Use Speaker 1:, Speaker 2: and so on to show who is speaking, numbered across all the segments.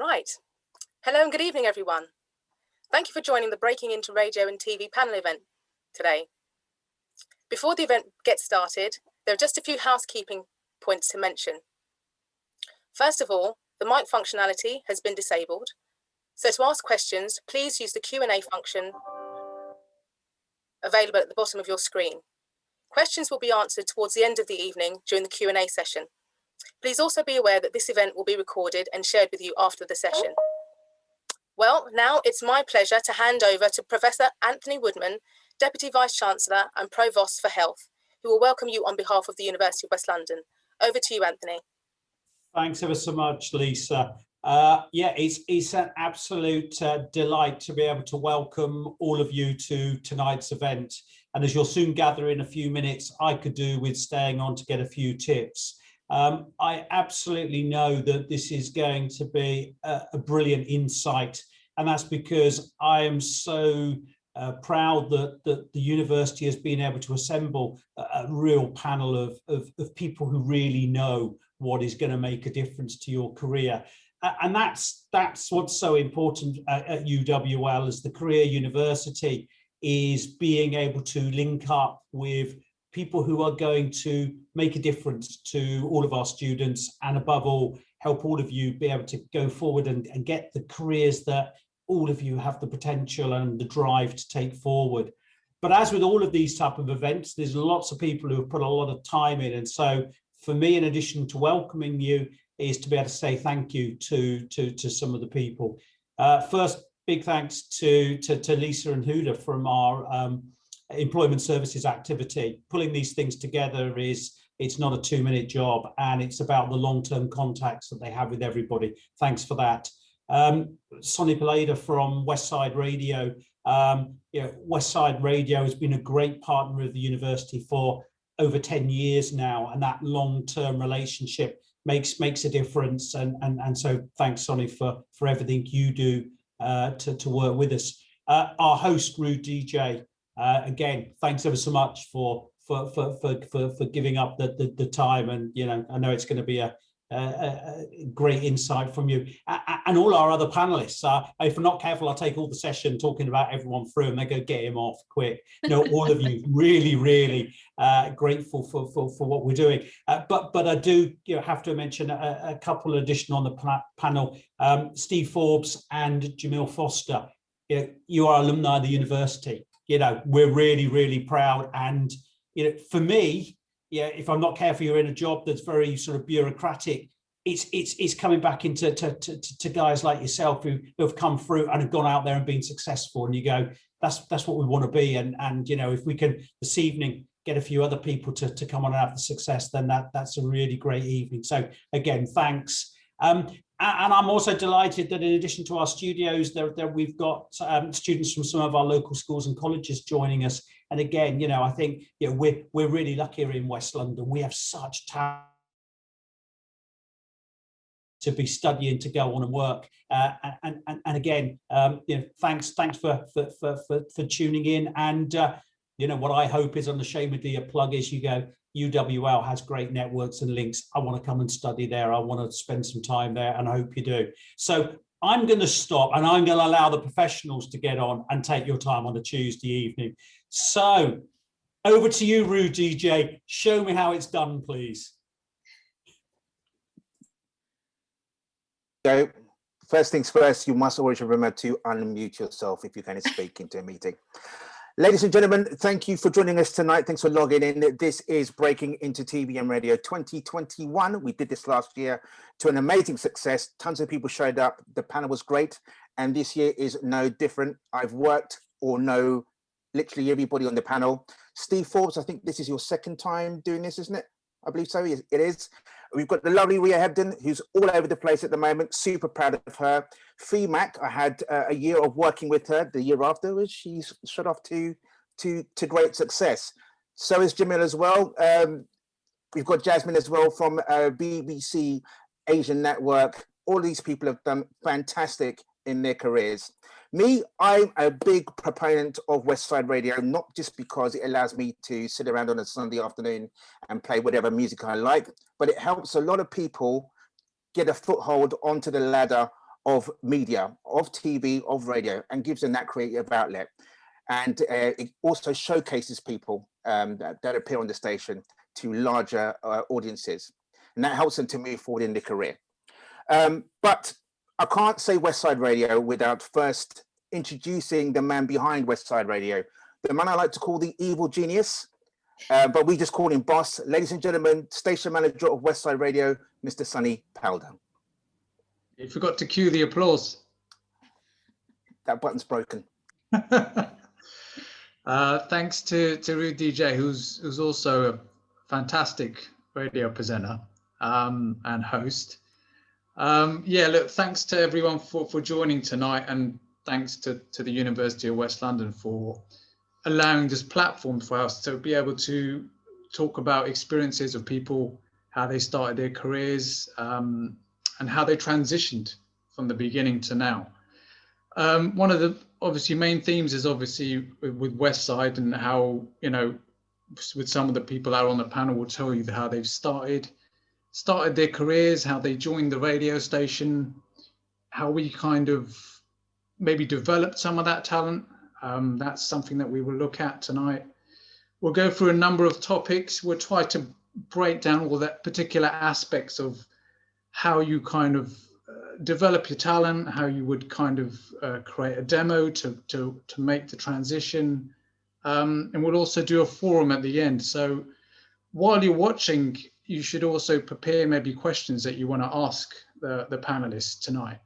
Speaker 1: Right. Hello and good evening, everyone. Thank you for joining the Breaking Into Radio and TV panel event today. Before the event gets started, there are just a few housekeeping points to mention. First of all, the mic functionality has been disabled. So to ask questions, please use the Q&A function available at the bottom of your screen. Questions will be answered towards the end of the evening during the Q&A session. Please also be aware that this event will be recorded and shared with you after the session. Well, now it's my pleasure to hand over to Professor Anthony Woodman, Deputy Vice-Chancellor and Provost for Health, who will welcome you on behalf of the University of West London. Over to you, Anthony.
Speaker 2: Thanks ever so much, Lisa. Yeah, it's an absolute delight to be able to welcome all of you to tonight's event. And as you'll soon gather in a few minutes, I could do with staying on to get a few tips. I absolutely know that this is going to be a brilliant insight, and that's because I am so proud that the university has been able to assemble a real panel of people who really know what is going to make a difference to your career. And that's what's so important at UWL as the career university, is being able to link up with people who are going to make a difference to all of our students, and above all, help all of you be able to go forward and get the careers that all of you have the potential and the drive to take forward. But as with all of these type of events, there's lots of people who have put a lot of time in. And so for me, in addition to welcoming you, is to be able to say thank you to some of the people. First, big thanks to Lisa and Huda from our employment services activity. Pulling these things together it's not a 2-minute job, and it's about the long-term contacts that they have with everybody. Thanks for that. Sonny Paleda from Westside Radio. Westside Radio has been a great partner of the university for over 10 years now, and that long-term relationship makes a difference. And so thanks, Sonny, for everything you do to work with us. Our host, Rude DJ, again, thanks ever so much for giving up the time. And I know it's going to be a great insight from you, and all our other panelists. If I'm not careful, I'll take all the session talking about everyone through and they go get him off quick. All of you really grateful for what we're doing. But I do have to mention a couple additional on the panel. Steve Forbes and Jamil Foster. You are alumni of the university. We're really proud, and for me, if I'm not careful, you're in a job that's very sort of bureaucratic. It's coming back into to guys like yourself who have come through and have gone out there and been successful, and you go, that's what we want to be. And if we can this evening get a few other people to come on and have the success, then that's a really great evening. So again, thanks. And I'm also delighted that in addition to our studios, there we've got students from some of our local schools and colleges joining us. And again, I think we're really lucky here in West London. We have such talent to be studying, to go on and work. And again, thanks for tuning in. And what I hope is, unashamedly, a plug is you go, UWL has great networks and links. I want to come and study there. I want to spend some time there, and I hope you do. So I'm going to stop, and I'm going to allow the professionals to get on and take your time on a Tuesday evening. So over to you, Rude DJ. Show me how it's done, please.
Speaker 3: So first things first, you must always remember to unmute yourself if you're going to speak into a meeting. Ladies and gentlemen, thank you for joining us tonight. Thanks for logging in. This is Breaking Into TV and Radio 2021. We did this last year to an amazing success. Tons of people showed up. The panel was great. And this year is no different. I've worked or know literally everybody on the panel. Steve Forbes, I think this is your second time doing this, isn't it? I believe so, it is. We've got the lovely Rhea Hepton, who's all over the place at the moment. Super proud of her. Fee Mac, I had a year of working with her. The year afterwards, she's shot off to great success. So is Jamil as well. We've got Jasmine as well from BBC Asian Network. All these people have done fantastic in their careers. Me, I'm a big proponent of Westside Radio, not just because it allows me to sit around on a Sunday afternoon and play whatever music I like, but it helps a lot of people get a foothold onto the ladder of media, of TV, of radio, and gives them that creative outlet. And it also showcases people that appear on the station to larger audiences. And that helps them to move forward in their career. But I can't say Westside Radio without first introducing the man behind Westside Radio, the man I like to call the evil genius, but we just call him Boss. Ladies and gentlemen, station manager of Westside Radio, Mr. Sonny Powder.
Speaker 4: You forgot to cue the applause.
Speaker 3: That button's broken.
Speaker 4: Thanks to Rude DJ, who's also a fantastic radio presenter and host. Yeah, look, thanks to everyone for joining tonight, and thanks to the University of West London for allowing this platform for us to be able to talk about experiences of people, how they started their careers, and how they transitioned from the beginning to now. One of the obviously main themes is obviously with Westside, and how, you know, with some of the people out on the panel will tell you how they've started their careers, how they joined the radio station, how we kind of maybe developed some of that talent. That's something that we will look at tonight. We'll go through a number of topics. We'll try to break down all that particular aspects of how you kind of develop your talent, how you would kind of create a demo to make the transition. And we'll also do a forum at the end. So while you're watching, you should also prepare maybe questions that you want to ask the panelists tonight.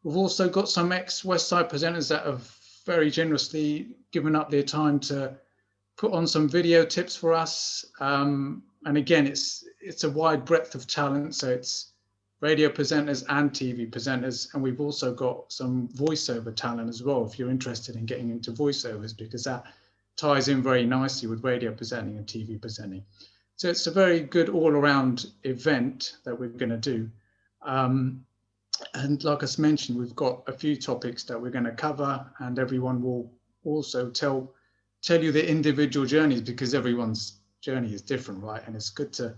Speaker 4: We've also got some ex-Westside presenters that have very generously given up their time to put on some video tips for us. And again, it's a wide breadth of talent. So it's radio presenters and TV presenters. And we've also got some voiceover talent as well, if you're interested in getting into voiceovers, because that ties in very nicely with radio presenting and TV presenting. So it's a very good all-around event that we're going to do. And like I mentioned, we've got a few topics that we're going to cover, and everyone will also tell you their individual journeys, because everyone's journey is different, right? And it's good to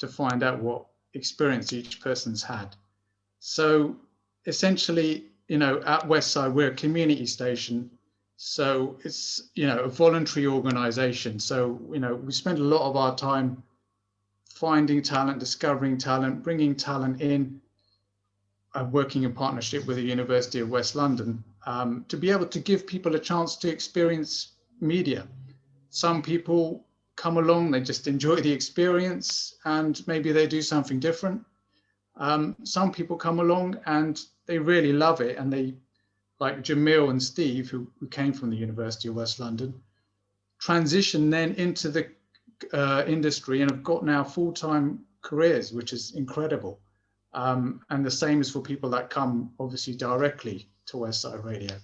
Speaker 4: find out what experience each person's had. So essentially, you know, at Westside, we're a community station. So it's, you know, a voluntary organization. So, you know, we spend a lot of our time finding talent, discovering talent, bringing talent in, working in partnership with the University of West London, to be able to give people a chance to experience media. Some people come along, they just enjoy the experience, and maybe they do something different. Some people come along and they really love it, and they, like Jamil and Steve, who came from the University of West London, transition then into the industry and have got now full-time careers, which is incredible. And the same is for people that come obviously directly to Westside Radio.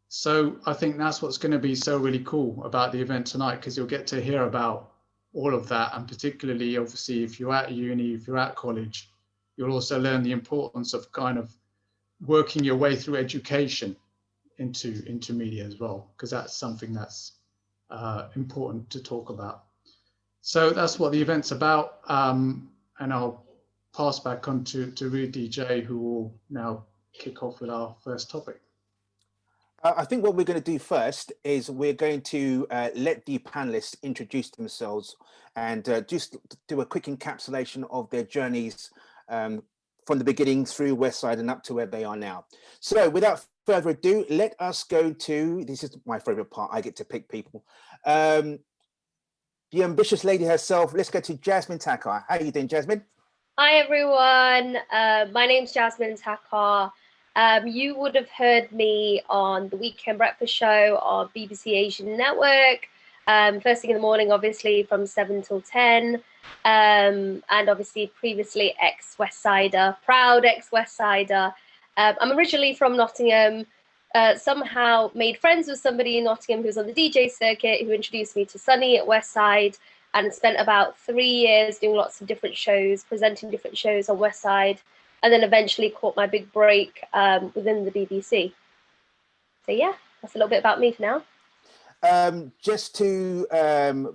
Speaker 4: So I think that's what's going to be so really cool about the event tonight, because you'll get to hear about all of that. And particularly, obviously, if you're at uni, if you're at college, you'll also learn the importance of kind of working your way through education into media as well, because that's something that's important to talk about. So that's what the event's about. And I'll pass back on to Rude DJ, who will now kick off with our first topic.
Speaker 3: I think what we're going to do first is we're going to let the panelists introduce themselves and just do a quick encapsulation of their journeys from the beginning through Westside and up to where they are now. So without further ado, let us go to, this is my favorite part, I get to pick people. The ambitious lady herself, let's go to Jasmine Takar. How are you doing, Jasmine?
Speaker 5: Hi, everyone. My name's Jasmine Takar. You would have heard me on the Weekend Breakfast Show on BBC Asian Network, first thing in the morning, obviously, from 7 till 10. And obviously, previously ex-Westsider, proud ex-Westsider. I'm originally from Nottingham. Somehow made friends with somebody in Nottingham who's on the DJ circuit, who introduced me to Sonny at Westside, and spent about 3 years doing lots of different shows, presenting different shows on Westside, and then eventually caught my big break within the BBC. So yeah, that's a little bit about me for now.
Speaker 3: Just to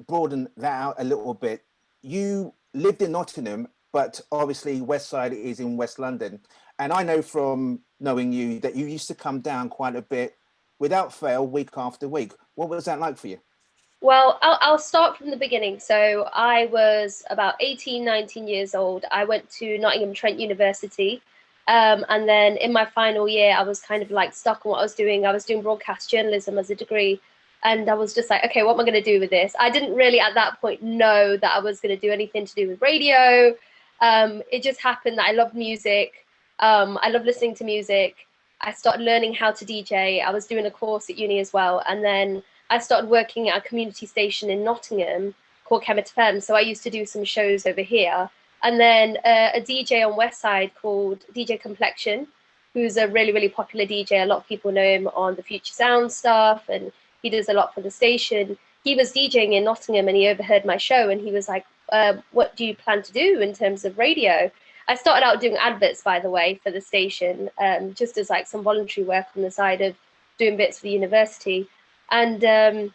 Speaker 3: broaden that out a little bit, you lived in Nottingham, but obviously Westside is in West London. And I know from knowing you, that you used to come down quite a bit without fail, week after week. What was that like for you?
Speaker 5: Well, I'll start from the beginning. So I was about 18, 19 years old. I went to Nottingham Trent University. And then in my final year, I was kind of like stuck on what I was doing. I was doing broadcast journalism as a degree. And I was just like, okay, what am I going to do with this? I didn't really at that point know that I was going to do anything to do with radio. It just happened that I loved music. I love listening to music. I started learning how to DJ. I was doing a course at uni as well. And then I started working at a community station in Nottingham called Kemet FM. So I used to do some shows over here. And then a DJ on Westside called DJ Complexion, who's a really, really popular DJ. A lot of people know him on the Future Sound stuff, and he does a lot for the station. He was DJing in Nottingham and he overheard my show and he was like, what do you plan to do in terms of radio? I started out doing adverts, by the way, for the station, just as like some voluntary work on the side of doing bits for the university. And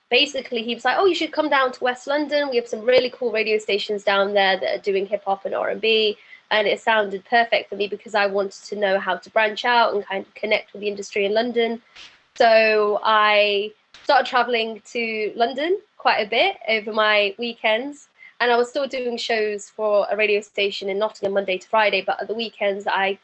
Speaker 5: basically he was like, oh, you should come down to West London. We have some really cool radio stations down there that are doing hip hop and R&B. And it sounded perfect for me because I wanted to know how to branch out and kind of connect with the industry in London. So I started traveling to London quite a bit over my weekends. And I was still doing shows for a radio station in Nottingham Monday to Friday. But at the weekends, I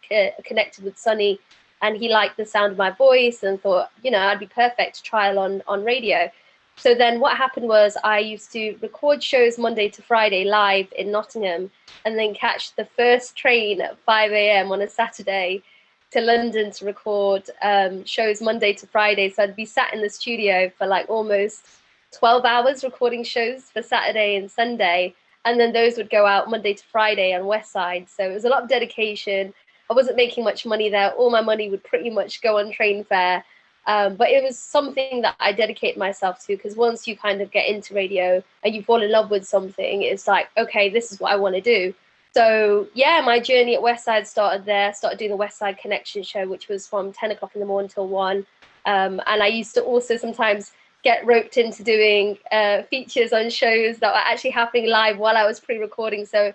Speaker 5: connected with Sonny and he liked the sound of my voice and thought, you know, I'd be perfect to trial on radio. So then what happened was I used to record shows Monday to Friday live in Nottingham and then catch the first train at 5 a.m. on a Saturday to London to record shows Monday to Friday. So I'd be sat in the studio for like almost 12 hours recording shows for Saturday and Sunday. And then those would go out Monday to Friday on Westside. So it was a lot of dedication. I wasn't making much money there. All my money would pretty much go on train fare. But it was something that I dedicated myself to, because once you kind of get into radio and you fall in love with something, it's like, okay, this is what I want to do. So yeah, my journey at Westside started there. Started doing the Westside Connection show, which was from 10 o'clock in the morning till 1. And I used to also sometimes get roped into doing features on shows that were actually happening live while I was pre-recording. So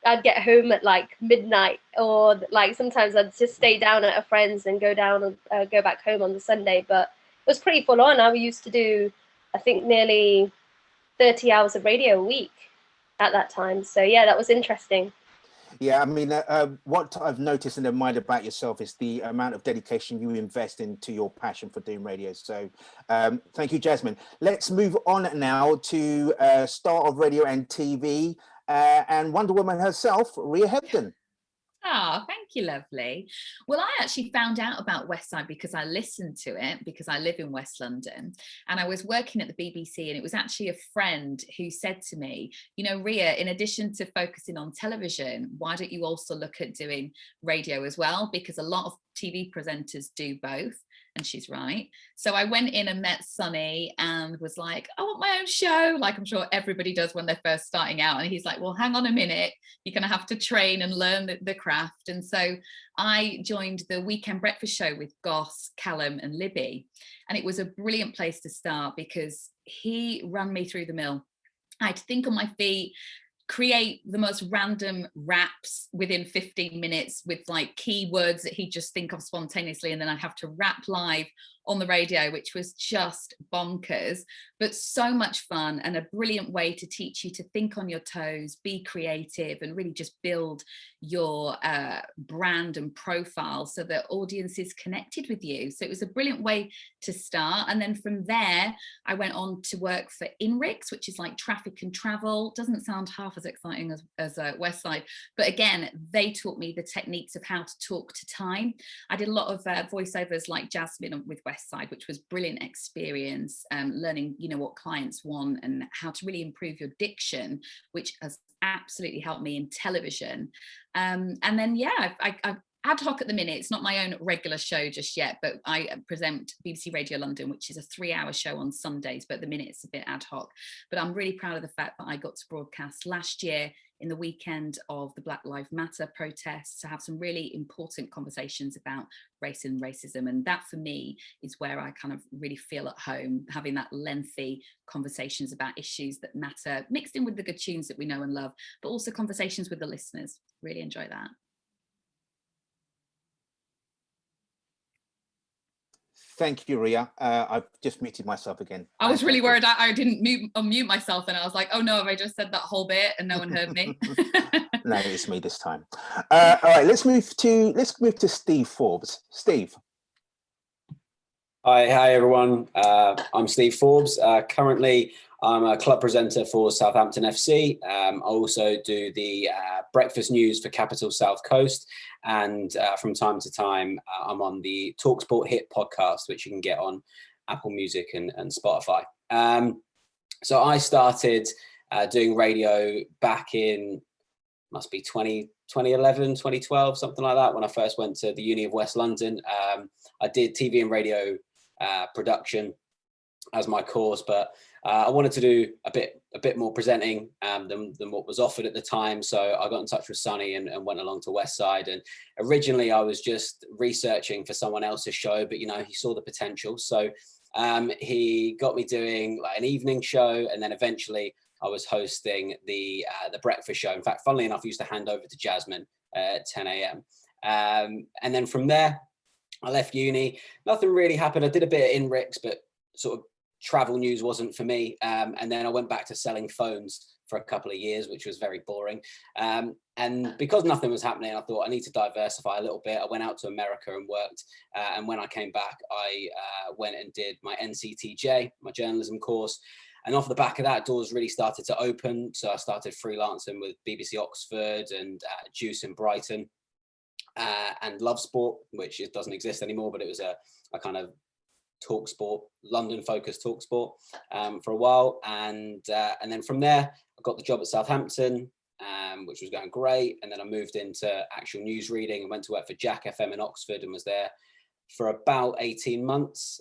Speaker 5: I'd get home at like midnight, or like sometimes I'd just stay down at a friend's and go down and go back home on the Sunday. But it was pretty full on. I used to do, I think, nearly 30 hours of radio a week at that time. So yeah, that was interesting.
Speaker 3: Yeah, I mean, what I've noticed and admired about yourself is the amount of dedication you invest into your passion for doing radio. So thank you, Jasmine. Let's move on now to star of radio and TV and Wonder Woman herself, Rhea Hepton.
Speaker 6: Oh, thank you, lovely. Well, I actually found out about Westside because I listened to it, because I live in West London and I was working at the BBC, and it was actually a friend who said to me, you know, Rhea, in addition to focusing on television, why don't you also look at doing radio as well? Because a lot of TV presenters do both. And she's right. So I went in and met Sonny and was like, I want my own show, like I'm sure everybody does when they're first starting out. And he's like, well, hang on a minute, you're going to have to train and learn the craft. And so I joined the Weekend Breakfast Show with Goss, Callum and Libby. And it was a brilliant place to start because he ran me through the mill. I had to think on my feet, create the most random raps within 15 minutes with like keywords that he'd just think of spontaneously, and then I'd have to rap live on the radio, which was just bonkers, but so much fun and a brilliant way to teach you to think on your toes, be creative, and really just build your brand and profile so that audiences connected with you. So it was a brilliant way to start. And then from there, I went on to work for INRIX, which is like traffic and travel. Doesn't sound half as exciting as Westside, but again, they taught me the techniques of how to talk to time. I did a lot of voiceovers like Jasmine with Westside, which was brilliant experience, learning, you know, what clients want and how to really improve your diction, which has absolutely helped me in television. And then, yeah, I've ad hoc at the minute. It's not my own regular show just yet, but I present BBC Radio London, which is a 3-hour show on Sundays, but at the minute it's a bit ad hoc. But I'm really proud of the fact that I got to broadcast last year in the weekend of the Black Lives Matter protests to have some really important conversations about race and racism. And that for me is where I kind of really feel at home, having that lengthy conversations about issues that matter, mixed in with the good tunes that we know and love, but also conversations with the listeners. Really enjoy that.
Speaker 3: Thank you, Rhea. I've just muted myself again.
Speaker 6: I was really worried I didn't unmute myself, and I was like, oh no, have I just said that whole bit and no one heard me?
Speaker 3: No, it's me this time. All right, let's move to Steve Forbes. Steve.
Speaker 7: Hi everyone. I'm Steve Forbes. Currently, I'm a club presenter for Southampton FC. I also do the breakfast news for Capital South Coast, and from time to time, I'm on the TalkSport Hit podcast, which you can get on Apple Music and Spotify. So I started doing radio back in, must be 2011, 2012, something like that, when I first went to the Uni of West London. I did TV and radio production as my course, but I wanted to do a bit more presenting than what was offered at the time. So I got in touch with Sonny and went along to Westside. And originally I was just researching for someone else's show, but he saw the potential. So he got me doing like an evening show, and then eventually I was hosting the breakfast show. In fact, funnily enough, I used to hand over to Jasmine at 10 a.m. And then from there, I left uni. Nothing really happened. I did a bit in Ricks, but sort of travel news wasn't for me. And then I went back to selling phones for a couple of years, which was very boring. And because nothing was happening, I thought I need to diversify a little bit. I went out to America and worked. And when I came back, I went and did my NCTJ, my journalism course. And off the back of that, doors really started to open. So I started freelancing with BBC Oxford and Juice in Brighton. And Love Sport, which it doesn't exist anymore, but it was a kind of talk sport, London focused talk sport for a while. And then from there, I got the job at Southampton, which was going great. And then I moved into actual news reading and went to work for Jack FM in Oxford and was there for about 18 months.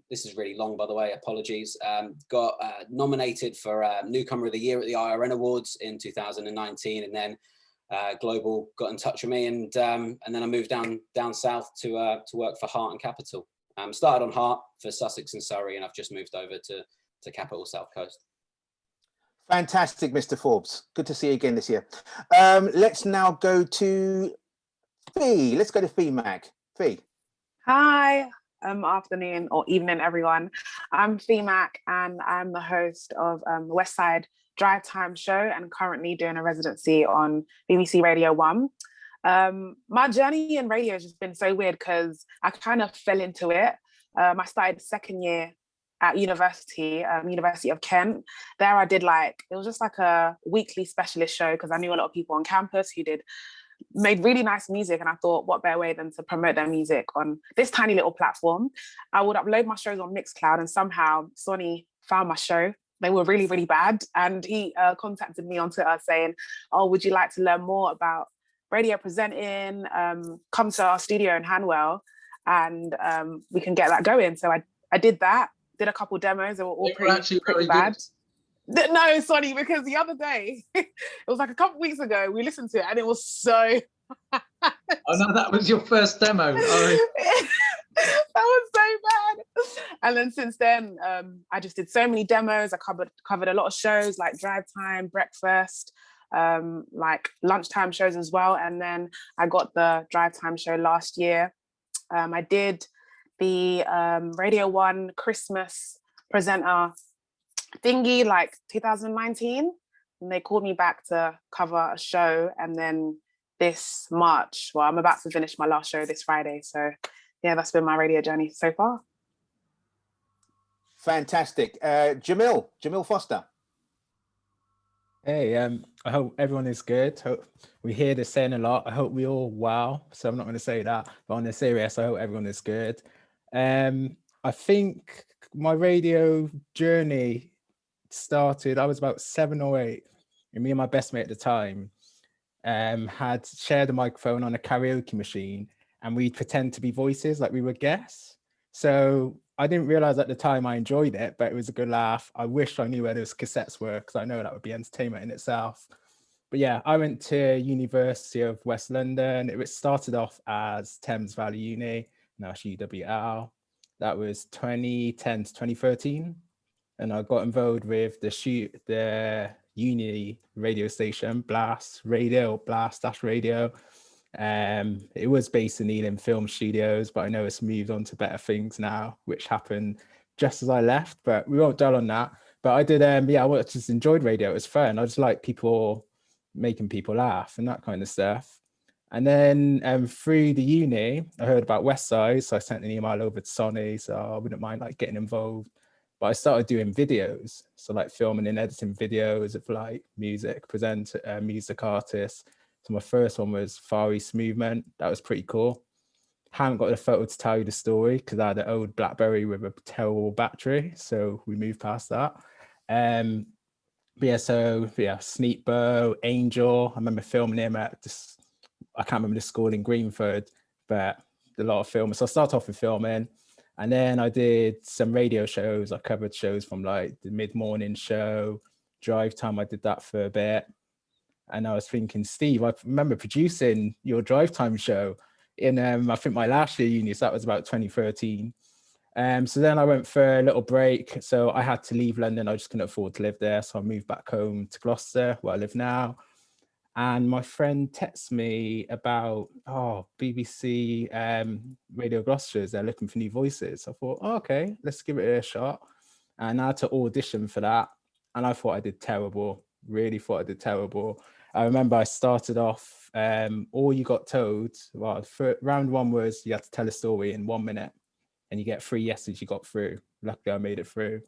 Speaker 7: This is really long, by the way, apologies. Got nominated for Newcomer of the Year at the IRN Awards in 2019. And then Global got in touch with me, and then I moved down south to work for Heart and Capital. Started on Heart for Sussex and Surrey, and I've just moved over to Capital South Coast.
Speaker 3: Fantastic, Mr. Forbes. Good to see you again this year. Let's now go to Fee. Let's go to Fee Mac. Fee.
Speaker 8: Hi, afternoon or evening, everyone. I'm Fee Mac, and I'm the host of Westside Drive Time show, and currently doing a residency on BBC Radio 1. My journey in radio has just been so weird because I kind of fell into it. I started second year at University of Kent. There I did it was just like a weekly specialist show because I knew a lot of people on campus who made really nice music, and I thought what better way than to promote their music on this tiny little platform. I would upload my shows on Mixcloud, and somehow Sonny found my show. They were really, really bad. And he contacted me on Twitter saying, oh, would you like to learn more about radio presenting? Come to our studio in Hanwell and we can get that going. So I did that, did a couple demos. They were all pretty bad. No, Sonny, because the other day, it was like a couple weeks ago, we listened to it and it was so...
Speaker 4: Oh no, that was your first demo.
Speaker 8: That was so bad. And then since then, I just did so many demos. I covered a lot of shows like Drive Time, Breakfast, like lunchtime shows as well. And then I got the Drive Time show last year. I did the Radio 1 Christmas presenter thingy like 2019. And they called me back to cover a show. And then this March, well, I'm about to finish my last show this Friday. So yeah, that's been my radio journey so far.
Speaker 3: Fantastic. Jamil Foster.
Speaker 9: Hey, I hope everyone is good. Hope we hear this saying a lot. I hope we all wow. So I'm not going to say that, but on the serious, I hope everyone is good. I think my radio journey started, I was about 7 or 8, and me and my best mate at the time had shared a microphone on a karaoke machine, and we'd pretend to be voices like we were guests. So I didn't realize at the time I enjoyed it, but it was a good laugh. I wish I knew where those cassettes were because I know that would be entertainment in itself. But yeah, I went to University of West London. It started off as Thames Valley Uni, now it's UWL. That was 2010 to 2013. And I got involved with the uni radio station, Blast Radio. It was based in Ealing Film Studios, but I know it's moved on to better things now, which happened just as I left, but we won't dwell on that. But I did, yeah, I just enjoyed radio. It was fun. I just like people, making people laugh and that kind of stuff. And then through the uni, I heard about Westside, so I sent an email over to Sonny, so I wouldn't mind like getting involved. But I started doing videos, so like filming and editing videos of like music artists. So my first one was Far East Movement. That was pretty cool. Haven't got the photo to tell you the story because I had an old BlackBerry with a terrible battery, so we moved past that. But yeah, so yeah, Sneakbo, Angel. I remember filming him at this, I can't remember the school in Greenford, but a lot of filming. So I started off with filming, and then I did some radio shows. I covered shows from like the mid-morning show, Drive Time. I did that for a bit. And I was thinking, Steve, I remember producing your Drive Time show in, I think my last year uni, so that was about 2013. So then I went for a little break. So I had to leave London. I just couldn't afford to live there. So I moved back home to Gloucester, where I live now. And my friend texts me about, oh, BBC Radio Gloucestershire, they're looking for new voices. I thought, oh, okay, let's give it a shot. And I had to audition for that. And I thought I did terrible, really thought I did terrible. I remember I started off, all you got told, well, round one was you had to tell a story in 1 minute and you get 3 yeses you got through. Luckily I made it through.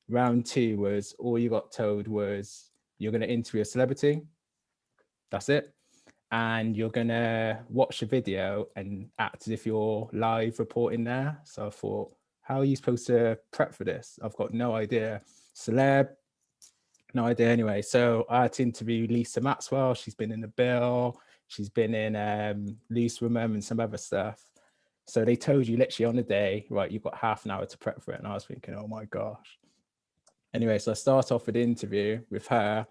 Speaker 9: Round two was all you got told was you're going to interview a celebrity. That's it. And you're going to watch a video and act as if you're live reporting there. So I thought, how are you supposed to prep for this? I've got no idea. Celeb, no idea anyway. So I had to interview Lisa Maxwell. She's been in The Bill. She's been in Loose Women and some other stuff. So they told you literally on the day, right, you've got half an hour to prep for it. And I was thinking, oh my gosh. Anyway, so I start off with the interview with her.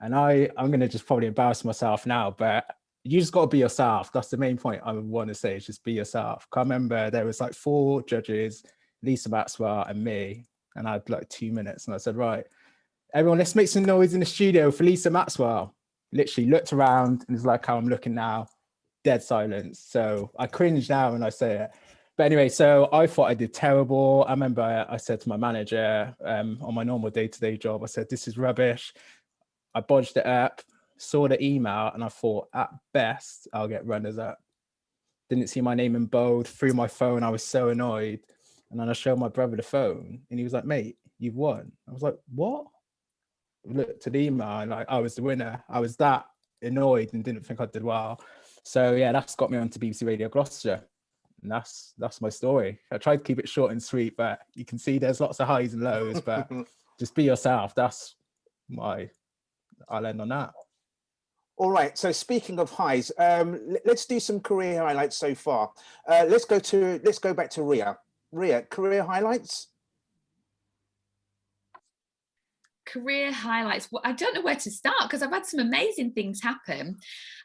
Speaker 9: And I'm going to just probably embarrass myself now, but you just got to be yourself. That's the main point I want to say, is just be yourself. I remember there was like 4 judges, Lisa Maxwell and me, and I had like 2 minutes. And I said, right, everyone, let's make some noise in the studio for Lisa Maxwell. Literally looked around and it's like how I'm looking now, dead silence. So I cringe now when I say it. But anyway, so I thought I did terrible. I remember I said to my manager on my normal day-to-day job, I said, this is rubbish. I bodged it up, saw the email, and I thought, at best, I'll get runners up. Didn't see my name in bold, through my phone. I was so annoyed. And then I showed my brother the phone, and he was like, mate, you've won. I was like, what? Looked at the email, and like, I was the winner. I was that annoyed and didn't think I did well. So yeah, that's got me onto BBC Radio Gloucestershire. And that's my story. I tried to keep it short and sweet, but you can see there's lots of highs and lows, but just be yourself. That's I'll end on that.
Speaker 3: All right. So speaking of highs, let's do some career highlights so far. Let's go back to Rhea. Rhea, career highlights.
Speaker 6: Career highlights. Well, I don't know where to start because I've had some amazing things happen.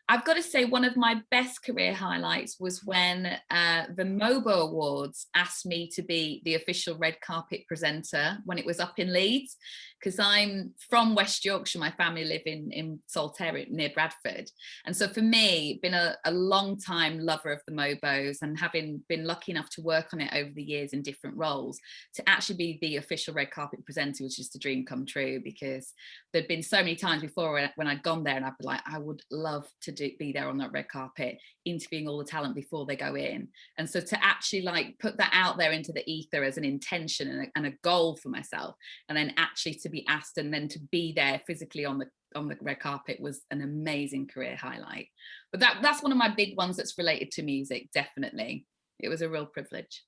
Speaker 6: I've got to say one of my best career highlights was when the MOBO Awards asked me to be the official red carpet presenter when it was up in Leeds, because I'm from West Yorkshire. My family live in Saltaire near Bradford. And so for me, been a long time lover of the MOBOs, and having been lucky enough to work on it over the years in different roles, to actually be the official red carpet presenter was just a dream come true, because there'd been so many times before when I'd gone there and I'd be like, I would love to be there on that red carpet interviewing all the talent before they go in. And so to actually like put that out there into the ether as an intention and a goal for myself, and then actually to be asked and then to be there physically on the red carpet was an amazing career highlight. But that's one of my big ones that's related to music. Definitely, it was a real privilege.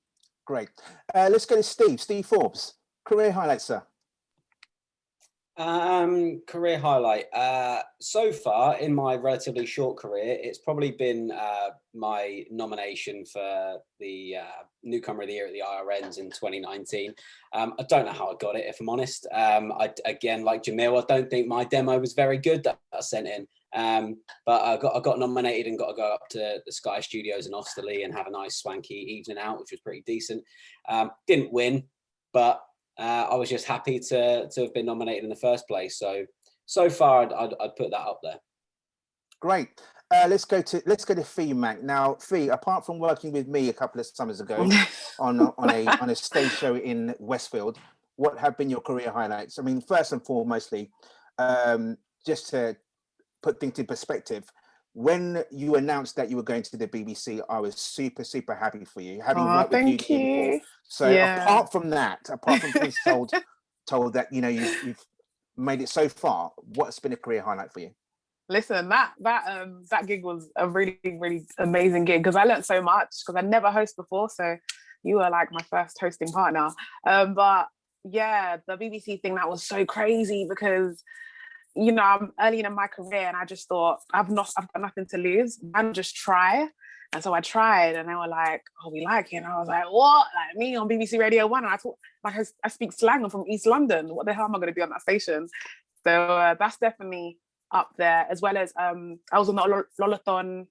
Speaker 3: Great. Let's go to Steve Forbes. Career highlights, sir.
Speaker 7: Career highlight. So far in my relatively short career, it's probably been my nomination for the Newcomer of the Year at the IRNs in 2019. I don't know how I got it, if I'm honest. Again, like Jamil, I don't think my demo was very good that I sent in. But I got nominated and got to go up to the Sky Studios in Osterley and have a nice swanky evening out, which was pretty decent. Didn't win, but I was just happy to have been nominated in the first place. So far, I'd put that up there.
Speaker 3: Great. Let's go to Fee Mac. Now, Fee, apart from working with me a couple of summers ago on a stage show in Westfield, what have been your career highlights? I mean, first and foremostly, just to put things in perspective, when you announced that you were going to the BBC, I was super, super happy for you, having worked with you before. So apart from being told that, you know, you've made it so far, what's been a career highlight for you?
Speaker 8: Listen, that gig was a really, really amazing gig because I learned so much because I never hosted before. So you were like my first hosting partner. But yeah, the BBC thing, that was so crazy because, you know, I'm early in my career and I just thought I've got nothing to lose. I'll just try. And so I tried and they were like, oh, we like it. And I was like, what? Like me on BBC Radio 1? And I thought, like, I speak slang. I'm from East London. What the hell am I going to be on that station? So that's definitely up there, as well as I was on the Lolathon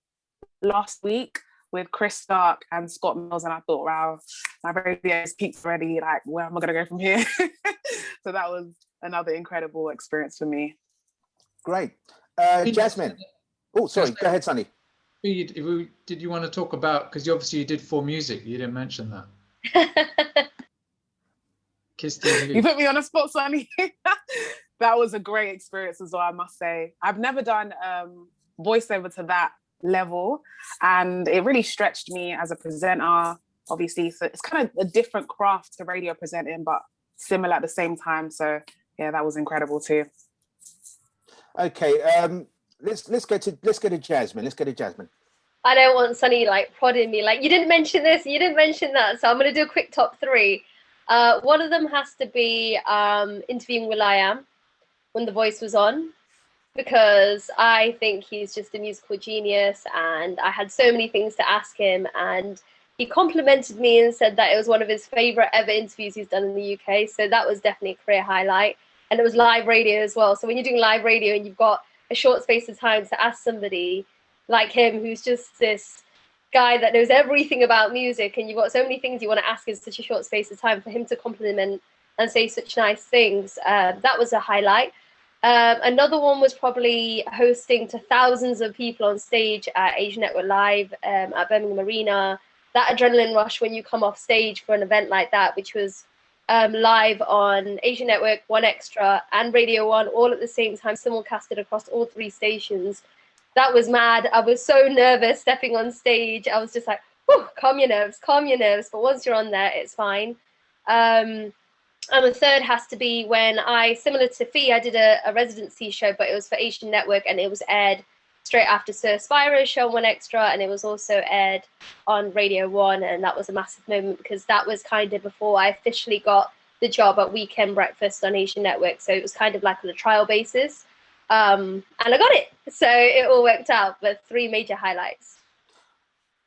Speaker 8: last week with Chris Stark and Scott Mills, and I thought, wow, my radio is peaked already, like, where am I going to go from here? So that was another incredible experience for me.
Speaker 3: Great. Jasmine. Oh, sorry, go ahead, Sonny.
Speaker 4: Did you want to talk about, because obviously you did 4 Music, you didn't mention that.
Speaker 8: You put me on a spot, Sonny. That was a great experience as well, I must say. I've never done voiceover to that level, and it really stretched me as a presenter, obviously. So it's kind of a different craft to radio presenting, but similar at the same time. So yeah, that was incredible too.
Speaker 3: Okay, let's go to Jasmine. Let's go to Jasmine.
Speaker 5: I don't want Sonny like prodding me like, you didn't mention this, you didn't mention that. So I'm going to do a quick top 3. One of them has to be interviewing will.i.am when The Voice was on, because I think he's just a musical genius and I had so many things to ask him, and he complimented me and said that it was one of his favorite ever interviews he's done in the UK. So that was definitely a career highlight. And it was live radio as well. So when you're doing live radio and you've got a short space of time to ask somebody like him, who's just this guy that knows everything about music, and you've got so many things you want to ask in such a short space of time, for him to compliment and say such nice things, that was a highlight. Another one was probably hosting to thousands of people on stage at Asian Network Live at Birmingham Arena. That adrenaline rush when you come off stage for an event like that, which was live on Asian Network, 1Extra and Radio 1 all at the same time, simulcasted across all 3 stations. That was mad. I was so nervous stepping on stage. I was just like, whew, calm your nerves. But once you're on there, it's fine. And the third has to be when similar to Fee, I did a residency show, but it was for Asian Network, and it was aired straight after Sir Spiro's show on 1Extra, and it was also aired on Radio 1, and that was a massive moment because that was kind of before I officially got the job at Weekend Breakfast on Asian Network, so it was kind of like on a trial basis, and I got it, so it all worked out. But 3 major highlights.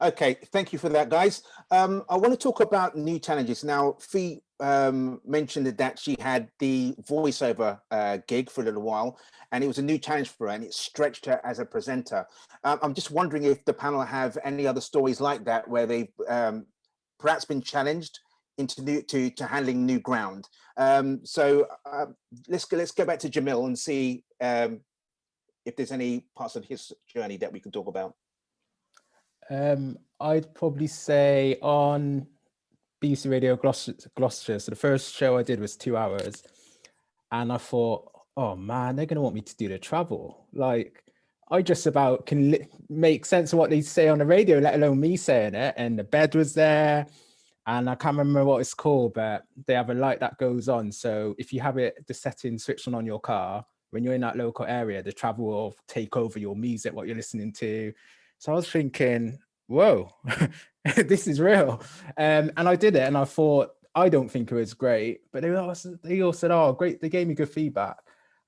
Speaker 3: Okay, thank you for that, guys. I want to talk about new challenges. Now, Fee mentioned that she had the voiceover gig for a little while, and it was a new challenge for her, and it stretched her as a presenter. I'm just wondering if the panel have any other stories like that where they've perhaps been challenged to handling new ground. So let's go back to Jamil and see if there's any parts of his journey that we can talk about.
Speaker 9: I'd probably say on BBC Radio Gloucestershire, so the first show I did was 2 hours, and I thought, oh man, they're gonna want me to do the travel. Like, I just about can make sense of what they say on the radio, let alone me saying it. And the bed was there, and I can't remember what it's called, but they have a light that goes on. So if you have the setting switched on your car, when you're in that local area, the travel will take over your music, what you're listening to. So I was thinking, whoa, this is real. And I did it, and I thought, I don't think it was great, but they all said, oh, great. They gave me good feedback.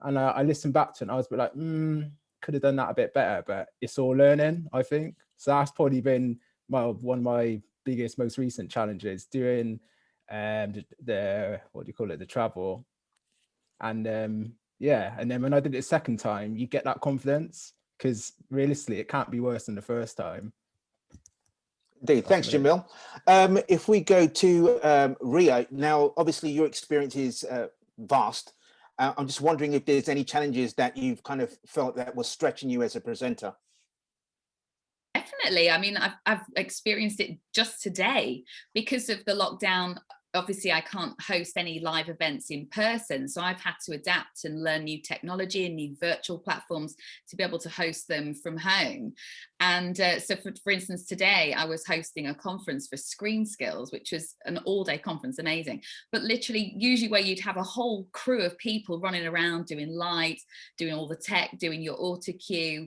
Speaker 9: And I listened back to it, and I was like, could have done that a bit better, but it's all learning, I think. So that's probably been one of my biggest, most recent challenges, doing the travel. And yeah, and then when I did it a second time, you get that confidence, because realistically, it can't be worse than the first time.
Speaker 3: Indeed. Thanks, Jamil. If we go to Rhea, now, obviously your experience is vast. I'm just wondering if there's any challenges that you've kind of felt that was stretching you as a presenter.
Speaker 6: Definitely. I mean, I've experienced it just today because of the lockdown. Obviously, I can't host any live events in person, so I've had to adapt and learn new technology and new virtual platforms to be able to host them from home. And so for instance, today I was hosting a conference for Screen Skills, which was an all-day conference, amazing. But literally, usually where you'd have a whole crew of people running around doing lights, doing all the tech, doing your auto cue,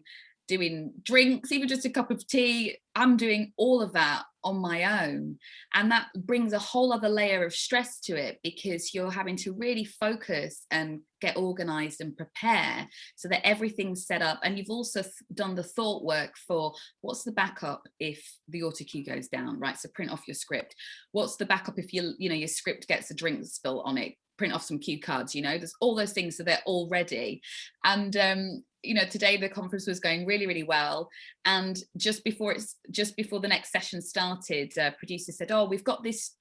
Speaker 6: doing drinks, even just a cup of tea, I'm doing all of that on my own. And that brings a whole other layer of stress to it, because you're having to really focus and get organized and prepare so that everything's set up. And you've also done the thought work for what's the backup if the auto cue goes down, right? So print off your script. What's the backup if your script gets a drink spill on it? Print off some cue cards, there's all those things, so they're all ready. And today the conference was going really, really well. And just before the next session started, producer said, "Oh, we've got this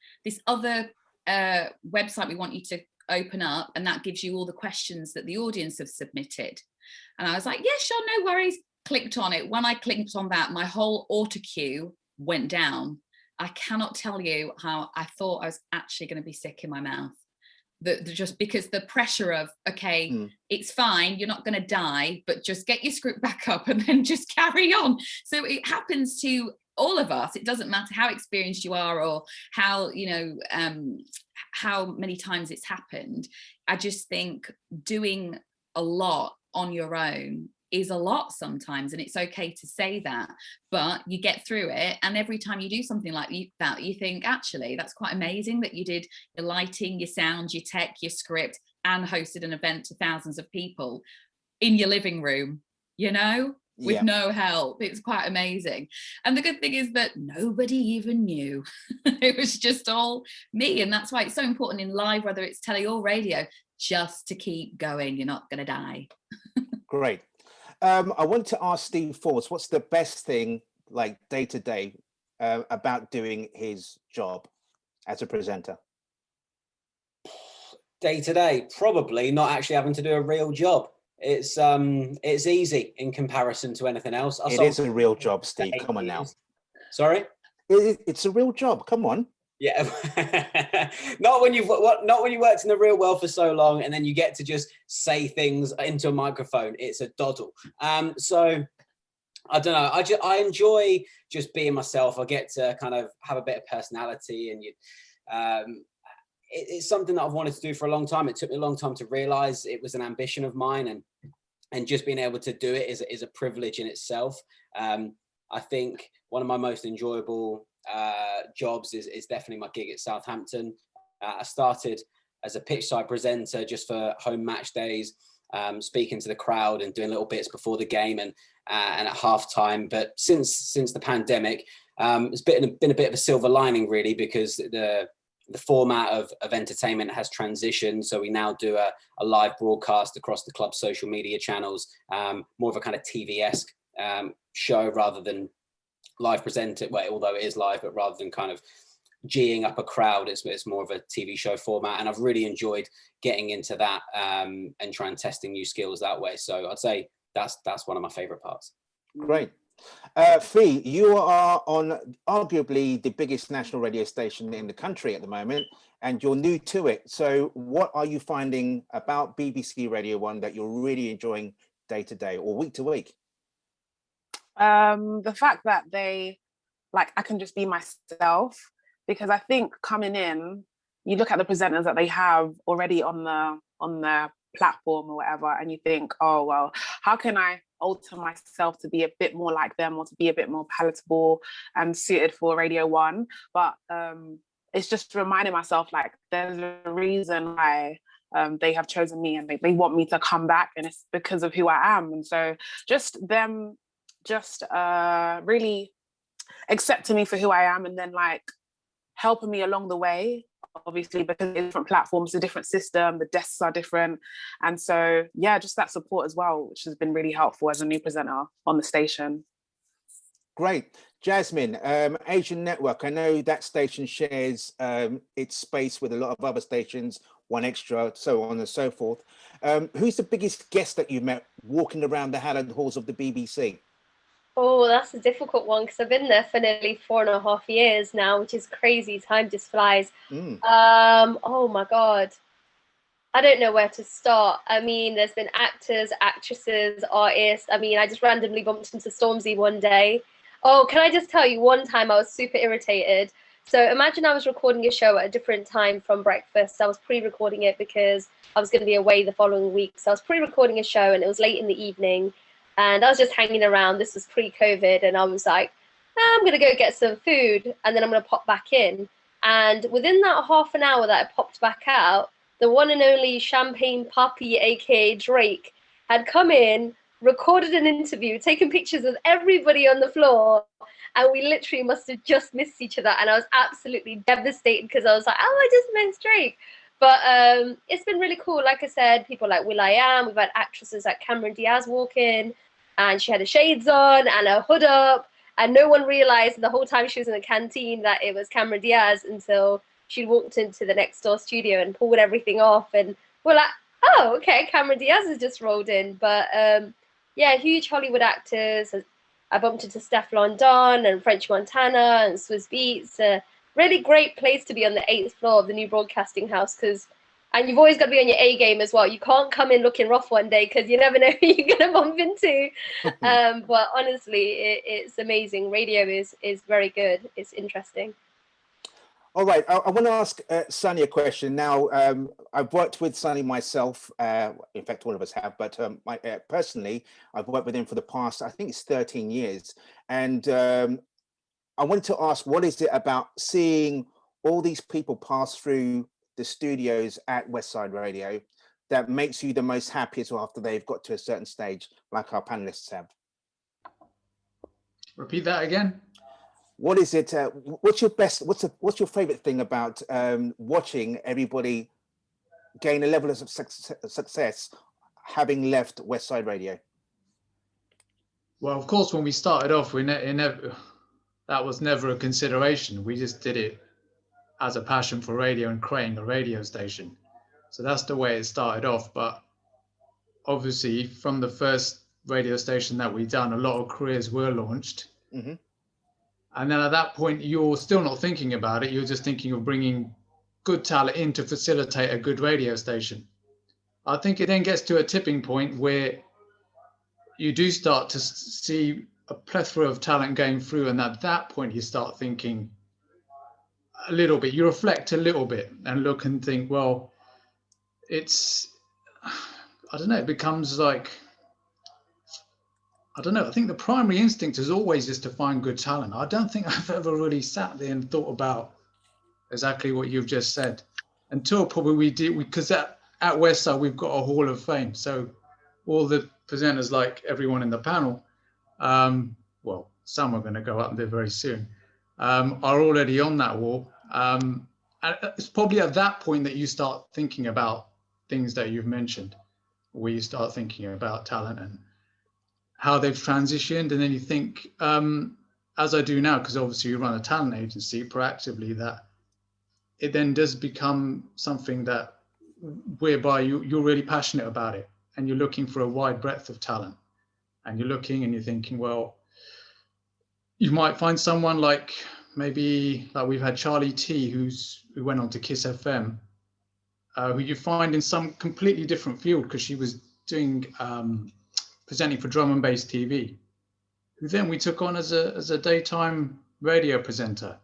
Speaker 6: other website we want you to open up, and that gives you all the questions that the audience have submitted." And I was like, "Yeah, sure, no worries." Clicked on it. When I clicked on that, my whole auto cue went down. I cannot tell you how I thought I was actually going to be sick in my mouth. Just because the pressure of, okay, it's fine, you're not going to die, but just get your script back up and then just carry on. So it happens to all of us. It doesn't matter how experienced you are or how, how many times it's happened. I just think doing a lot on your own is a lot sometimes, and it's okay to say that, but you get through it. And every time you do something like that, you think, actually, that's quite amazing that you did your lighting, your sound, your tech, your script, and hosted an event to thousands of people in your living room, with no help. It's quite amazing. And the good thing is that nobody even knew. It was just all me. And that's why it's so important in live, whether it's telly or radio, just to keep going. You're not going to die.
Speaker 3: Great. I want to ask Steve Forbes, what's the best thing, like day to day, about doing his job as a presenter?
Speaker 7: Day to day, probably not actually having to do a real job. It's easy in comparison to anything else.
Speaker 3: It is a real job, Steve. Come on now.
Speaker 7: Sorry?
Speaker 3: It's a real job. Come on.
Speaker 7: Yeah, not when you worked in the real world for so long, and then you get to just say things into a microphone. It's a doddle. So I don't know. I enjoy just being myself. I get to kind of have a bit of personality, and it's something that I've wanted to do for a long time. It took me a long time to realize it was an ambition of mine, and just being able to do it is a privilege in itself. I think one of my most enjoyable jobs is definitely my gig at Southampton. I started as a pitchside presenter just for home match days, speaking to the crowd and doing little bits before the game and at halftime. But since the pandemic, it's been a bit of a silver lining, really, because the format of entertainment has transitioned. So we now do a live broadcast across the club's social media channels, more of a kind of TV-esque show rather than live present it, although it is live, but rather than kind of geeing up a crowd, it's more of a TV show format. And I've really enjoyed getting into that and trying testing new skills that way. So I'd say that's one of my favorite parts.
Speaker 3: Great. Fee, you are on arguably the biggest national radio station in the country at the moment, and you're new to it. So what are you finding about BBC Radio 1 that you're really enjoying day to day or week to week?
Speaker 8: The fact that I can just be myself, because I think coming in, you look at the presenters that they have already on the platform or whatever, and you think, oh, well, how can I alter myself to be a bit more like them or to be a bit more palatable and suited for Radio 1? But it's just reminding myself, like, there's a reason why they have chosen me, and they want me to come back, and it's because of who I am. And so just them really accepting me for who I am, and then like helping me along the way, obviously, because it's different platforms, a different system, the desks are different. And so, yeah, just that support as well, which has been really helpful as a new presenter on the station.
Speaker 3: Great. Jasmine, Asian Network, I know that station shares its space with a lot of other stations, One Extra, so on and so forth. Who's the biggest guest that you met walking around the hallowed halls of the BBC?
Speaker 5: Oh, that's a difficult one because I've been there for nearly 4.5 years now, which is crazy. Time just flies. Oh my God. I don't know where to start. I mean, there's been actors, actresses, artists. I mean, I just randomly bumped into Stormzy one day. Oh, can I just tell you, one time I was super irritated. So imagine I was recording a show at a different time from breakfast. I was pre-recording it because I was going to be away the following week. So I was pre-recording a show and it was late in the evening and I was just hanging around. This was pre-COVID and I was like, I'm going to go get some food and then I'm going to pop back in. And within that half an hour that I popped back out, the one and only Champagne Papi, aka Drake, had come in, recorded an interview, taken pictures of everybody on the floor, and we literally must have just missed each other. And I was absolutely devastated because I was like, oh, I just missed Drake. But it's been really cool. Like I said, people like will.i.am, we've had actresses like Cameron Diaz walk in, and she had her shades on and a hood up, and no one realized the whole time she was in the canteen that it was Cameron Diaz until she walked into the next door studio and pulled everything off, and we're like, oh, okay, Cameron Diaz has just rolled in. But yeah, huge Hollywood actors. I bumped into Stefflon Don and French Montana and Swizz Beatz. Really great place to be on the 8th floor of the new broadcasting house, and you've always got to be on your A game as well. You can't come in looking rough one day because you never know who you're going to bump into. But honestly, it's amazing. Radio is very good. It's interesting.
Speaker 3: All right, I want to ask Sunny a question. Now, I've worked with Sunny myself. In fact, all of us have, but personally, I've worked with him for the past, I think it's 13 years. And I wanted to ask, what is it about seeing all these people pass through the studios at Westside Radio that makes you the most happiest after they've got to a certain stage, like our panelists have?
Speaker 4: Repeat that again.
Speaker 3: What is it? What's your favorite thing about watching everybody gain a level of success having left Westside Radio?
Speaker 4: Well, of course, when we started off, that was never a consideration. We just did it as a passion for radio and creating a radio station. So that's the way it started off. But obviously, from the first radio station that we done, a lot of careers were launched. Mm-hmm. And then at that point, you're still not thinking about it. You're just thinking of bringing good talent in to facilitate a good radio station. I think it then gets to a tipping point where you do start to see a plethora of talent going through. And at that point, you start thinking a little bit, you reflect a little bit and look and think, well, I don't know, it becomes like, I don't know. I think the primary instinct is always just to find good talent. I don't think I've ever really sat there and thought about exactly what you've just said until probably we did, because at Westside, we've got a Hall of Fame. So all the presenters, like everyone in the panel, well, some are going to go up there very soon, are already on that wall. And it's probably at that point that you start thinking about things that you've mentioned, where you start thinking about talent and how they've transitioned. And then you think, as I do now, because obviously you run a talent agency proactively, that it then does become something that whereby you're really passionate about it and you're looking for a wide breadth of talent, and you're looking and you're thinking, well, you might find someone like maybe like we've had Charlie T, who went on to Kiss FM, who you find in some completely different field, because she was doing presenting for drum and bass TV, who then we took on as a daytime radio presenter,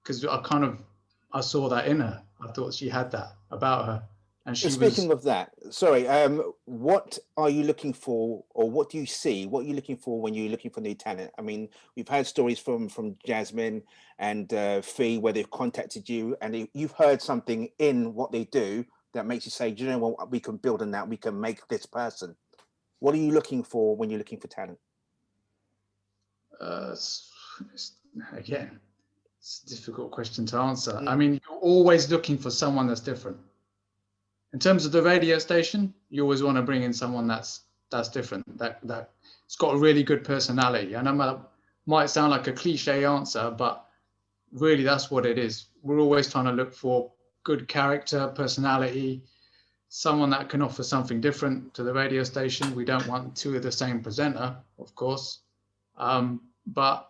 Speaker 4: because I saw that in her. I thought she had that about her. And
Speaker 3: speaking of that, sorry, what are you looking for, or what do you see? What are you looking for when you're looking for new talent? I mean, we've heard stories from Jasmine and Fee where they've contacted you and you've heard something in what they do that makes you say, do you know what, we can build on that, we can make this person. What are you looking for when you're looking for talent?
Speaker 4: Again, it's a difficult question to answer. I mean, you're always looking for someone that's different. In terms of the radio station, you always want to bring in someone that's different, that's got a really good personality. And it might sound like a cliche answer, but really that's what it is. We're always trying to look for good character, personality, someone that can offer something different to the radio station. We don't want two of the same presenter, of course. But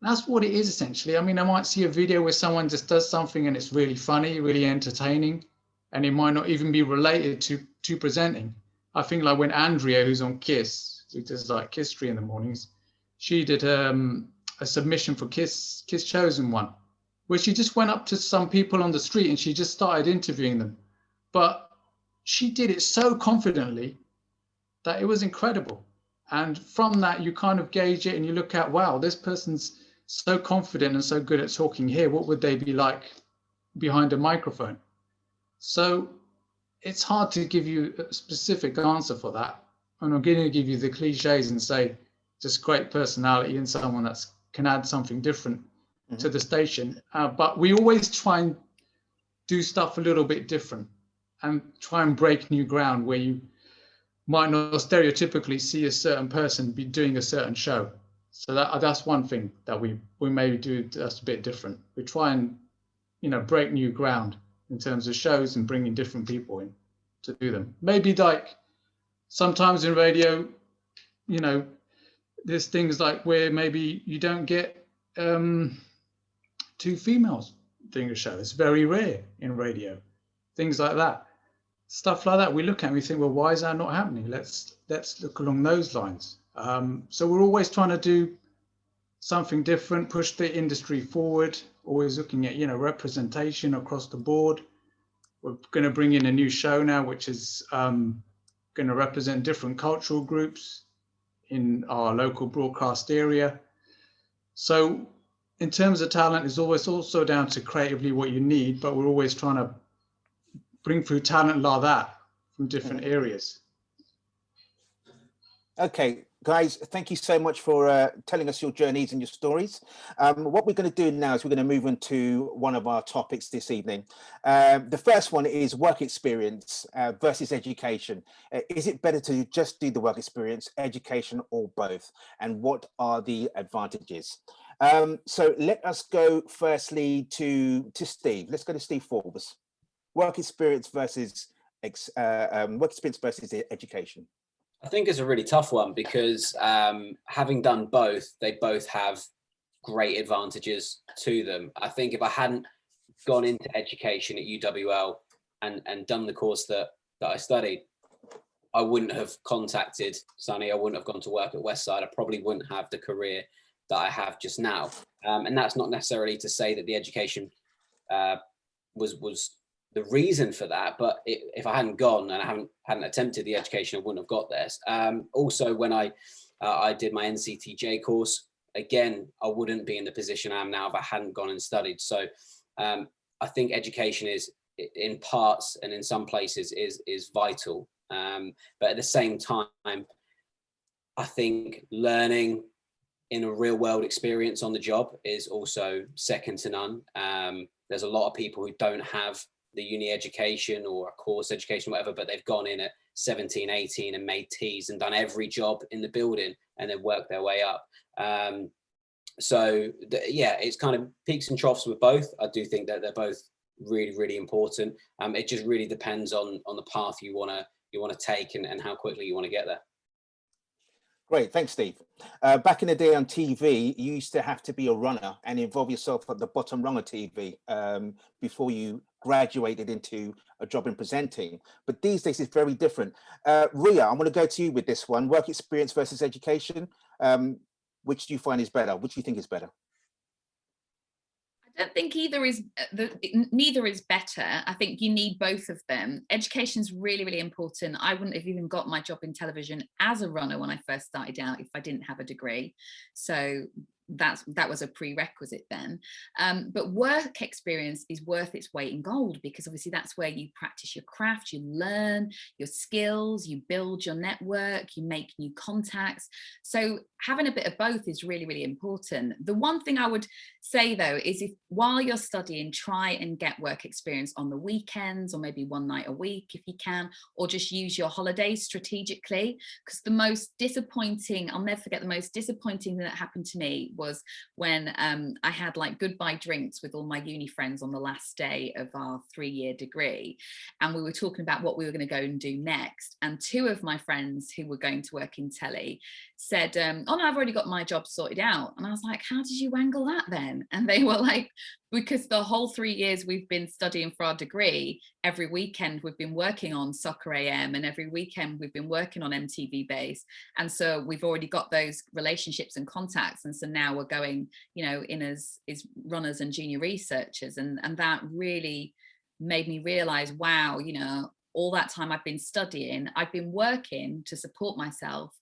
Speaker 4: that's what it is essentially. I mean, I might see a video where someone just does something and it's really funny, really entertaining, and it might not even be related to presenting. I think like when Andrea, who's on Kiss, who does like Kiss in the mornings, she did a submission for Kiss Chosen One, where she just went up to some people on the street and she just started interviewing them. But she did it so confidently that it was incredible. And from that, you kind of gauge it and you look at, wow, this person's so confident and so good at talking here. What would they be like behind a microphone? So it's hard to give you a specific answer for that. And I'm going to give you the cliches and say just great personality and someone that can add something different to the station. But we always try and do stuff a little bit different and try and break new ground where you might not stereotypically see a certain person be doing a certain show. So that's one thing that we maybe do that's a bit different. We try and, you know, break new ground in terms of shows and bringing different people in to do them. Maybe like sometimes in radio, you know, there's things like where maybe you don't get two females doing a show. It's very rare in radio. Things like that. Stuff like that we look at and we think, well, why is that not happening? Let's look along those lines. So we're always trying to do something different, push the industry forward, always looking at, you know, representation across the board. We're going to bring in a new show now, which is going to represent different cultural groups in our local broadcast area. So in terms of talent, it's always also down to creatively what you need, but we're always trying to bring through talent like that from different areas.
Speaker 3: Okay, guys, thank you so much for telling us your journeys and your stories. What we're going to do now is we're going to move into one of our topics this evening. The first one is work experience versus education. Is it better to just do the work experience, education, or both? And what are the advantages? So let us go firstly to Steve. Let's go to Steve Forbes. Work experience versus education.
Speaker 7: I think it's a really tough one because having done both, they both have great advantages to them. I think if I hadn't gone into education at UWL and done the course that I studied, I wouldn't have contacted Sonny. I wouldn't have gone to work at Westside. I probably wouldn't have the career that I have just now. And that's not necessarily to say that the education was the reason for that, but if I hadn't gone and I hadn't attempted the education, I wouldn't have got there. Also, when I did my NCTJ course, again, I wouldn't be in the position I am now if I hadn't gone and studied. So I think education is, in parts and in some places, is vital. But at the same time, I think learning in a real world experience on the job is also second to none. There's a lot of people who don't have the uni education or a course education, whatever, but they've gone in at 17, 18 and made teas and done every job in the building and then worked their way up. Yeah, it's kind of peaks and troughs with both. I do think that they're both really, really important. It just really depends on the path you want to take and how quickly you want to get there.
Speaker 3: Great, thanks, Steve. Back in the day on TV, you used to have to be a runner and involve yourself at the bottom rung of TV before you graduated into a job in presenting. But these days it's very different. Rhea, I'm going to go to you with this one. Work experience versus education. Which do you find is better? Which do you think is better?
Speaker 6: I don't think neither is better. I think you need both of them. Education is really, really important. I wouldn't have even got my job in television as a runner when I first started out if I didn't have a degree. So that was a prerequisite then. But work experience is worth its weight in gold, because obviously that's where you practice your craft, you learn your skills, you build your network, you make new contacts. So having a bit of both is really, really important. The one thing I would say though is, if while you're studying, try and get work experience on the weekends, or maybe one night a week if you can, or just use your holidays strategically. Because the most disappointing, I'll never forget the most disappointing thing that happened to me was when I had like goodbye drinks with all my uni friends on the last day of our 3-year degree, and we were talking about what we were going to go and do next. And 2 of my friends who were going to work in telly said, oh no, I've already got my job sorted out. And I was like, how did you wangle that then? And they were like, because the whole 3 years we've been studying for our degree, every weekend we've been working on Soccer AM, and every weekend we've been working on MTV Base. And so we've already got those relationships and contacts. And so now we're going, you know, in as runners and junior researchers. And that really made me realize, wow, you know, all that time I've been studying, I've been working to support myself,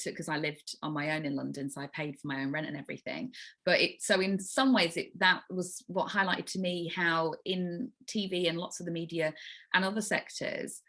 Speaker 6: because I lived on my own in London, so I paid for my own rent and everything. But so in some ways, that was what highlighted to me how in TV and lots of the media and other sectors,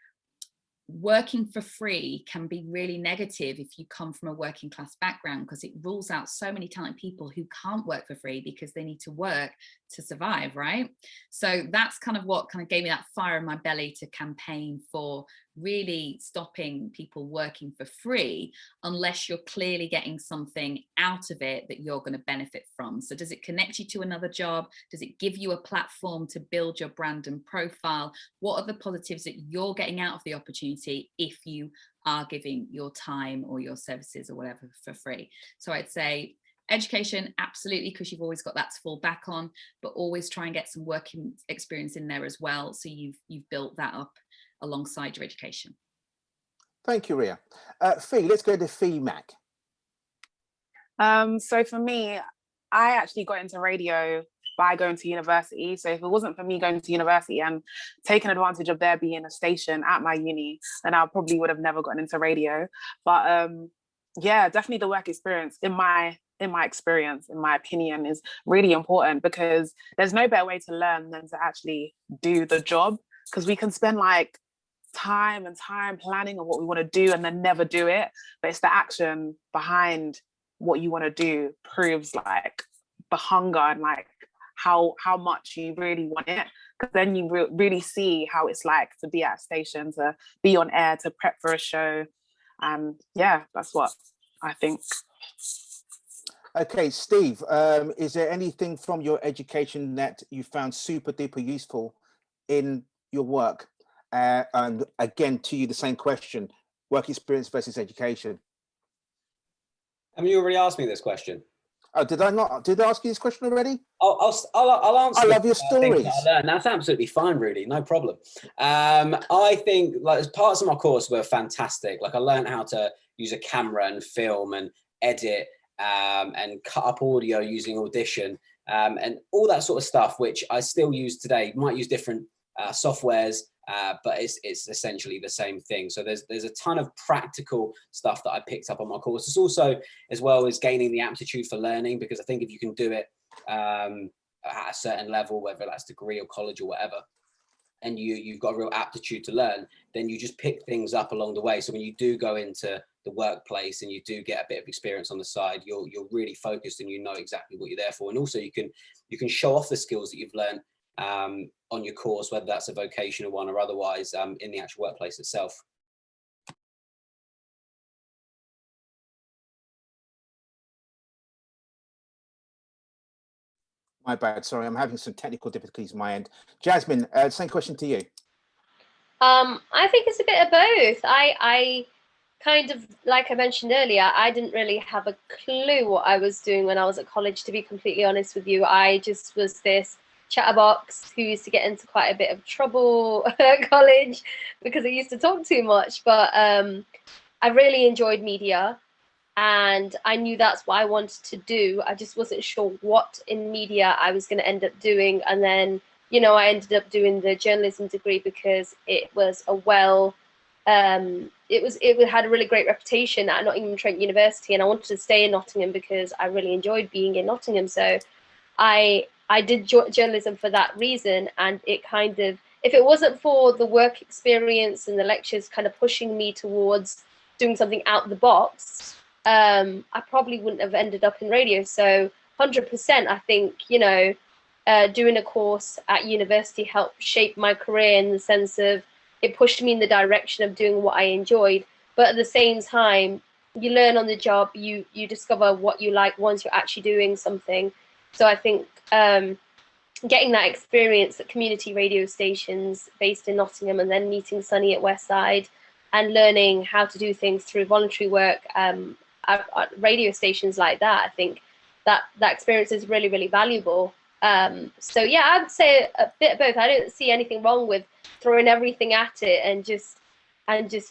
Speaker 6: working for free can be really negative if you come from a working class background, because it rules out so many talented people who can't work for free because they need to work to survive, right? So that's kind of what kind of gave me that fire in my belly to campaign for really stopping people working for free unless you're clearly getting something out of it that you're going to benefit from. So does it connect you to another job? Does it give you a platform to build your brand and profile? What are the positives that you're getting out of the opportunity if you are giving your time or your services or whatever for free? So I'd say education, absolutely, because you've always got that to fall back on, but always try and get some working experience in there as well, so you've built that up alongside your education.
Speaker 3: Thank you, Rhea. Fee, let's go to Fee Mac.
Speaker 8: So for me, I actually got into radio by going to university. So if it wasn't for me going to university and taking advantage of there being a station at my uni, then I probably would have never gotten into radio. But yeah, definitely the work experience in my experience, in my opinion, is really important, because there's no better way to learn than to actually do the job, because we can spend like time and time planning on what we want to do and then never do it, but it's the action behind what you want to do proves like the hunger and like how much you really want it, because then you really see how it's like to be at a station, to be on air, to prep for a show. And yeah, that's what I think.
Speaker 3: Okay, Steve, is there anything from your education that you found super duper useful in your work? And again, to you, the same question: work experience versus education.
Speaker 7: I mean, you already asked me this question.
Speaker 3: Oh, did I not? Did I ask you this question already?
Speaker 7: I'll answer.
Speaker 3: I love your stories.
Speaker 7: That's absolutely fine, really, no problem. I think like parts of my course were fantastic. Like I learned how to use a camera and film and edit and cut up audio using Audition and all that sort of stuff, which I still use today. Might use different softwares, but it's essentially the same thing. So there's a ton of practical stuff that I picked up on my course. It's also, as well as gaining the aptitude for learning, because I think if you can do it at a certain level, whether that's degree or college or whatever, and you've got a real aptitude to learn, then you just pick things up along the way. So when you do go into the workplace and you do get a bit of experience on the side, you're really focused and you know exactly what you're there for. And also you can show off the skills that you've learned on your course, whether that's a vocational one or otherwise, in the actual workplace itself.
Speaker 3: My bad, sorry, I'm having some technical difficulties on my end. Jasmine, same question to you.
Speaker 5: I think it's a bit of both. I kind of, like I mentioned earlier, I didn't really have a clue what I was doing when I was at college, to be completely honest with you. I just was this chatterbox who used to get into quite a bit of trouble at college because I used to talk too much. But I really enjoyed media, and I knew that's what I wanted to do. I just wasn't sure what in media I was going to end up doing. And then, you know, I ended up doing the journalism degree because it was a it had a really great reputation at Nottingham Trent University, and I wanted to stay in Nottingham because I really enjoyed being in Nottingham. So I did journalism for that reason. And it kind of, if it wasn't for the work experience and the lectures kind of pushing me towards doing something out of the box, I probably wouldn't have ended up in radio. So 100%, I think, you know, doing a course at university helped shape my career in the sense of it pushed me in the direction of doing what I enjoyed. But at the same time, you learn on the job, you discover what you like once you're actually doing something. So I think getting that experience at community radio stations based in Nottingham, and then meeting Sunny at Westside, and learning how to do things through voluntary work at radio stations like that, I think that experience is really, really valuable. So yeah, I would say a bit of both. I don't see anything wrong with throwing everything at it, and just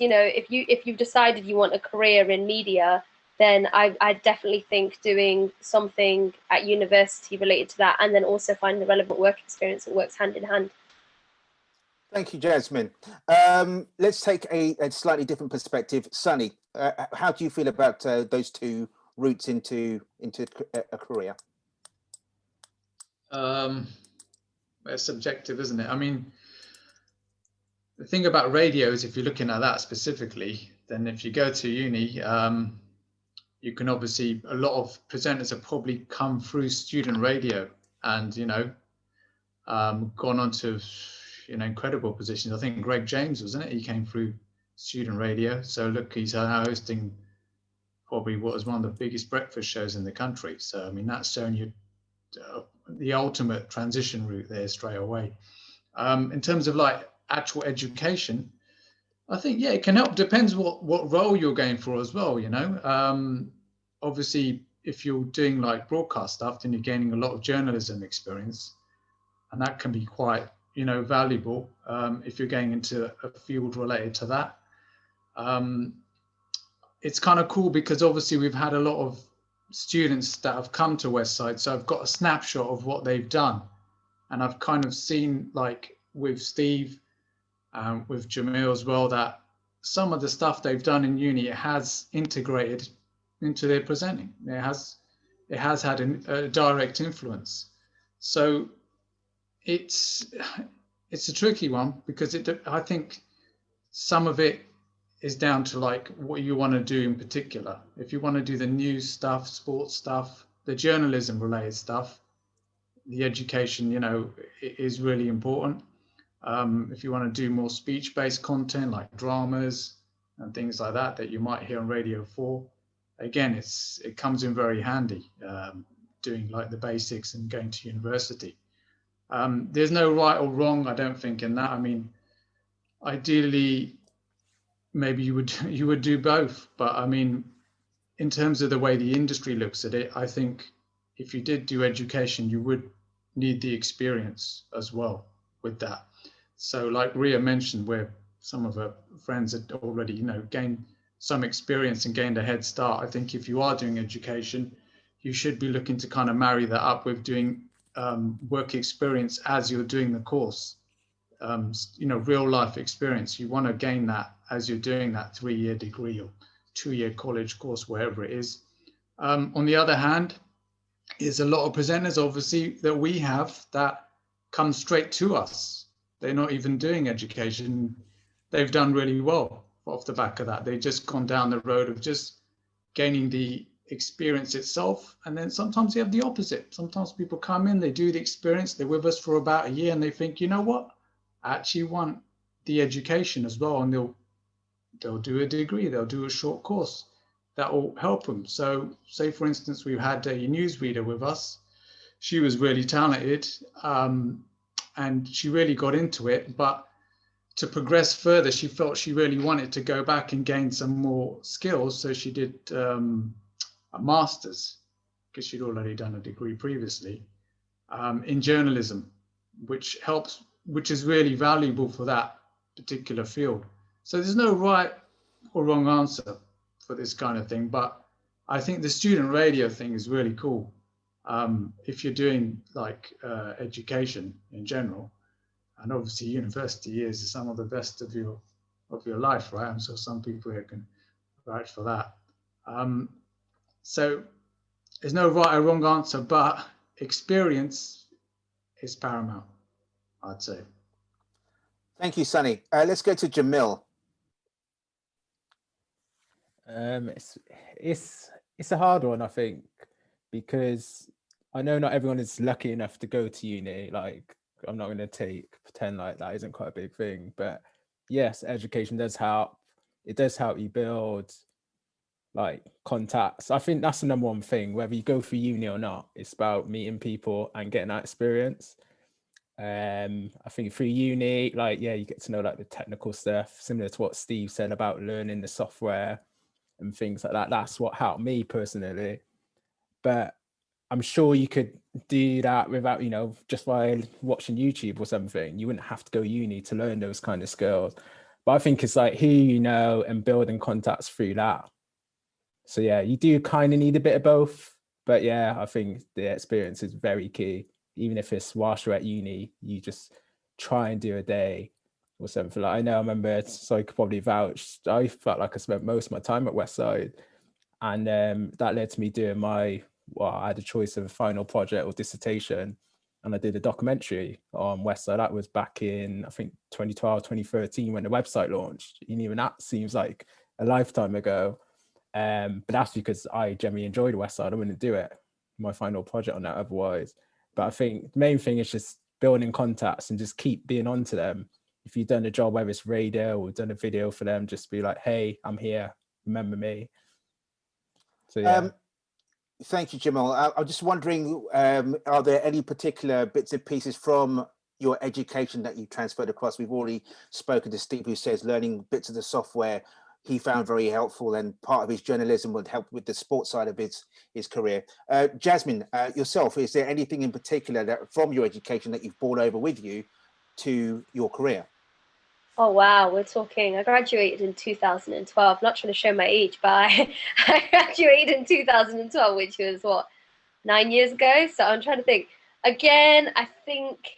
Speaker 5: you know, if you've decided you want a career in media, then I definitely think doing something at university related to that, and then also finding the relevant work experience that works hand in hand.
Speaker 3: Thank you, Jasmine. Let's take a slightly different perspective. Sunny, how do you feel about those two routes into a career?
Speaker 4: It's subjective, isn't it? I mean, the thing about radio is, if you're looking at that specifically, then if you go to uni, you can obviously, a lot of presenters have probably come through student radio, and, you know, gone on to, you know, incredible positions. I think Greg James, wasn't it? He came through student radio. So look, he's now hosting probably what was one of the biggest breakfast shows in the country. So, I mean, that's showing you the ultimate transition route there straight away. In terms of like actual education, I think, yeah, it can help. Depends what role you're going for as well, you know. Obviously, if you're doing like broadcast stuff, then you're gaining a lot of journalism experience, and that can be quite, you know, valuable if you're going into a field related to that. It's kind of cool because obviously we've had a lot of students that have come to Westside, so I've got a snapshot of what they've done, and I've kind of seen, like with Steve, with Jamil as well, that some of the stuff they've done in uni, it has integrated into their presenting. It has had a direct influence. So it's a tricky one, because I think some of it is down to like what you want to do in particular. If you want to do the news stuff, sports stuff, the journalism related stuff, the education, you know, is really important. If you want to do more speech-based content like dramas and things like that you might hear on Radio 4, again, it comes in very handy, doing like the basics and going to university. There's no right or wrong, I don't think, in that. I mean, ideally, maybe you would do both, but I mean, in terms of the way the industry looks at it, I think if you did do education, you would need the experience as well with that. So like Rhea mentioned, where some of her friends had already, you know, gained some experience and gained a head start, I think if you are doing education, you should be looking to kind of marry that up with doing work experience as you're doing the course. You know, real life experience. You want to gain that as you're doing that 3-year degree or 2-year college course, wherever it is. On the other hand, there's a lot of presenters, obviously, that we have that come straight to us. They're not even doing education. They've done really well off the back of that. They've just gone down the road of just gaining the experience itself. And then sometimes you have the opposite. Sometimes people come in, they do the experience, they're with us for about a year, and they think, you know what, I actually want the education as well. And they'll do a degree, they'll do a short course that will help them. So say, for instance, we've had a newsreader with us. She was really talented, and she really got into it, but to progress further, she felt she really wanted to go back and gain some more skills. So she did a master's, because she'd already done a degree previously, in journalism, which is really valuable for that particular field. So there's no right or wrong answer for this kind of thing, but I think the student radio thing is really cool. If you're doing like education in general, and obviously university years is some of the best of your life, right? I'm sure some people here can vouch for that. So there's no right or wrong answer, but experience is paramount, I'd say.
Speaker 3: Thank you, Sunny. Let's go to Jamil.
Speaker 9: It's a hard one, I think, because I know not everyone is lucky enough to go to uni. Like, I'm not going to pretend like that isn't quite a big thing, but yes, education does help. It does help you build like contacts. I think that's the number one thing, whether you go through uni or not, it's about meeting people and getting that experience. I think through uni, like, yeah, you get to know like the technical stuff, similar to what Steve said about learning the software and things like that. That's what helped me personally. But I'm sure you could do that without, you know, just by watching YouTube or something. You wouldn't have to go uni to learn those kind of skills. But I think it's like who you know and building contacts through that. So yeah, you do kind of need a bit of both. But yeah, I think the experience is very key. Even if it's whilst you're at uni, you just try and do a day or something. Like I know, I remember, so I could probably vouch, I felt like I spent most of my time at Westside. And that led to me doing I had a choice of a final project or dissertation, and I did a documentary on Westside. That was back in, I think, 2012, 2013, when the website launched. And even that seems like a lifetime ago. But that's because I generally enjoyed Westside. I wouldn't do it, my final project on that otherwise. But I think the main thing is just building contacts and just keep being on to them. If you've done a job, whether it's radio or done a video for them, just be like, hey, I'm here, remember me. So yeah.
Speaker 3: Thank you, Jamal. I'm just wondering, are there any particular bits and pieces from your education that you transferred across? We've already spoken to Steve, who says learning bits of the software he found very helpful, and part of his journalism would help with the sports side of his career. Jasmine, yourself, is there anything in particular that from your education that you've brought over with you to your career?
Speaker 5: Oh, wow, we're talking, I graduated in 2012, not trying to show my age, but I graduated in 2012, which was, what, 9 years ago? So I'm trying to think. Again, I think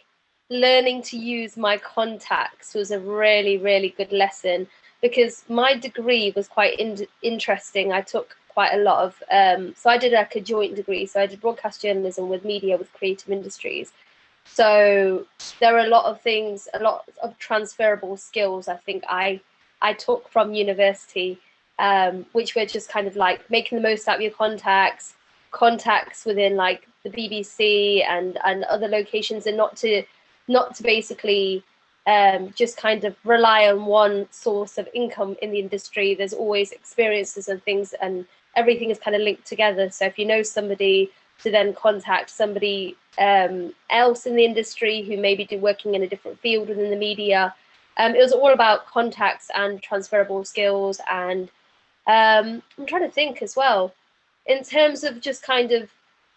Speaker 5: learning to use my contacts was a really, really good lesson, because my degree was quite interesting. I took quite a lot of, so I did like a joint degree. So I did broadcast journalism with media with creative industries. So there are a lot of things, a lot of transferable skills I think I took from university, which were just kind of like making the most out of your contacts within like the BBC and other locations, and not to basically just kind of rely on one source of income in the industry. There's always experiences and things, and everything is kind of linked together. So if you know somebody, to then contact somebody else in the industry who may be working in a different field within the media. It was all about contacts and transferable skills. And I'm trying to think as well, in terms of just kind of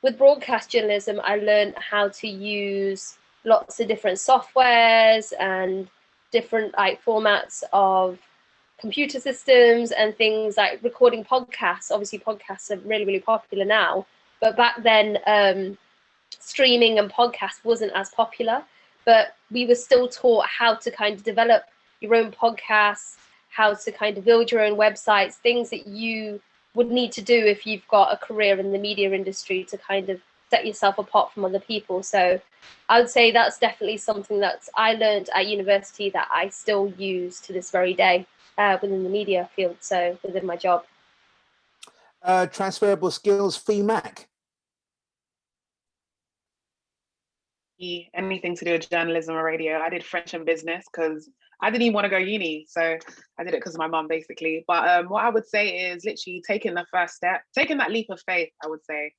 Speaker 5: with broadcast journalism, I learned how to use lots of different softwares and different like formats of computer systems and things like recording podcasts. Obviously podcasts are really, really popular now, but back then streaming and podcasts wasn't as popular, but we were still taught how to kind of develop your own podcasts, how to kind of build your own websites, things that you would need to do if you've got a career in the media industry to kind of set yourself apart from other people. So I would say that's definitely something that I learned at university that I still use to this very day within the media field, so within my job.
Speaker 3: Transferable skills, FEMAC.
Speaker 8: Anything to do with journalism or radio. I did French and business because I didn't even want to go uni, so I did it because of my mum, basically. But what I would say is literally taking the first step, taking that leap of faith, I would say,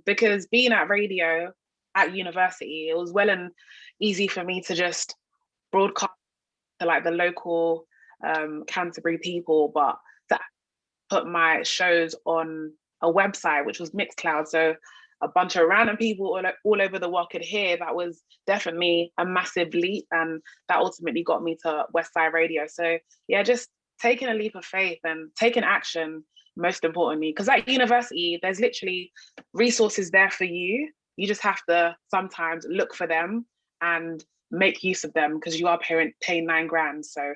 Speaker 8: because being at radio at university, it was well and easy for me to just broadcast to like the local Canterbury people, but to put my shows on a website, which was Mixcloud, so a bunch of random people all over the world could hear. That was definitely a massive leap, and that ultimately got me to Westside Radio. So yeah, just taking a leap of faith and taking action, most importantly, because at university there's literally resources there for you. You just have to sometimes look for them and make use of them, because you are paying 9 grand, so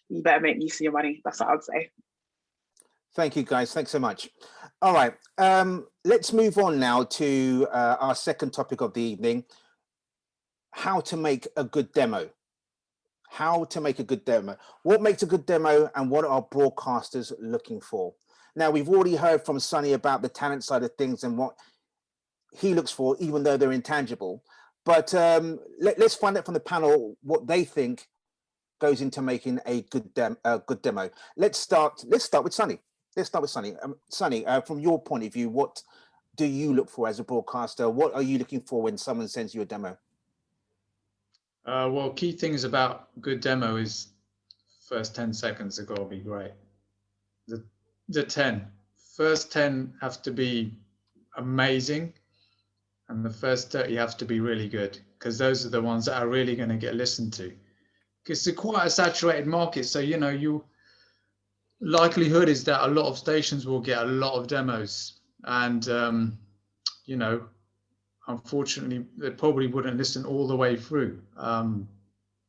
Speaker 8: you better make use of your money. That's what I would say.
Speaker 3: Thank you, guys. Thanks so much. All right, let's move on now to our second topic of the evening: how to make a good demo. How to make a good demo. What makes a good demo, and what are broadcasters looking for? Now, we've already heard from Sonny about the talent side of things and what he looks for, even though they're intangible. But let's find out from the panel what they think goes into making a good demo. Let's start with Sonny. let's start with Sonny. Sonny, from your point of view, what do you look for as a broadcaster? What are you looking for when someone sends you a demo?
Speaker 4: Well, key things about good demo is first 10 seconds have got to be great. The first 10 have to be amazing, and the first 30 have to be really good, because those are the ones that are really going to get listened to. Because it's quite a saturated market, so likelihood is that a lot of stations will get a lot of demos, and unfortunately they probably wouldn't listen all the way through.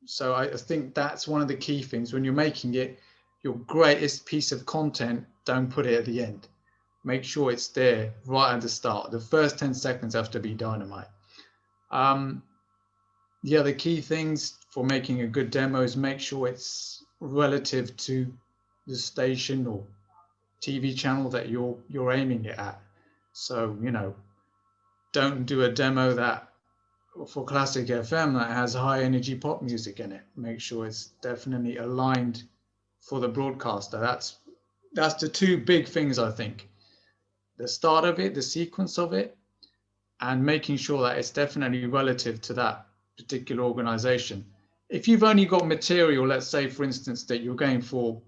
Speaker 4: So I think that's one of the key things when you're making it. Your greatest piece of content, don't put it at the end. Make sure it's there right at the start. The first 10 seconds have to be dynamite. The other key things for making a good demo is make sure it's relative to the station or TV channel that you're aiming it at. So, don't do a demo that for classic FM that has high energy pop music in it. Make sure it's definitely aligned for the broadcaster. That's the two big things, I think. The start of it, the sequence of it, and making sure that it's definitely relative to that particular organization. If you've only got material, let's say, for instance, that you're going for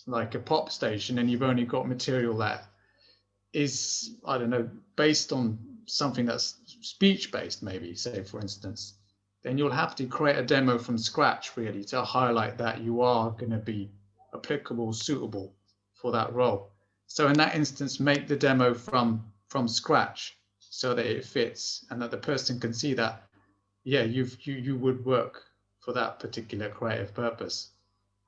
Speaker 4: like a pop station and you've only got material that is, I don't know, based on something that's speech-based, maybe, say, for instance, then you'll have to create a demo from scratch, really, to highlight that you are going to be applicable, suitable for that role. So in that instance, make the demo from scratch so that it fits and that the person can see that, yeah, you would work for that particular creative purpose.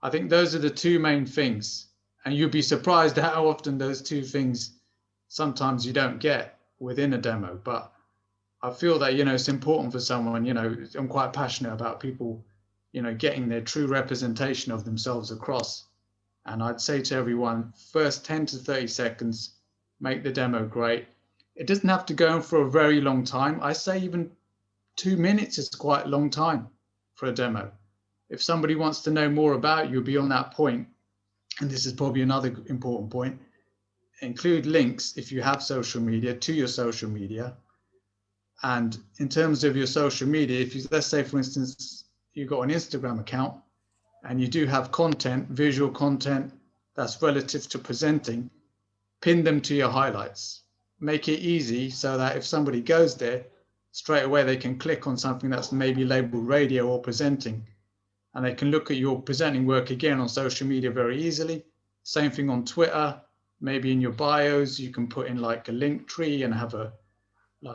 Speaker 4: I think those are the two main things, and you'd be surprised at how often those two things sometimes you don't get within a demo. But I feel that, it's important for someone, I'm quite passionate about people, getting their true representation of themselves across. And I'd say to everyone, first 10 to 30 seconds, make the demo great. It doesn't have to go on for a very long time. I say even 2 minutes is quite a long time for a demo. If somebody wants to know more about you beyond that point, and this is probably another important point, include links if you have social media to your social media. And in terms of your social media, if you, let's say, for instance, you've got an Instagram account and you do have content, visual content that's relative to presenting, pin them to your highlights. Make it easy so that if somebody goes there, straight away they can click on something that's maybe labeled radio or presenting, and they can look at your presenting work again on social media very easily. Same thing on Twitter. Maybe in your bios, you can put in like a link tree and have a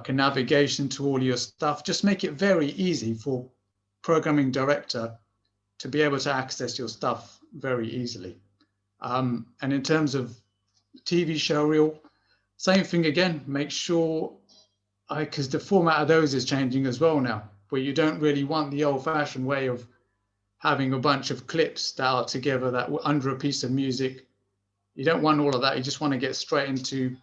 Speaker 4: navigation to all your stuff. Just make it very easy for programming director to be able to access your stuff very easily. And in terms of TV show reel, same thing again, make sure, because the format of those is changing as well now, where you don't really want the old fashioned way of having a bunch of clips that are together that were under a piece of music. You don't want all of that. You just want to get straight into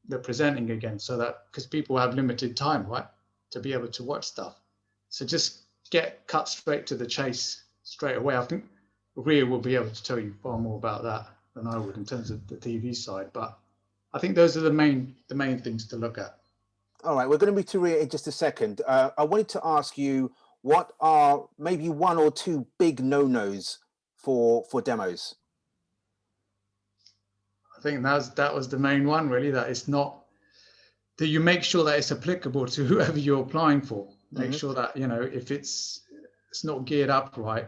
Speaker 4: the presenting again, so that, because people have limited time, right, to be able to watch stuff. So just cut straight to the chase straight away. I think Rhea will be able to tell you far more about that than I would in terms of the TV side, but I think those are the main things to look at.
Speaker 3: All right, we're going to move to Rhea in just a second. I wanted to ask you, what are maybe one or two big no-nos for demos?
Speaker 4: I think that was the main one, really, that it's not, that you make sure that it's applicable to whoever you're applying for. Make sure that, if it's not geared up right,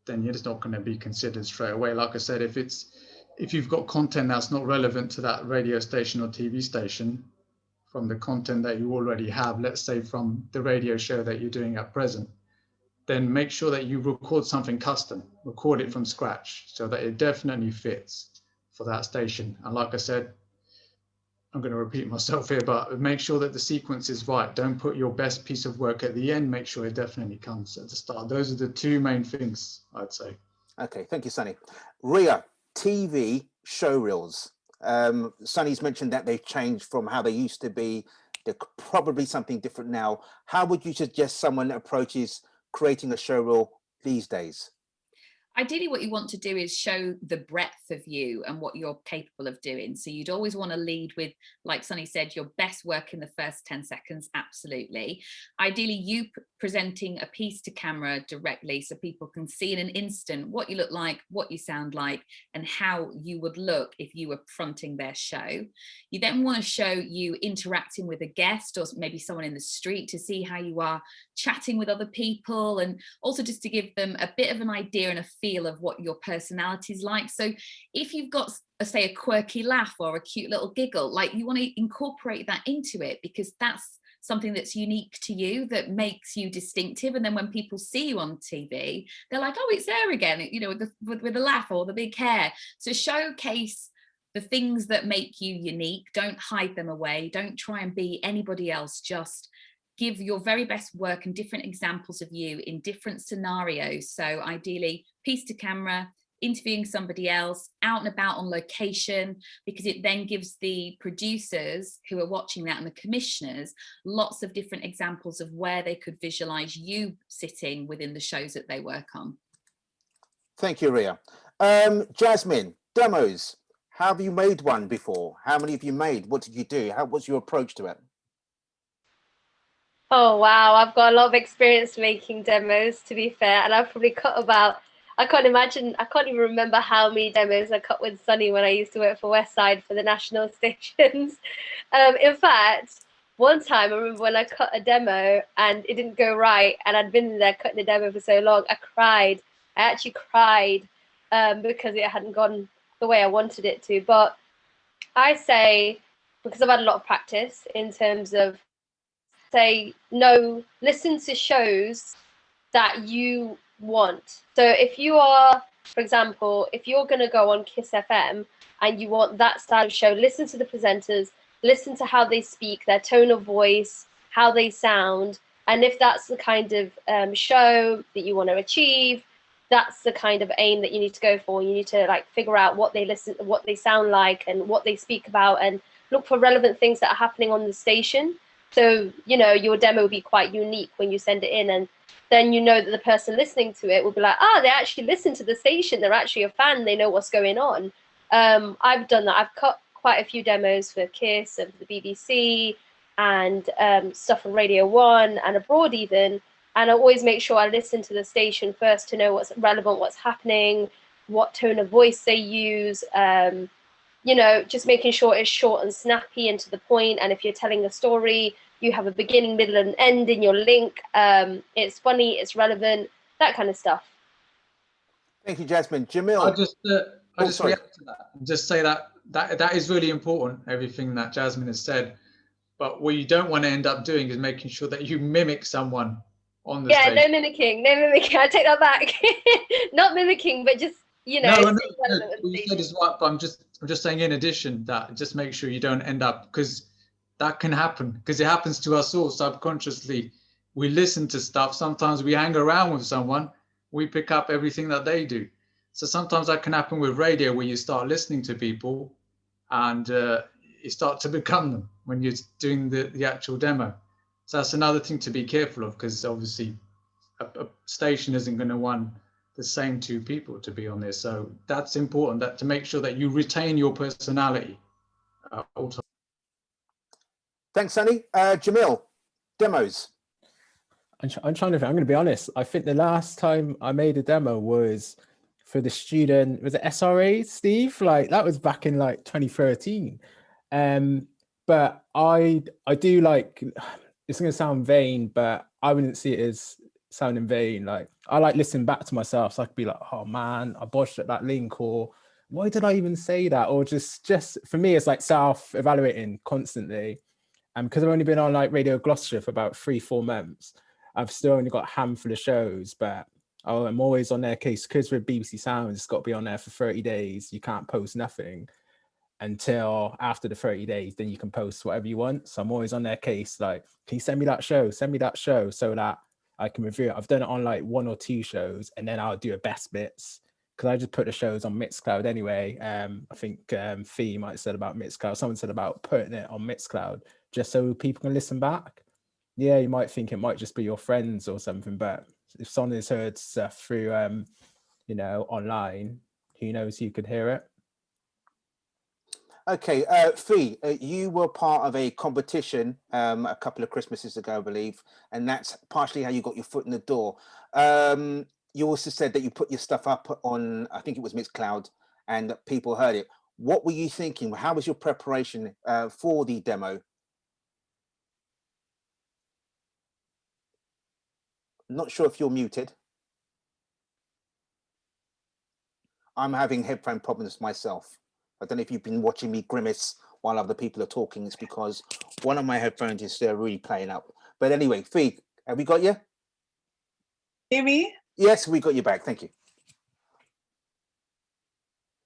Speaker 4: then it's not going to be considered straight away. Like I said, if you've got content that's not relevant to that radio station or TV station from the content that you already have, let's say from the radio show that you're doing at present, then make sure that you record something custom, record it from scratch so that it definitely fits for that station. And like I said, I'm going to repeat myself here, but make sure that the sequence is right. Don't put your best piece of work at the end. Make sure it definitely comes at the start. Those are the two main things, I'd say.
Speaker 3: Okay, thank you, Sonny. Rhea, TV show reels. Sonny's mentioned that they've changed from how they used to be. They're probably something different now. How would you suggest someone approaches creating a show reel these days?
Speaker 6: Ideally, what you want to do is show the breadth of you and what you're capable of doing. So you'd always want to lead with, like Sonny said, your best work in the first 10 seconds, absolutely. Ideally, you presenting a piece to camera directly so people can see in an instant what you look like, what you sound like, and how you would look if you were fronting their show. You then want to show you interacting with a guest or maybe someone in the street to see how you are chatting with other people, and also just to give them a bit of an idea and a feel of what your personality is like. So if you've got, say, a quirky laugh or a cute little giggle, like, you want to incorporate that into it, because that's something that's unique to you, that makes you distinctive. And then when people see you on TV, they're like, oh, it's there again, you know, with the laugh or the big hair. So showcase the things that make you unique. Don't hide them away. Don't try and be anybody else. Just give your very best work and different examples of you in different scenarios. So ideally, piece to camera, interviewing somebody else, out and about on location, because it then gives the producers who are watching that and the commissioners lots of different examples of where they could visualize you sitting within the shows that they work on.
Speaker 3: Thank you, Rhea. Jasmine, demos. Have you made one before? How many have you made? What did you do? What's your approach to it?
Speaker 5: Oh, wow. I've got a lot of experience making demos, to be fair. And I've probably cut about, I can't even remember how many demos I cut with Sonny when I used to work for Westside for the national stations. In fact, one time I remember when I cut a demo and it didn't go right, and I'd been there cutting the demo for so long, I cried. I actually cried because it hadn't gone the way I wanted it to. But I say, because I've had a lot of practice in terms of, say, no, listen to shows that you want. So if you are, for example, if you're going to go on Kiss FM and you want that style of show, listen to the presenters, listen to how they speak, their tone of voice, how they sound. And if that's the kind of show that you want to achieve, that's the kind of aim that you need to go for. You need to like figure out what they sound like and what they speak about, and look for relevant things that are happening on the station. So, you know, your demo will be quite unique when you send it in, and then you know that the person listening to it will be like, they actually listen to the station. They're actually a fan. They know what's going on. I've done that. I've cut quite a few demos for KISS and for the BBC and stuff for Radio 1 and abroad even. And I always make sure I listen to the station first to know what's relevant, what's happening, what tone of voice they use. You know, just making sure it's short and snappy and to the point. And if you're telling a story, you have a beginning, middle, and end in your link. It's funny, it's relevant, that kind of stuff.
Speaker 3: Thank you, Jasmine. Jamil.
Speaker 4: I just react to that and just say that is really important, everything that Jasmine has said. But what you don't want to end up doing is making sure that you mimic someone on the stage.
Speaker 5: No mimicking. I take that back. Not mimicking, but just, you know.
Speaker 4: No, what you said is right, but I'm just saying, in addition, that just make sure you don't end up, because that can happen, because it happens to us all subconsciously. We listen to stuff. Sometimes we hang around with someone, we pick up everything that they do. So sometimes that can happen with radio, where you start listening to people and you start to become them when you're doing the actual demo. So that's another thing to be careful of, because obviously a station isn't going to want the same two people to be on there. So that's important, that to make sure that you retain your personality. Also.
Speaker 3: Thanks, Sonny. Jamil, demos.
Speaker 9: I'm trying to think. I'm going to be honest. I think the last time I made a demo was for the student, was it SRA, Steve? Like, that was back in like 2013. But I do like, it's going to sound vain, but I wouldn't see it as sounding vain. Like, I like listening back to myself, so I could be like, oh man, I botched at that link, or why did I even say that? Or just for me, it's like self-evaluating constantly. And because I've only been on like Radio Gloucestershire for about 3-4 months, I've still only got a handful of shows, but I'm always on their case, because with BBC Sounds, it's got to be on there for 30 days. You can't post nothing until after the 30 days, then you can post whatever you want. So I'm always on their case, like, can you send me that show? Send me that show so that I can review it. I've done it on like 1 or 2 shows, and then I'll do a best bits, because I just put the shows on Mixcloud anyway. I think Fee might have said about Mixcloud. Someone said about putting it on Mixcloud just so people can listen back. Yeah, you might think it might just be your friends or something, but if someone has heard stuff through you know, online, who knows who could hear it.
Speaker 3: Okay, Fee, you were part of a competition a couple of Christmases ago, I believe, and that's partially how you got your foot in the door. You also said that you put your stuff up on, I think it was Mixcloud, and people heard it. What were you thinking? How was your preparation for the demo? Not sure if you're muted. I'm having headphone problems myself. I don't know if you've been watching me grimace while other people are talking. It's because one of my headphones is really playing up. But anyway, Fee, have we got you?
Speaker 8: Hear me?
Speaker 3: Yes, we got you back. Thank you.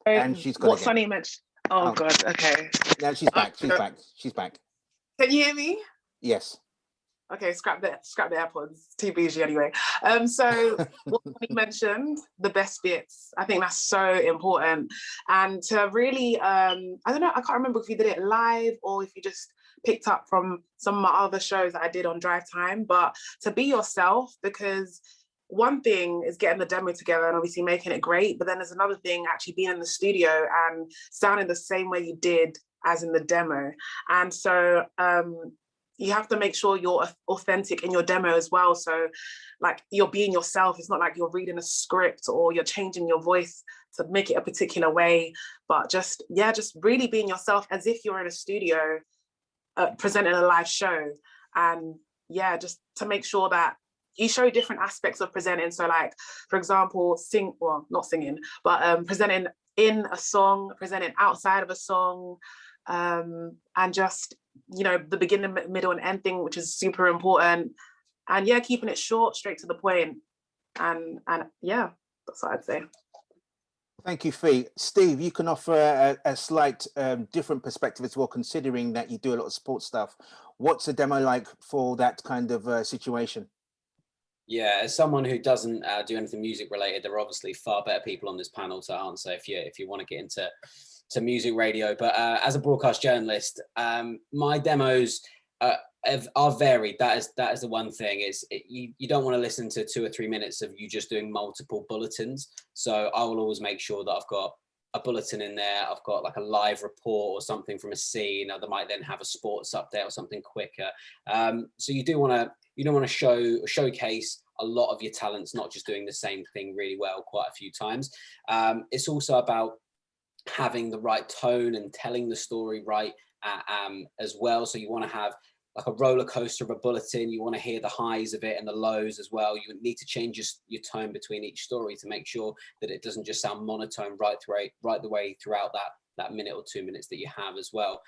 Speaker 3: And she's got
Speaker 8: what
Speaker 3: again.
Speaker 8: Sonny mentioned. Oh God. Okay.
Speaker 3: No, she's back. She's back. She's back.
Speaker 8: Can you hear me?
Speaker 3: Yes.
Speaker 8: Okay, scrap the AirPods. Too bougie anyway. So what you mentioned, the best bits. I think that's so important. And to really, I don't know, I can't remember if you did it live or if you just picked up from some of my other shows that I did on Drive Time, but to be yourself, because one thing is getting the demo together and obviously making it great, but then there's another thing actually being in the studio and sounding the same way you did as in the demo. And so, you have to make sure you're authentic in your demo as well. So like you're being yourself. It's not like you're reading a script or you're changing your voice to make it a particular way, but just really being yourself as if you're in a studio presenting a live show. And yeah, just to make sure that you show different aspects of presenting. So like, for example, presenting in a song, presenting outside of a song, and just, you know, the beginning, middle and end thing, which is super important. And yeah, keeping it short, straight to the point. And yeah, that's what I'd say.
Speaker 3: Thank you, Fee. Steve, you can offer a slight different perspective as well, considering that you do a lot of sports stuff. What's a demo like for that kind of situation?
Speaker 7: Yeah, as someone who doesn't do anything music related, there are obviously far better people on this panel to answer if you want to get into music radio. But as a broadcast journalist, my demos are varied. That is the one thing. You don't want to listen to 2 or 3 minutes of you just doing multiple bulletins. So I will always make sure that I've got a bulletin in there. I've got like a live report or something from a scene. They might then have a sports update or something quicker. So you don't want to showcase a lot of your talents, not just doing the same thing really well quite a few times. It's also about having the right tone and telling the story right as well. So you want to have like a roller coaster of a bulletin. You want to hear the highs of it and the lows as well. You need to change your tone between each story to make sure that it doesn't just sound monotone right the way throughout that minute or 2 minutes that you have as well.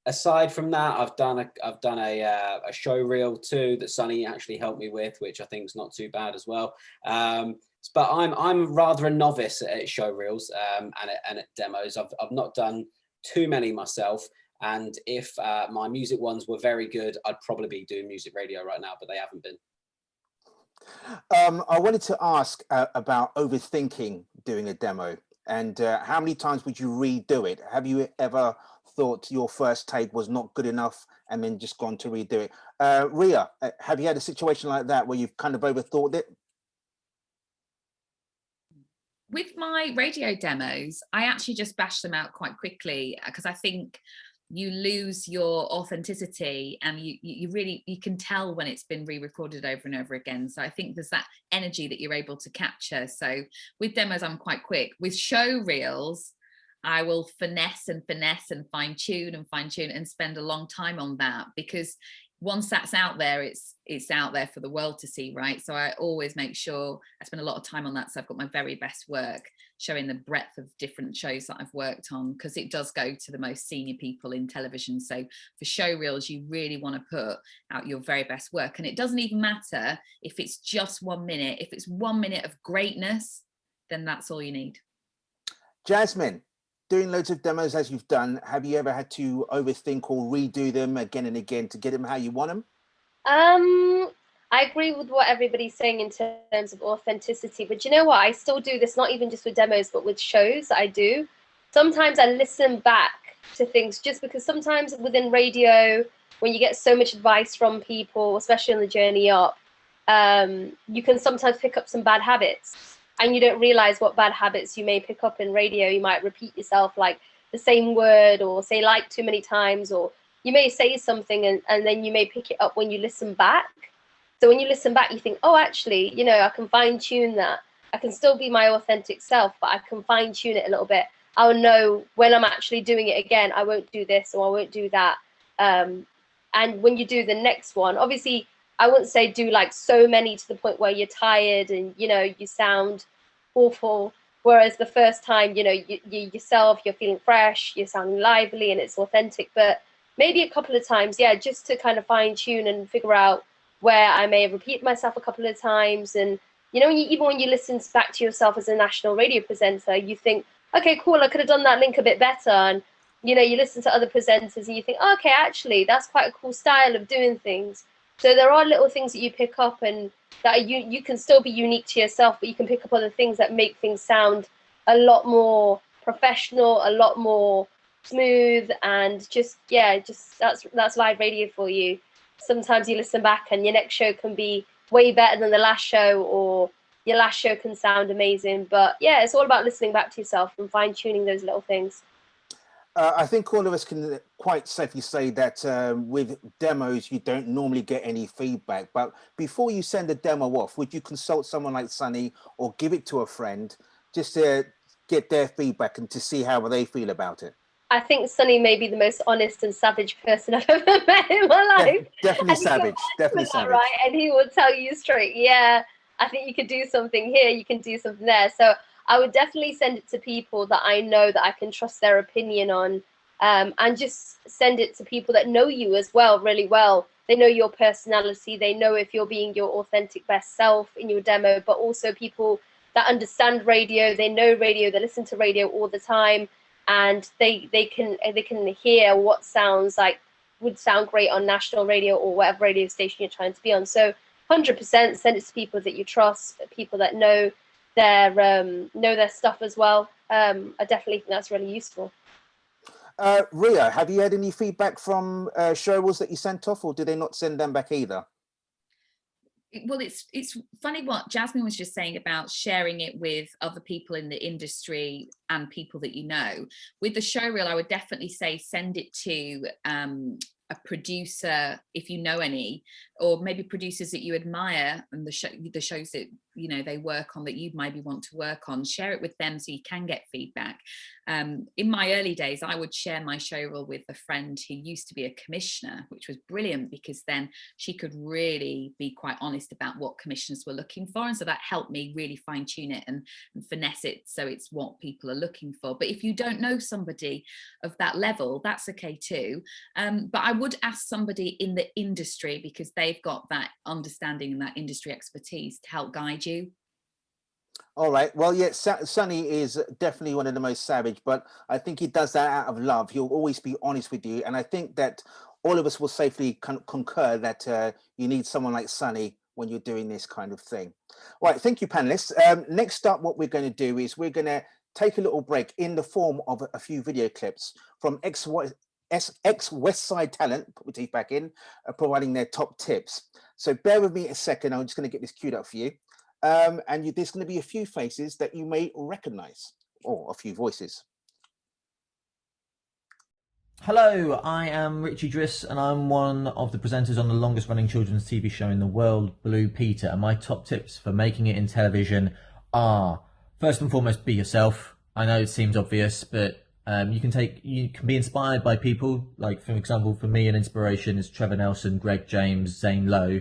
Speaker 7: Aside from that, I've done a show reel too that Sonny actually helped me with, which I think is not too bad as well. But I'm rather a novice at show reels and at demos. I've not done too many myself, and if my music ones were very good, I'd probably be doing music radio right now, but they haven't been.
Speaker 3: I wanted to ask about overthinking doing a demo, and how many times would you redo it? Have you ever thought your first take was not good enough and then just gone to redo it? Rhea, have you had a situation like that where you've kind of overthought it?
Speaker 6: With my radio demos, I actually just bash them out quite quickly because I think you lose your authenticity and you can tell when it's been re-recorded over and over again. So I think there's that energy that you're able to capture. So with demos, I'm quite quick. With show reels, I will finesse and fine tune and spend a long time on that, because once that's out there, it's out there for the world to see, right? So I always make sure I spend a lot of time on that. So I've got my very best work showing the breadth of different shows that I've worked on, because it does go to the most senior people in television. So for show reels, you really want to put out your very best work. And it doesn't even matter if it's just 1 minute. If it's 1 minute of greatness, then that's all you need.
Speaker 3: Jasmine, doing loads of demos as you've done, have you ever had to overthink or redo them again and again to get them how you want them?
Speaker 5: I agree with what everybody's saying in terms of authenticity, but you know what? I still do this, not even just with demos, but with shows that I do. Sometimes I listen back to things just because sometimes within radio, when you get so much advice from people, especially on the journey up, you can sometimes pick up some bad habits. and you don't realize what bad habits you may pick up in radio. You might repeat yourself, like the same word, or say like too many times, or you may say something and then you may pick it up when you listen back. So when you listen back, you think, oh, actually, you know, I can fine tune that. I can still be my authentic self, but I can fine tune it a little bit. I'll know when I'm actually doing it again, I won't do this or I won't do that. And when you do the next one, obviously, I wouldn't say do like so many to the point where you're tired and, you know, you sound awful. Whereas the first time, you know, you yourself, you're feeling fresh, you're sounding lively and it's authentic. But maybe a couple of times, yeah, just to kind of fine tune and figure out where I may have repeated myself a couple of times. And, you know, even when you listen back to yourself as a national radio presenter, you think, okay, cool, I could have done that link a bit better. And, you know, you listen to other presenters and you think, oh, okay, actually, that's quite a cool style of doing things. So there are little things that you pick up and that you can still be unique to yourself, but you can pick up other things that make things sound a lot more professional, a lot more smooth, and just, yeah, just that's live radio for you. Sometimes you listen back and your next show can be way better than the last show, or your last show can sound amazing. But yeah, it's all about listening back to yourself and fine tuning those little things.
Speaker 3: I think all of us can quite safely say that with demos, you don't normally get any feedback. But before you send a demo off, would you consult someone like Sunny or give it to a friend just to get their feedback and to see how they feel about it?
Speaker 5: I think Sunny may be the most honest and savage person I've ever met in my life.
Speaker 3: Definitely savage, definitely savage.
Speaker 5: Right? And he will tell you straight, yeah, I think you could do something here, you can do something there. So I would definitely send it to people that I know that I can trust their opinion on, and just send it to people that know you as well, really well. They know your personality, they know if you're being your authentic best self in your demo, but also people that understand radio, they know radio, they listen to radio all the time, and they can hear what sounds like would sound great on national radio or whatever radio station you're trying to be on. So 100% send it to people that you trust, people that know their stuff as well. I definitely think that's really useful.
Speaker 3: Rhea, have you had any feedback from show rules that you sent off, or did they not send them back either?
Speaker 6: Well, it's funny what Jasmine was just saying about sharing it with other people in the industry and people that you know. With the show reel, I would definitely say send it to a producer, if you know any, or maybe producers that you admire and the shows that, you know, they work on that you maybe want to work on. Share it with them so you can get feedback. In my early days, I would share my show reel with a friend who used to be a commissioner, which was brilliant because then she could really be quite honest about what commissioners were looking for. And so that helped me really fine tune it and finesse it so it's what people are looking for. But if you don't know somebody of that level, that's okay too. But I would ask somebody in the industry, because they've got that understanding and that industry expertise to help guide you.
Speaker 3: All right. Well, yeah, Sunny is definitely one of the most savage, but I think he does that out of love. He'll always be honest with you. And I think that all of us will safely concur that you need someone like Sunny when you're doing this kind of thing. All right. Thank you, panelists. Next up, what we're going to do is we're going to take a little break in the form of a few video clips from ex-Westside talent, put my teeth back in, providing their top tips. So bear with me a second. I'm just going to get this queued up for you. And there's going to be a few faces that you may recognize, or a few voices.
Speaker 10: Hello, I am Richie Driss, and I'm one of the presenters on the longest running children's TV show in the world, Blue Peter. And my top tips for making it in television are, first and foremost, be yourself. I know it seems obvious, but you can be inspired by people. Like, for example, for me, an inspiration is Trevor Nelson, Greg James, Zane Lowe,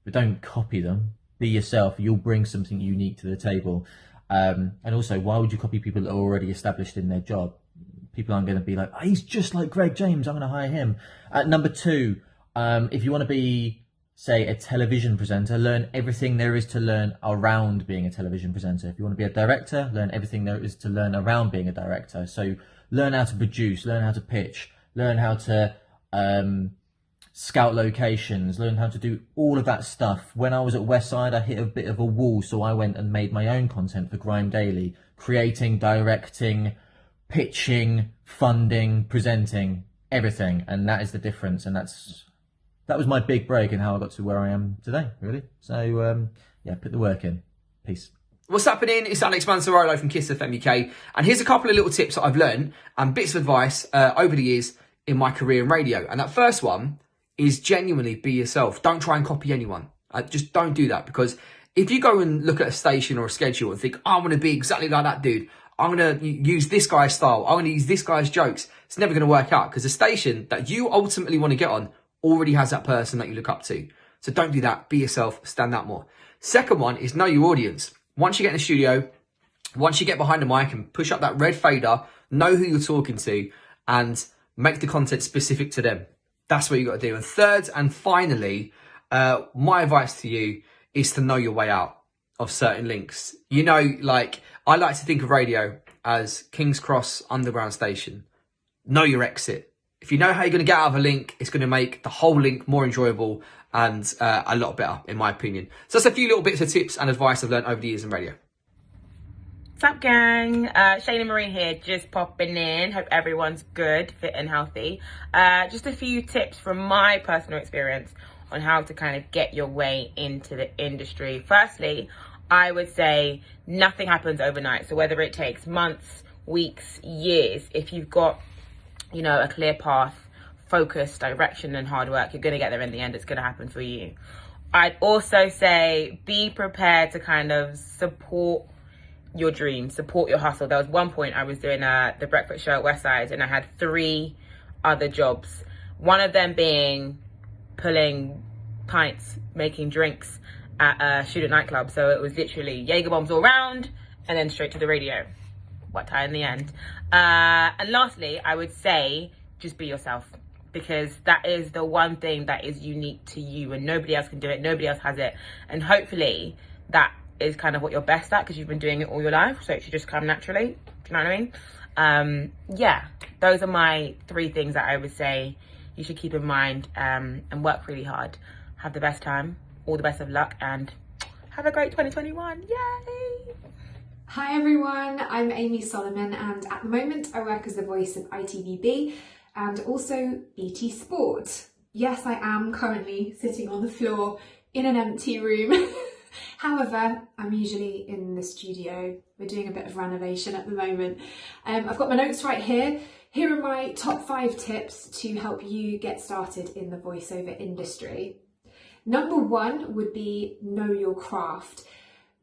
Speaker 10: but don't copy them. Be yourself. You'll bring something unique to the table. And also, why would you copy people that are already established in their job? People aren't going to be like, oh, he's just like Greg James, I'm going to hire him. Number two, if you want to be, say, a television presenter, learn everything there is to learn around being a television presenter. If you want to be a director, learn everything there is to learn around being a director. So learn how to produce, learn how to pitch, learn how to scout locations, learn how to do all of that stuff. When I was at Westside, I hit a bit of a wall, so I went and made my own content for Grime Daily, creating, directing, pitching, funding, presenting, everything. And that is the difference. And that was my big break in how I got to where I am today, really. So yeah, put the work in. Peace.
Speaker 11: What's happening? It's Alex Manzarolo from Kiss FM UK, and here's a couple of little tips that I've learned and bits of advice over the years in my career in radio. And that first one is genuinely be yourself. Don't try and copy anyone. Just don't do that, because if you go and look at a station or a schedule and think, I want to be exactly like that dude, I'm going to use this guy's style, I'm going to use this guy's jokes, it's never going to work out, because the station that you ultimately want to get on already has that person that you look up to. So don't do that. Be yourself. Stand out more. Second one is know your audience. Once you get in the studio, once you get behind the mic and push up that red fader, know who you're talking to and make the content specific to them. That's what you got to do. And third and finally, my advice to you is to know your way out of certain links. You know, like, I like to think of radio as King's Cross Underground Station. Know your exit. If you know how you're going to get out of a link, it's going to make the whole link more enjoyable and a lot better, in my opinion. So that's a few little bits of tips and advice I've learned over the years in radio.
Speaker 12: What's up, gang? Shayna Marie here, just popping in. Hope everyone's good, fit and healthy. Just a few tips from my personal experience on how to kind of get your way into the industry. Firstly, I would say nothing happens overnight. So whether it takes months, weeks, years, if you've got, you know, a clear path, focus, direction and hard work, you're going to get there in the end. It's going to happen for you. I'd also say be prepared to kind of support your dreams, support your hustle. There was one point I was doing the breakfast show at Westside, and I had 3 other jobs. One of them being pulling pints, making drinks at a student nightclub. So it was literally Jaeger bombs all around and then straight to the radio. What time in the end? And lastly, I would say just be yourself, because that is the one thing that is unique to you and nobody else can do it. Nobody else has it. And hopefully that is kind of what you're best at, because you've been doing it all your life. So it should just come naturally. Do you know what I mean? Yeah, those are my 3 things that I would say you should keep in mind, and work really hard. Have the best time, all the best of luck, and have a great 2021. Yay!
Speaker 13: Hi everyone, I'm Amy Solomon, and at the moment I work as the voice of ITVB and also BT Sport. Yes, I am currently sitting on the floor in an empty room. However, I'm usually in the studio. We're doing a bit of renovation at the moment. I've got my notes right here. Here are my top 5 tips to help you get started in the voiceover industry. Number 1 would be know your craft.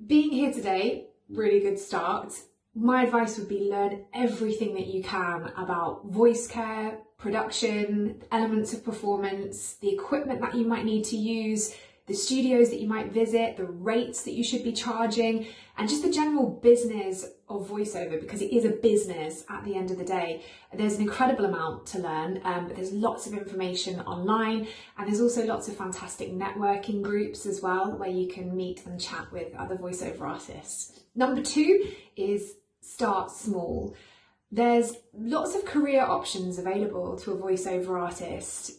Speaker 13: Being here today, really good start. My advice would be learn everything that you can about voice care, production, elements of performance, the equipment that you might need to use, the studios that you might visit, the rates that you should be charging, and just the general business of voiceover, because it is a business at the end of the day. There's an incredible amount to learn, but there's lots of information online, and there's also lots of fantastic networking groups as well, where you can meet and chat with other voiceover artists. Number 2 is start small. There's lots of career options available to a voiceover artist.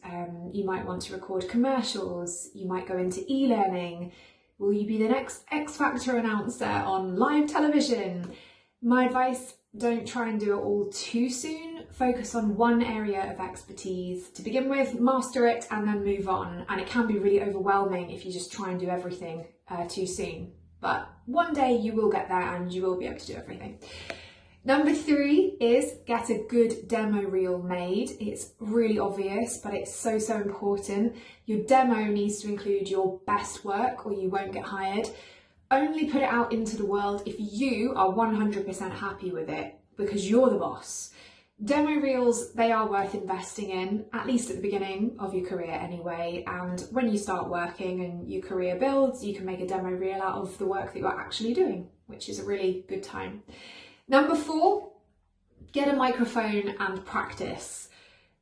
Speaker 13: You might want to record commercials, you might go into e-learning. Will you be the next X Factor announcer on live television? My advice, don't try and do it all too soon. Focus on one area of expertise to begin with, master it and then move on. And it can be really overwhelming if you just try and do everything too soon. But one day you will get there and you will be able to do everything. Number 3 is get a good demo reel made. It's really obvious, but it's so important. Your demo needs to include your best work or you won't get hired. Only put it out into the world if you are 100% happy with it, because you're the boss. Demo reels, they are worth investing in, at least at the beginning of your career anyway. And when you start working and your career builds, you can make a demo reel out of the work that you're actually doing, which is a really good time. Number 4, get a microphone and practice.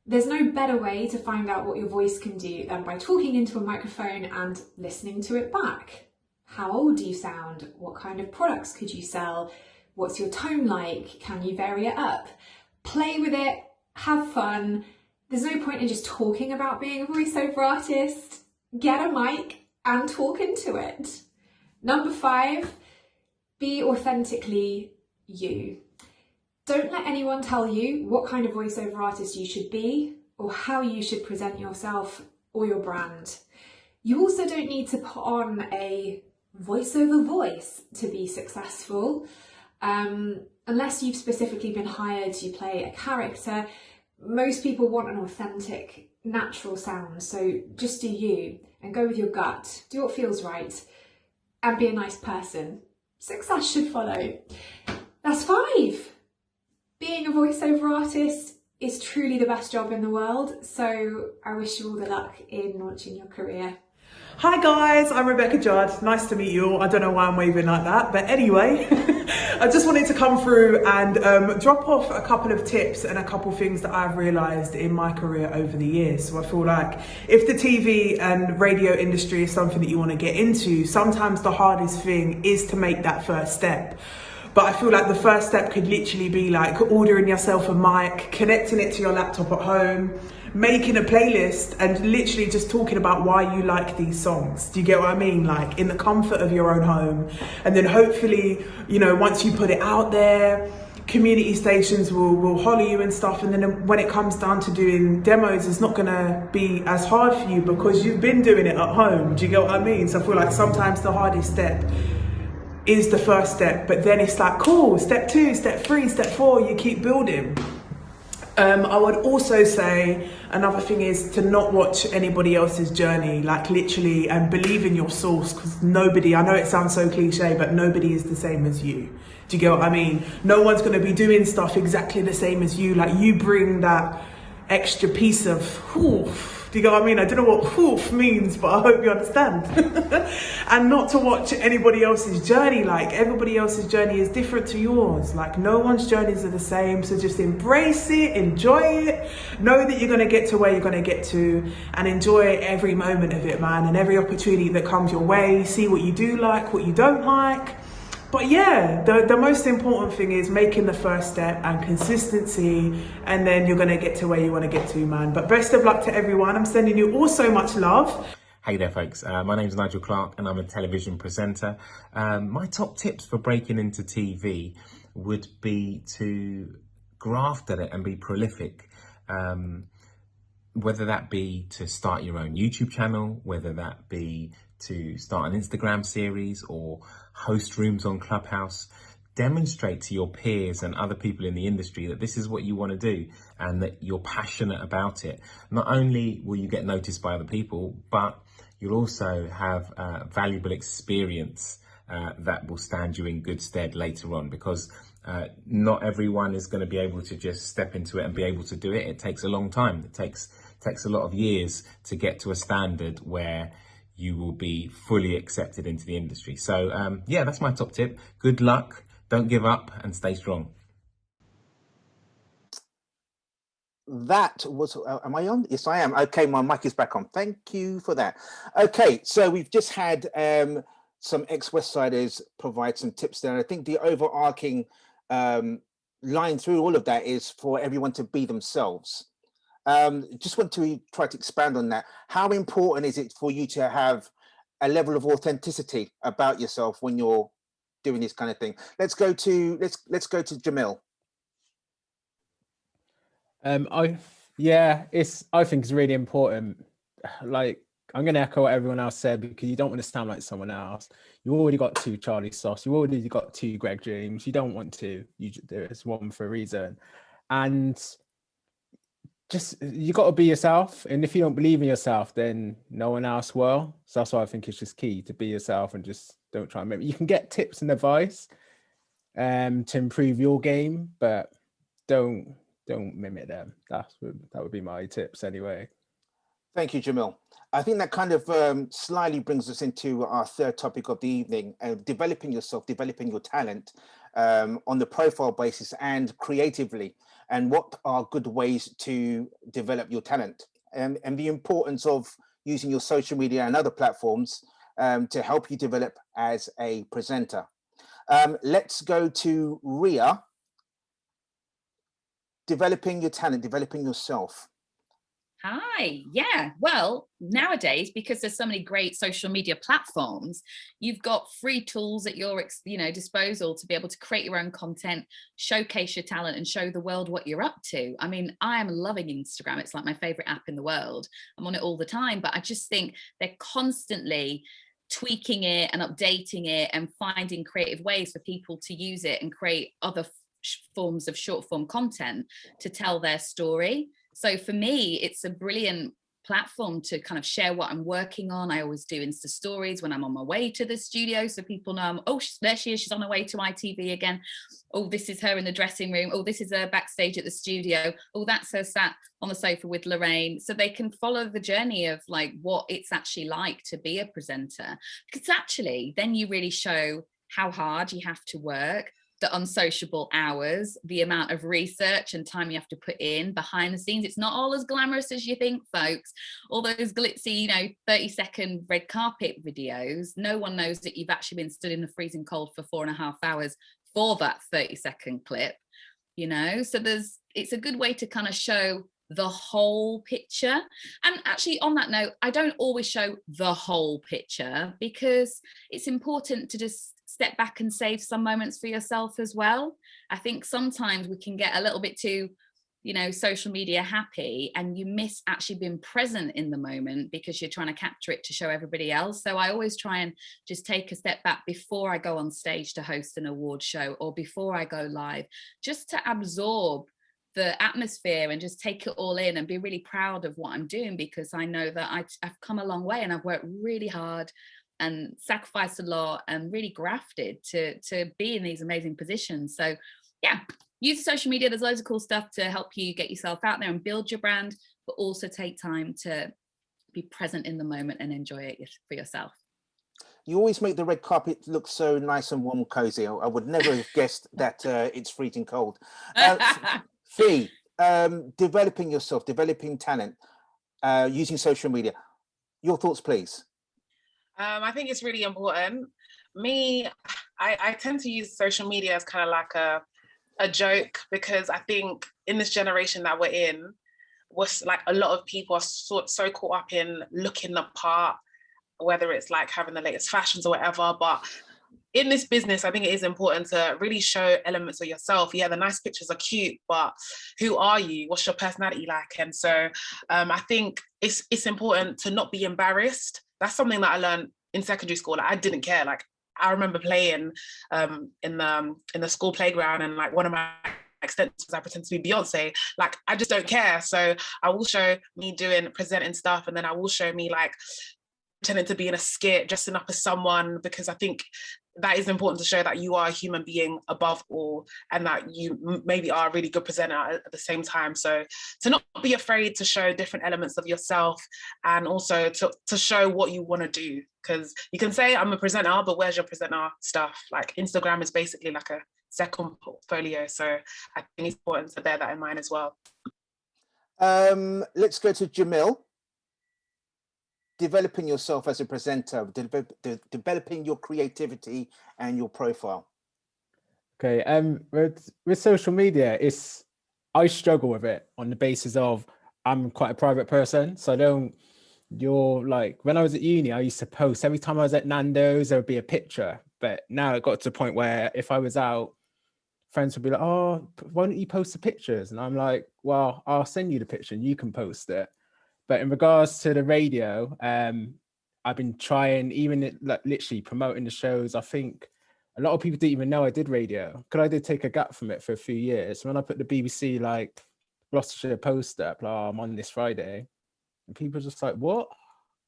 Speaker 13: There's no better way to find out what your voice can do than by talking into a microphone and listening to it back. How old do you sound? What kind of products could you sell? What's your tone like? Can you vary it up? Play with it, have fun. There's no point in just talking about being a voiceover artist. Get a mic and talk into it. Number 5, be authentically you. Don't let anyone tell you what kind of voiceover artist you should be or how you should present yourself or your brand. You also don't need to put on a voiceover voice to be successful. Unless you've specifically been hired to play a character, most people want an authentic, natural sound. So just do you and go with your gut. Do what feels right and be a nice person. Success should follow. That's 5. Being a voiceover artist is truly the best job in the world. So I wish you all the luck in launching your career.
Speaker 14: Hi guys, I'm Rebecca Judd. Nice to meet you all. I don't know why I'm waving like that, but anyway, I just wanted to come through and drop off a couple of tips and a couple of things that I've realised in my career over the years. So I feel like if the TV and radio industry is something that you want to get into, sometimes the hardest thing is to make that first step. But I feel like the first step could literally be like ordering yourself a mic, connecting it to your laptop at home, making a playlist and literally just talking about why you like these songs. Do you get what I mean? Like in the comfort of your own home. And then hopefully, you know, once you put it out there, community stations will holler you and stuff. And then when it comes down to doing demos, it's not gonna be as hard for you because you've been doing it at home. Do you get what I mean? So I feel like sometimes the hardest step is the first step, but then it's like, cool, step 2, step 3, step 4, you keep building. I would also say another thing is to not watch anybody else's journey, like literally, and believe in your source, because nobody, I know it sounds so cliche, but nobody is the same as you. Do you get what I mean? No one's going to be doing stuff exactly the same as you. Like you bring that extra piece of oof. Do you get what I mean? I don't know what oof means, but I hope you understand. And not to watch anybody else's journey. Like everybody else's journey is different to yours. Like no one's journeys are the same. So just embrace it, enjoy it, know that you're going to get to where you're going to get to, and enjoy every moment of it, man. And every opportunity that comes your way, see what you do like, what you don't like. But yeah, the most important thing is making the first step and consistency, and then you're going to get to where you want to get to, man. But best of luck to everyone. I'm sending you all so much love.
Speaker 15: Hey there, folks. My name's Nigel Clark and I'm a television presenter. My top tips for breaking into TV would be to graft at it and be prolific. Whether that be to start your own YouTube channel, whether that be to start an Instagram series or host rooms on Clubhouse, demonstrate to your peers and other people in the industry that this is what you want to do and that you're passionate about it. Not only will you get noticed by other people, but you'll also have valuable experience that will stand you in good stead later on, because not everyone is going to be able to just step into it and be able to do it. It takes a long time. It takes a lot of years to get to a standard where you will be fully accepted into the industry. So yeah, that's my top tip. Good luck, don't give up, and stay strong.
Speaker 3: That was, am I on? Yes, I am. Okay, my mic is back on. Thank you for that. Okay, so we've just had some ex-Westsiders provide some tips there. I think the overarching line through all of that is for everyone to be themselves. Just want to try to expand on that. How important is it for you to have a level of authenticity about yourself when you're doing this kind of thing? Let's go to Jamil.
Speaker 9: I think it's really important. Like, I'm going to echo what everyone else said, because you don't want to sound like someone else. You already got 2 Charlie Sauce. You already got 2 Greg James. You don't want to. There's one for a reason. And just, you got to be yourself. And if you don't believe in yourself, then no one else will. So that's why I think it's just key to be yourself and just don't try and mimic. You can get tips and advice to improve your game, but don't mimic them. That would be my tips anyway.
Speaker 3: Thank you, Jamil. I think that kind of slyly brings us into our third topic of the evening, developing yourself, developing your talent on the profile basis and creatively, and what are good ways to develop your talent, and the importance of using your social media and other platforms to help you develop as a presenter. Let's go to Rhea. Developing your talent, developing yourself.
Speaker 6: Hi, yeah. Well, nowadays, because there's so many great social media platforms, you've got free tools at your disposal to be able to create your own content, showcase your talent, and show the world what you're up to. I mean, I am loving Instagram. It's like my favorite app in the world. I'm on it all the time, but I just think they're constantly tweaking it and updating it and finding creative ways for people to use it and create other forms of short form content to tell their story. So for me, it's a brilliant platform to kind of share what I'm working on. I always do Insta stories when I'm on my way to the studio, so people know, oh, there she is, she's on her way to ITV again. Oh, this is her in the dressing room. Oh, this is her backstage at the studio. Oh, that's her sat on the sofa with Lorraine. So they can follow the journey of like what it's actually like to be a presenter, because actually then you really show how hard you have to work, the unsociable hours, the amount of research and time you have to put in behind the scenes. It's not all as glamorous as you think, folks. All those glitzy, 30-second red carpet videos, no one knows that you've actually been stood in the freezing cold for 4.5 hours for that 30-second clip, So it's a good way to kind of show the whole picture. And actually, on that note, I don't always show the whole picture, because it's important to just step back and save some moments for yourself as well. I think sometimes we can get a little bit too, social media happy, and you miss actually being present in the moment because you're trying to capture it to show everybody else. So I always try and just take a step back before I go on stage to host an award show or before I go live, just to absorb the atmosphere and just take it all in and be really proud of what I'm doing, because I know that I've come a long way and I've worked really hard and sacrificed a lot and really grafted to be in these amazing positions. So yeah, use social media. There's loads of cool stuff to help you get yourself out there and build your brand, but also take time to be present in the moment and enjoy it for yourself.
Speaker 3: You always make the red carpet look so nice and warm, cozy. I would never have guessed that it's freezing cold. Fee, developing yourself, developing talent, using social media. Your thoughts, please.
Speaker 8: I think it's really important. I tend to use social media as kind of like a joke, because I think in this generation that we're in, was like a lot of people are so caught up in looking the part, whether it's like having the latest fashions or whatever. But in this business, I think it is important to really show elements of yourself. Yeah, the nice pictures are cute, but who are you? What's your personality like? And so I think it's important to not be embarrassed. That's something that I learned in secondary school. Like, I didn't care. Like, I remember playing in the school playground, and like one of my extensions, I pretend to be Beyonce. Like, I just don't care. So I will show me presenting stuff, and then I will show me like pretending to be in a skit, dressing up as someone, because I think that is important to show that you are a human being above all, and that you maybe are a really good presenter at the same time. So to not be afraid to show different elements of yourself, and also to show what you want to do, because you can say I'm a presenter, but where's your presenter stuff? Like, Instagram is basically like a second portfolio. So I think it's important to bear that in mind as well.
Speaker 3: Let's go to Jamil. Developing yourself as a presenter, developing your creativity and your profile.
Speaker 9: Okay, with social media, I struggle with it on the basis of I'm quite a private person, so you're like, when I was at uni, I used to post every time I was at Nando's, there would be a picture. But now it got to the point where if I was out, friends would be like, oh, why don't you post the pictures? And I'm like, well, I'll send you the picture and you can post it. But in regards to the radio, I've been trying, even literally promoting the shows. I think a lot of people didn't even know I did radio, because I did take a gap from it for a few years. When I put the BBC like Gloucestershire post up, like, oh, I'm on this Friday, and people are just like, what?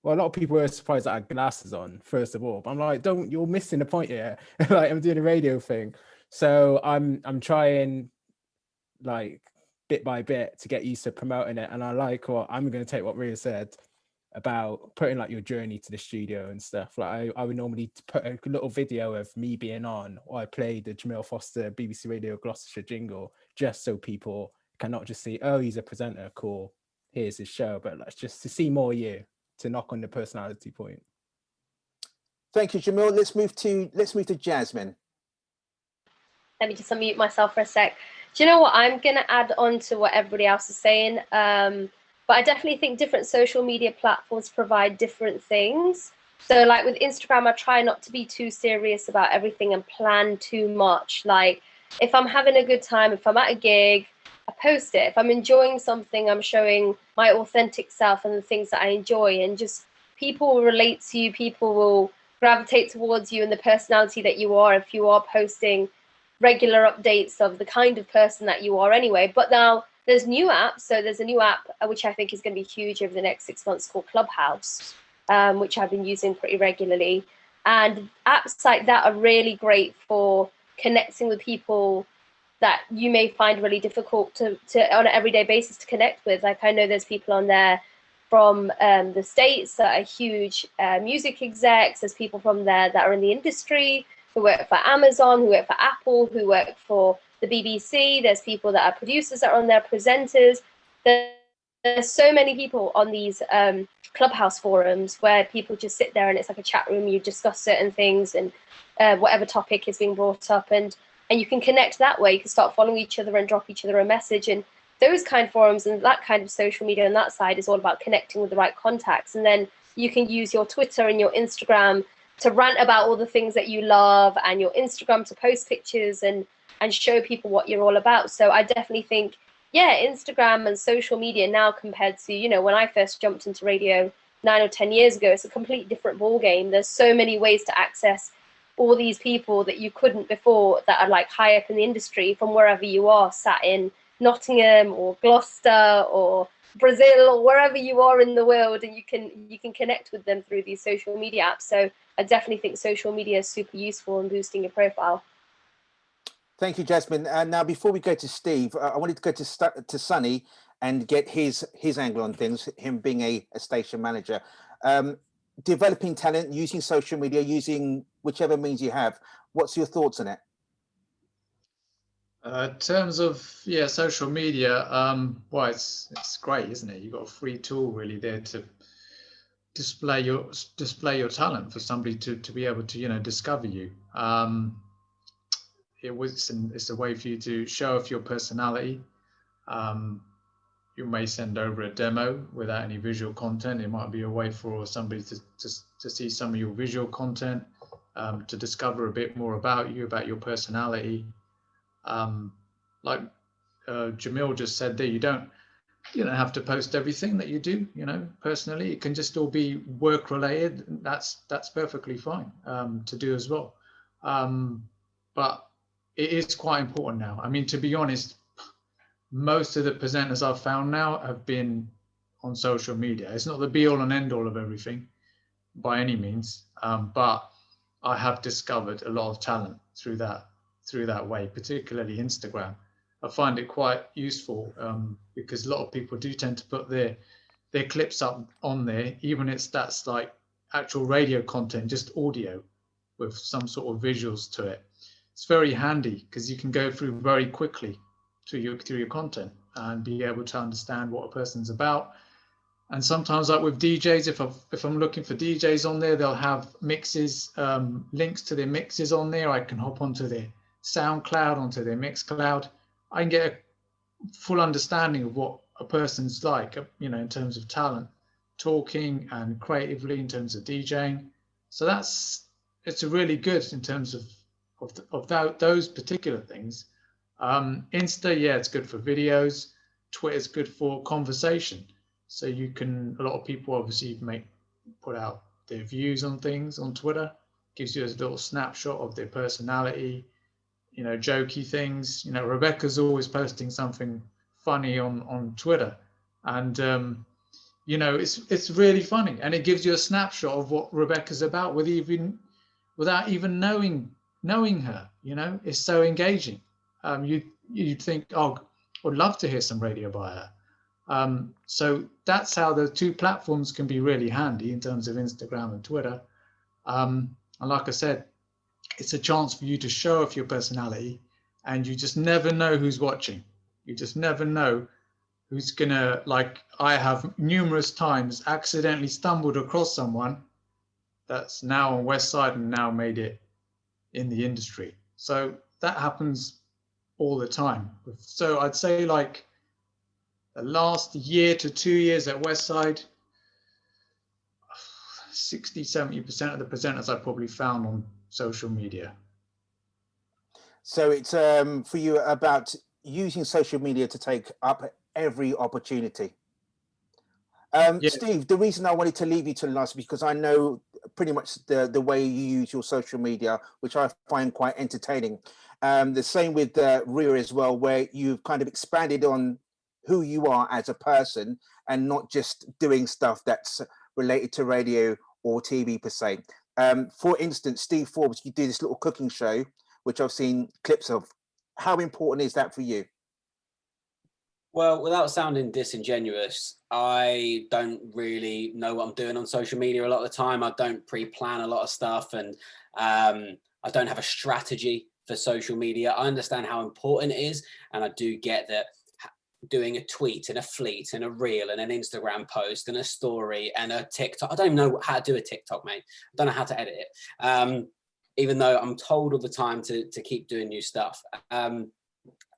Speaker 9: Well, a lot of people were surprised that I had glasses on, first of all. But I'm like, you're missing the point here. Like, I'm doing a radio thing. So I'm trying, like, bit by bit to get used to promoting it. And I'm going to take what Rhea said about putting like your journey to the studio and stuff. Like, I would normally put a little video of me being on, or I played the Jamil Foster BBC Radio Gloucestershire jingle, just so people can not just see, oh, he's a presenter, cool, here's his show, but like, just to see more you, to knock on the personality point.
Speaker 3: Thank you, Jamil. Let's move to Jasmine.
Speaker 5: Let me just unmute myself for a sec. Do you know what? I'm going to add on to what everybody else is saying. But I definitely think different social media platforms provide different things. So like with Instagram, I try not to be too serious about everything and plan too much. Like, if I'm having a good time, if I'm at a gig, I post it. If I'm enjoying something, I'm showing my authentic self and the things that I enjoy, and just people will relate to you. People will gravitate towards you and the personality that you are if you are posting regular updates of the kind of person that you are anyway. But now there's new apps. So there's a new app which I think is going to be huge over the next 6 months called Clubhouse, which I've been using pretty regularly. And apps like that are really great for connecting with people that you may find really difficult to on an everyday basis to connect with. Like I know there's people on there from the States that are huge music execs. There's people from there that are in the industry, who work for Amazon, who work for Apple, who work for the BBC. There's people that are producers that are on there, presenters. There's so many people on these Clubhouse forums where people just sit there and it's like a chat room. You discuss certain things and whatever topic is being brought up, and you can connect that way. You can start following each other and drop each other a message. And those kind of forums and that kind of social media on that side is all about connecting with the right contacts. And then you can use your Twitter and your Instagram to rant about all the things that you love, and your Instagram to post pictures and show people what you're all about. So I definitely think, yeah, Instagram and social media now compared to, you know, when I first jumped into radio 9 or 10 years ago, it's a completely different ball game. There's so many ways to access all these people that you couldn't before, that are like high up in the industry from wherever you are, sat in Nottingham or Gloucester or Brazil or wherever you are in the world, and you can connect with them through these social media apps. So I definitely think social media is super useful in boosting your profile.
Speaker 3: Thank you, Jasmine. Now, before we go to Steve, I wanted to go to Sonny and get his angle on things, him being a station manager. Developing talent, using social media, using whichever means you have. What's your thoughts on it?
Speaker 4: In terms of, yeah, social media, well, it's great, isn't it? You've got a free tool really there to display your talent for somebody to be able to, you know, discover you. It's a way for you to show off your personality. You may send over a demo without any visual content. It might be a way for somebody to see some of your visual content, to discover a bit more about you, about your personality. Like Jamil just said there, you don't have to post everything that you do, you know, personally. It can just all be work related. That's perfectly fine to do as well. But it is quite important now. I mean, to be honest, most of the presenters I've found now have been on social media. It's not the be all and end all of everything by any means, but I have discovered a lot of talent through that way, particularly Instagram. I find it quite useful because a lot of people do tend to put their clips up on there, even if that's like actual radio content, just audio with some sort of visuals to it. It's very handy because you can go through very quickly through your content and be able to understand what a person's about. And sometimes, like with DJs, if I'm looking for DJs on there, they'll have mixes, links to their mixes on there. I can hop onto their SoundCloud, onto their Mixcloud. I can get a full understanding of what a person's like, you know, in terms of talent, talking, and creatively in terms of DJing. So it's really good in terms of those particular things. Insta, yeah, it's good for videos. Twitter's good for conversation. So you can, a lot of people obviously put out their views on things on Twitter. Gives you a little snapshot of their personality, you know, jokey things. You know, Rebecca's always posting something funny on Twitter, and you know, it's really funny, and it gives you a snapshot of what Rebecca's about without even knowing her. You know, it's so engaging. You'd think, oh, I'd love to hear some radio by her. So that's how the two platforms can be really handy in terms of Instagram and Twitter. And like I said, it's a chance for you to show off your personality, and you just never know who's watching. You just never know who's gonna, like I have numerous times accidentally stumbled across someone that's now on Westside and now made it in the industry. So that happens all the time. So I'd say like the last year to 2 years at Westside, 60–70% of the presenters I probably found on social media.
Speaker 3: So it's for you about using social media to take up every opportunity. Steve, the reason I wanted to leave you to last, because I know pretty much the way you use your social media, which I find quite entertaining. The same with Rhea as well, where you've kind of expanded on who you are as a person and not just doing stuff that's related to radio or TV per se. For instance, Steve Forbes, you do this little cooking show, which I've seen clips of. How important is that for you?
Speaker 7: Well, without sounding disingenuous, I don't really know what I'm doing on social media a lot of the time. I don't pre-plan a lot of stuff, and I don't have a strategy for social media. I understand how important it is, and I do get that doing a tweet and a fleet and a reel and an Instagram post and a story and a TikTok. I don't even know how to do a TikTok, mate. I don't know how to edit it. Even though I'm told all the time to keep doing new stuff.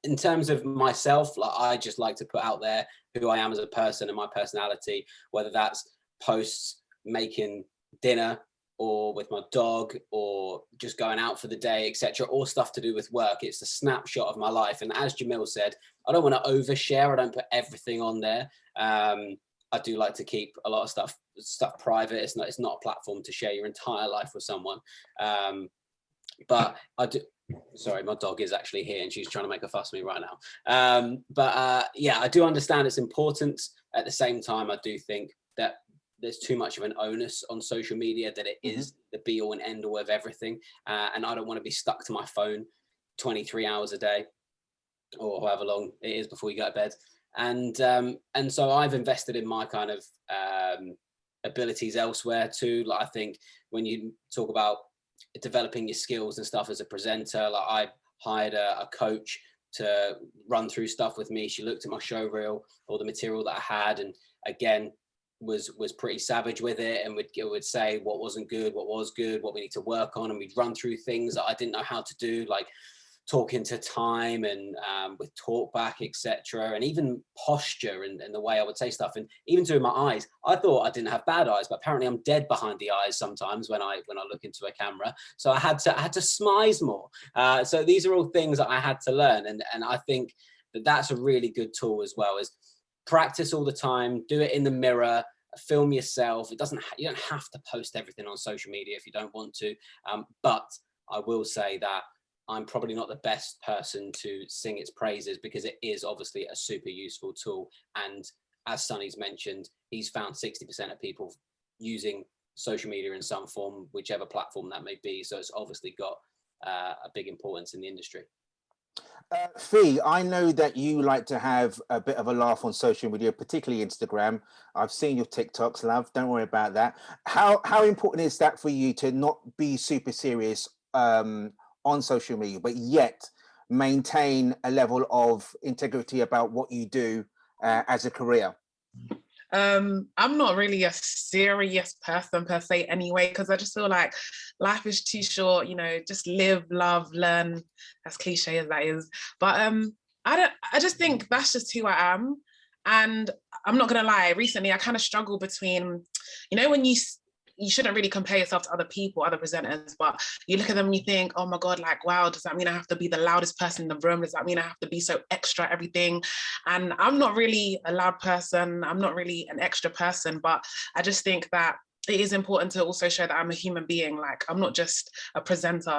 Speaker 7: In terms of myself, like, I just like to put out there who I am as a person and my personality, whether that's posts making dinner or with my dog or just going out for the day, etc., or stuff to do with work. It's a snapshot of my life. And as Jamil said, I don't want to overshare. I don't put everything on there. I do like to keep a lot of stuff private. It's not a platform to share your entire life with someone. But I do. Sorry, my dog is actually here and she's trying to make a fuss at me right now. Yeah, I do understand it's important. At the same time, I do think that there's too much of an onus on social media, that it is the be all and end all of everything. And I don't want to be stuck to my phone 23 hours a day or however long it is before you go to bed. And so I've invested in my kind of abilities elsewhere too. Like, I think when you talk about developing your skills and stuff as a presenter, like, I hired a coach to run through stuff with me. She looked at my show reel, all the material that I had, and again was pretty savage with it, and would say what wasn't good, what was good, what we need to work on, and we'd run through things that I didn't know how to do, like talking to time and with talk back, etc., and even posture and the way I would say stuff, and even through my eyes. I thought I didn't have bad eyes, but apparently I'm dead behind the eyes sometimes when I look into a camera. So I had to smize more. So these are all things that I had to learn, and I think that's a really good tool as well, is practice all the time, do it in the mirror, film yourself. You don't have to post everything on social media if you don't want to, but I will say that I'm probably not the best person to sing its praises, because it is obviously a super useful tool. And as Sonny's mentioned, he's found 60% of people using social media in some form, whichever platform that may be. So it's obviously got a big importance in the industry.
Speaker 3: Fee, I know that you like to have a bit of a laugh on social media, particularly Instagram. I've seen your TikToks, love. Don't worry about that. How important is that for you to not be super serious on social media, but yet maintain a level of integrity about what you do as a career?
Speaker 16: I'm not really a serious person per se anyway, because I just feel like life is too short, just live, love, learn, as cliche as that is. But I just think that's just who I am. And I'm not gonna lie, recently I kind of struggle between, when you shouldn't really compare yourself to other people, other presenters, but you look at them and you think, oh my God, like, wow, does that mean I have to be the loudest person in the room? Does that mean I have to be so extra everything? And I'm not really a loud person. I'm not really an extra person, but I just think that it is important to also show that I'm a human being. Like, I'm not just a presenter,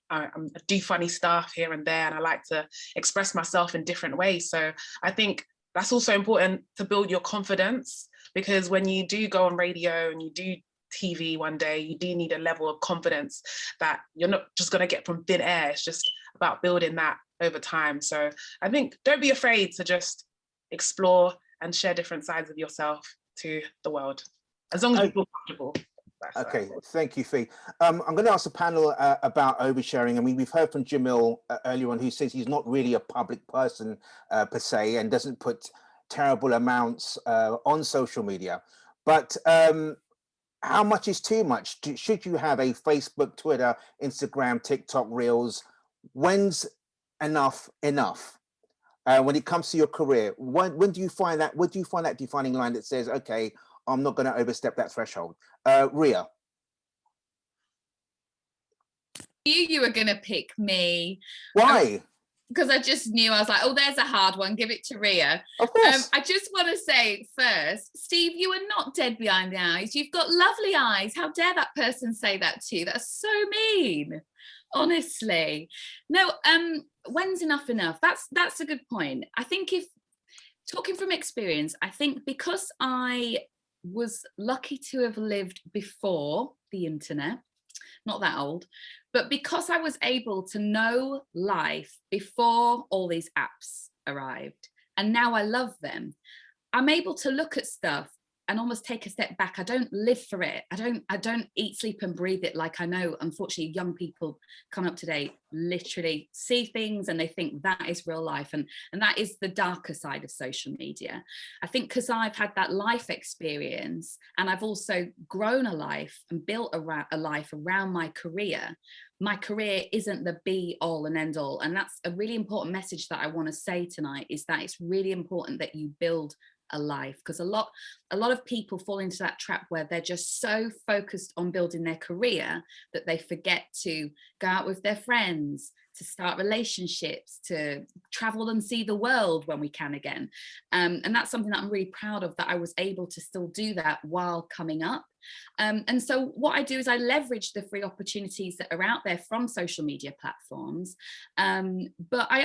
Speaker 16: I do funny stuff here and there, and I like to express myself in different ways. So I think that's also important to build your confidence, because when you do go on radio and you do TV one day, you do need a level of confidence that you're not just going to get from thin air. It's just about building that over time. So I think don't be afraid to just explore and share different sides of yourself to the world, as long as you feel comfortable.
Speaker 3: Okay, thank you, Fee. I'm going to ask the panel about oversharing. I mean, we've heard from Jamil earlier on, who says he's not really a public person per se, and doesn't put terrible amounts on social media. But how much is too much? Should you have a Facebook, Twitter, Instagram, TikTok, Reels? When's enough? When it comes to your career, when do you find that? When do you find that defining line that says, okay, I'm not going to overstep that threshold? Rhea.
Speaker 6: You were going to pick me.
Speaker 3: Why?
Speaker 6: because I just knew, I was like, oh, there's a hard one, give it to Rhea.
Speaker 3: Of course.
Speaker 6: I just want to say first, Steve, you are not dead behind the eyes. You've got lovely eyes. How dare that person say that to you? That's so mean, honestly. No, when's enough? That's a good point. I think, if talking from experience, I think because I was lucky to have lived before the internet, not that old, but because I was able to know life before all these apps arrived, and now I love them, I'm able to look at stuff and almost take a step back. I don't live for it. I don't eat, sleep and breathe it, like I know, unfortunately, young people coming up today literally see things and they think that is real life. And that is the darker side of social media. I think because I've had that life experience, and I've also grown a life and built a life around my career isn't the be all and end all. And that's a really important message that I want to say tonight, is that it's really important that you build a life, because a lot of people fall into that trap where they're just so focused on building their career that they forget to go out with their friends, to start relationships, to travel and see the world when we can again. And that's something that I'm really proud of, that I was able to still do that while coming up. And so what I do is I leverage the free opportunities that are out there from social media platforms, but I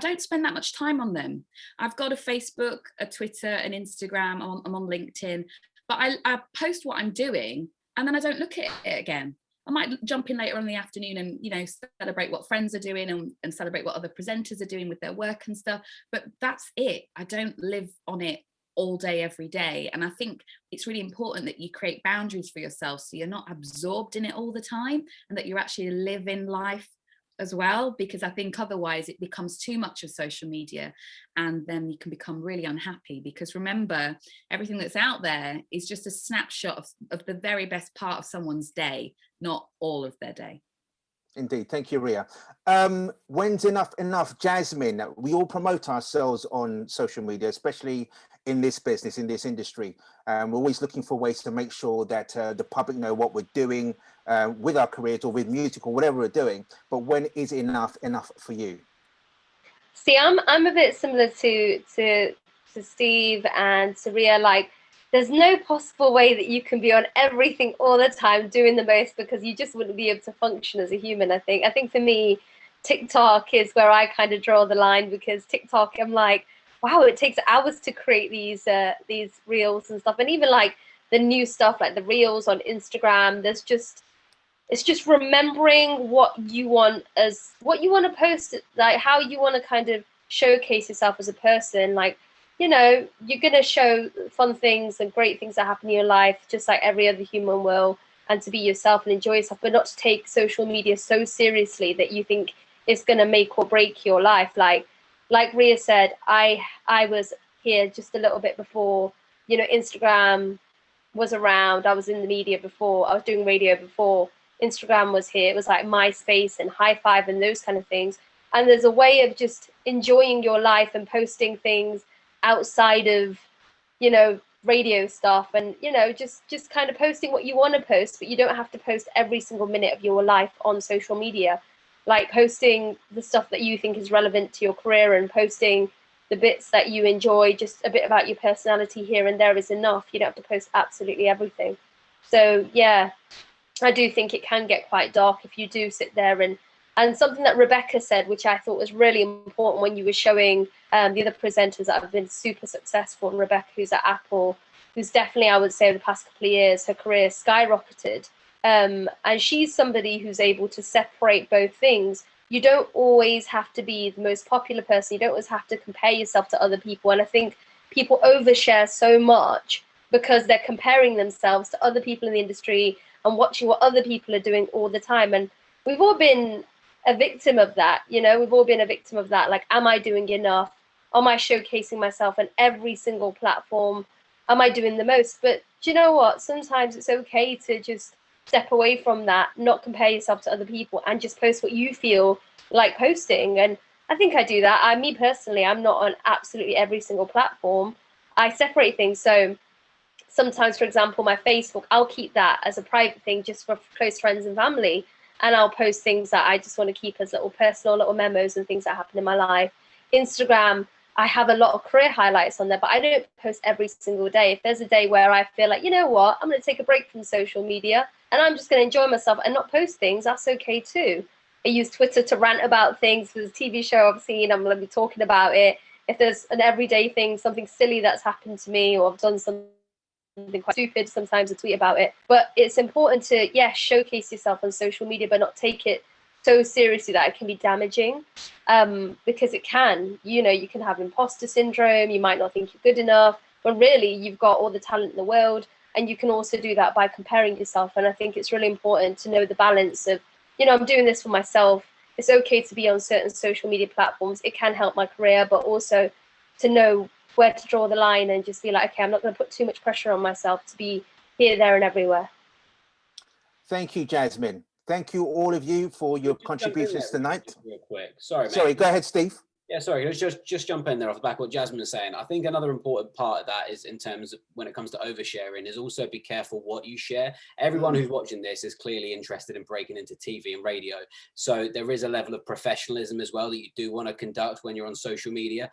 Speaker 6: don't spend that much time on them. I've got a Facebook, a Twitter, an Instagram, I'm on LinkedIn, but I post what I'm doing and then I don't look at it again. I might jump in later on in the afternoon and, you know, celebrate what friends are doing and celebrate what other presenters are doing with their work and stuff, but that's it. I don't live on it all day, every day. And I think it's really important that you create boundaries for yourself so you're not absorbed in it all the time, and that you're actually living life as well, because I think otherwise it becomes too much of social media and then you can become really unhappy. Because remember, everything that's out there is just a snapshot of the very best part of someone's day, not all of their day.
Speaker 3: Indeed. Thank you, Rhea. When's enough? Jasmine, we all promote ourselves on social media, especially in this business, in this industry. We're always looking for ways to make sure that the public know what we're doing with our careers or with music or whatever we're doing. But when is enough for you?
Speaker 5: See, I'm a bit similar to Steve and to Rhea. Like, there's no possible way that you can be on everything all the time doing the most, because you just wouldn't be able to function as a human. I think for me, TikTok is where I kind of draw the line, because TikTok, I'm like, wow, it takes hours to create these reels and stuff. And even like the new stuff, like the reels on Instagram, it's just remembering what you want to post, like how you want to kind of showcase yourself as a person. Like, you know, you're going to show fun things and great things that happen in your life, just like every other human will, and to be yourself and enjoy yourself, but not to take social media so seriously that you think it's going to make or break your life. Like Rhea said, I was here just a little bit before, you know, Instagram was around. I was in the media before. I was doing radio before Instagram was here. It was like MySpace and High Five and those kind of things. And there's a way of just enjoying your life and posting things outside of, you know, radio stuff, and, you know, just kind of posting what you want to post, but you don't have to post every single minute of your life on social media. Like posting the stuff that you think is relevant to your career and posting the bits that you enjoy, just a bit about your personality here and there is enough. You don't have to post absolutely everything. So yeah, I do think it can get quite dark if you do sit there and something that Rebecca said, which I thought was really important when you were showing the other presenters that have been super successful, and Rebecca, who's at Apple, who's definitely, I would say, over the past couple of years, her career skyrocketed. And she's somebody who's able to separate both things. You don't always have to be the most popular person. You don't always have to compare yourself to other people. And I think people overshare so much because they're comparing themselves to other people in the industry and watching what other people are doing all the time. And we've all been a victim of that. You know, we've all been a victim of that. Like, am I doing enough? Am I showcasing myself on every single platform? Am I doing the most? But do you know what? Sometimes it's okay to just step away from that, not compare yourself to other people, and just post what you feel like posting. And I think I do that. Me personally, I'm not on absolutely every single platform. I separate things. So sometimes, for example, my Facebook, I'll keep that as a private thing just for close friends and family. and I'll post things that I just want to keep as little personal little memos and things that happen in my life. Instagram, I have a lot of career highlights on there, but I don't post every single day. If there's a day where I feel like, you know what, I'm going to take a break from social media and I'm just going to enjoy myself and not post things, that's okay too. I use Twitter to rant about things. If there's a TV show I've seen, I'm going to be talking about it. If there's an everyday thing, something silly that's happened to me, or I've done something quite stupid, sometimes I tweet about it. But it's important to, showcase yourself on social media, but not take it so seriously that it can be damaging, because it can. You can have imposter syndrome. You might not think you're good enough, but really you've got all the talent in the world. And you can also do that by comparing yourself. And I think it's really important to know the balance of, I'm doing this for myself. It's okay to be on certain social media platforms. It can help my career, but also to know where to draw the line and just be like, okay, I'm not going to put too much pressure on myself to be here, there, and everywhere.
Speaker 3: Thank you, Jasmine. Thank you, all of you, for your contributions tonight.
Speaker 7: Real quick. Sorry, mate.
Speaker 3: Sorry, go ahead, Steve.
Speaker 7: Yeah, sorry, let's just jump in there off the back of what Jasmine is saying. I think another important part of that is, in terms of when it comes to oversharing, is also be careful what you share. Everyone who's watching this is clearly interested in breaking into TV and radio. So there is a level of professionalism as well that you do want to conduct when you're on social media.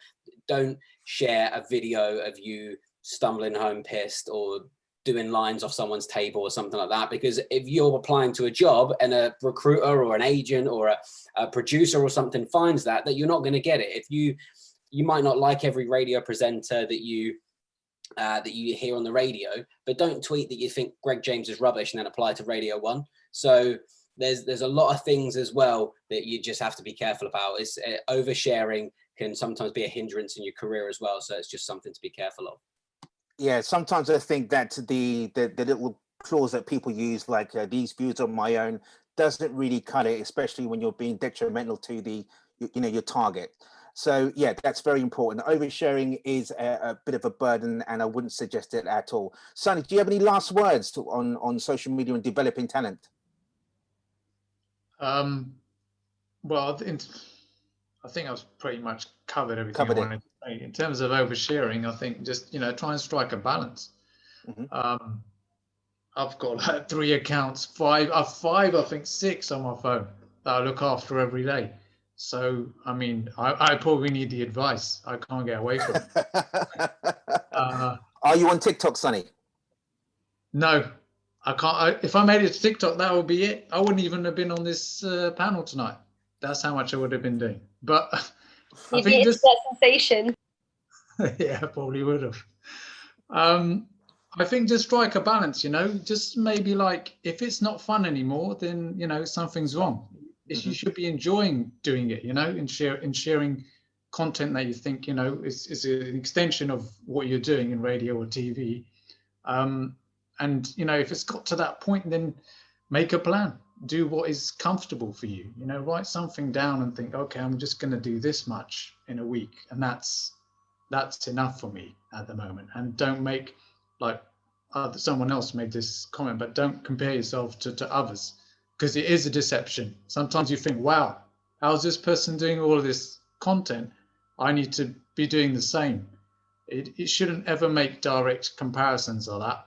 Speaker 7: Don't share a video of you stumbling home pissed or doing lines off someone's table or something like that, because if you're applying to a job and a recruiter or an agent or a producer or something finds that you're not going to get it. If you might not like every radio presenter that you hear on the radio, but don't tweet that you think Greg James is rubbish and then apply to Radio 1. So there's a lot of things as well that you just have to be careful about. It's oversharing can sometimes be a hindrance in your career as well, so it's just something to be careful of. Yeah, sometimes I think that the little clause that people use, like these views on my own, doesn't really cut it, especially when you're being detrimental to the, your target. So yeah, that's very important. Oversharing is a bit of a burden, and I wouldn't suggest it at all. Sonny, do you have any last words on social media and developing talent?
Speaker 4: Well, I think I was pretty much covered everything I wanted to say. In terms of oversharing, I think just, try and strike a balance. I've got like 3 accounts, I think 6 on my phone that I look after every day. So, I mean, I probably need the advice. I can't get away from it.
Speaker 3: Are you on TikTok, Sonny?
Speaker 4: No, I can't. If I made it to TikTok, that would be it. I wouldn't even have been on this panel tonight. That's how much I would have been doing. But I think just
Speaker 5: that sensation.
Speaker 4: Yeah, I probably would have. I think just strike a balance, just maybe like, if it's not fun anymore, then, something's wrong. You should be enjoying doing it, and sharing content that you think, is an extension of what you're doing in radio or TV. And, if it's got to that point, then make a plan. Do what is comfortable for you, write something down and think, okay, I'm just going to do this much in a week. And that's enough for me at the moment. And don't make, like someone else made this comment, but don't compare yourself to others, because it is a deception. Sometimes you think, wow, how's this person doing all of this content? I need to be doing the same. It shouldn't ever make direct comparisons of that.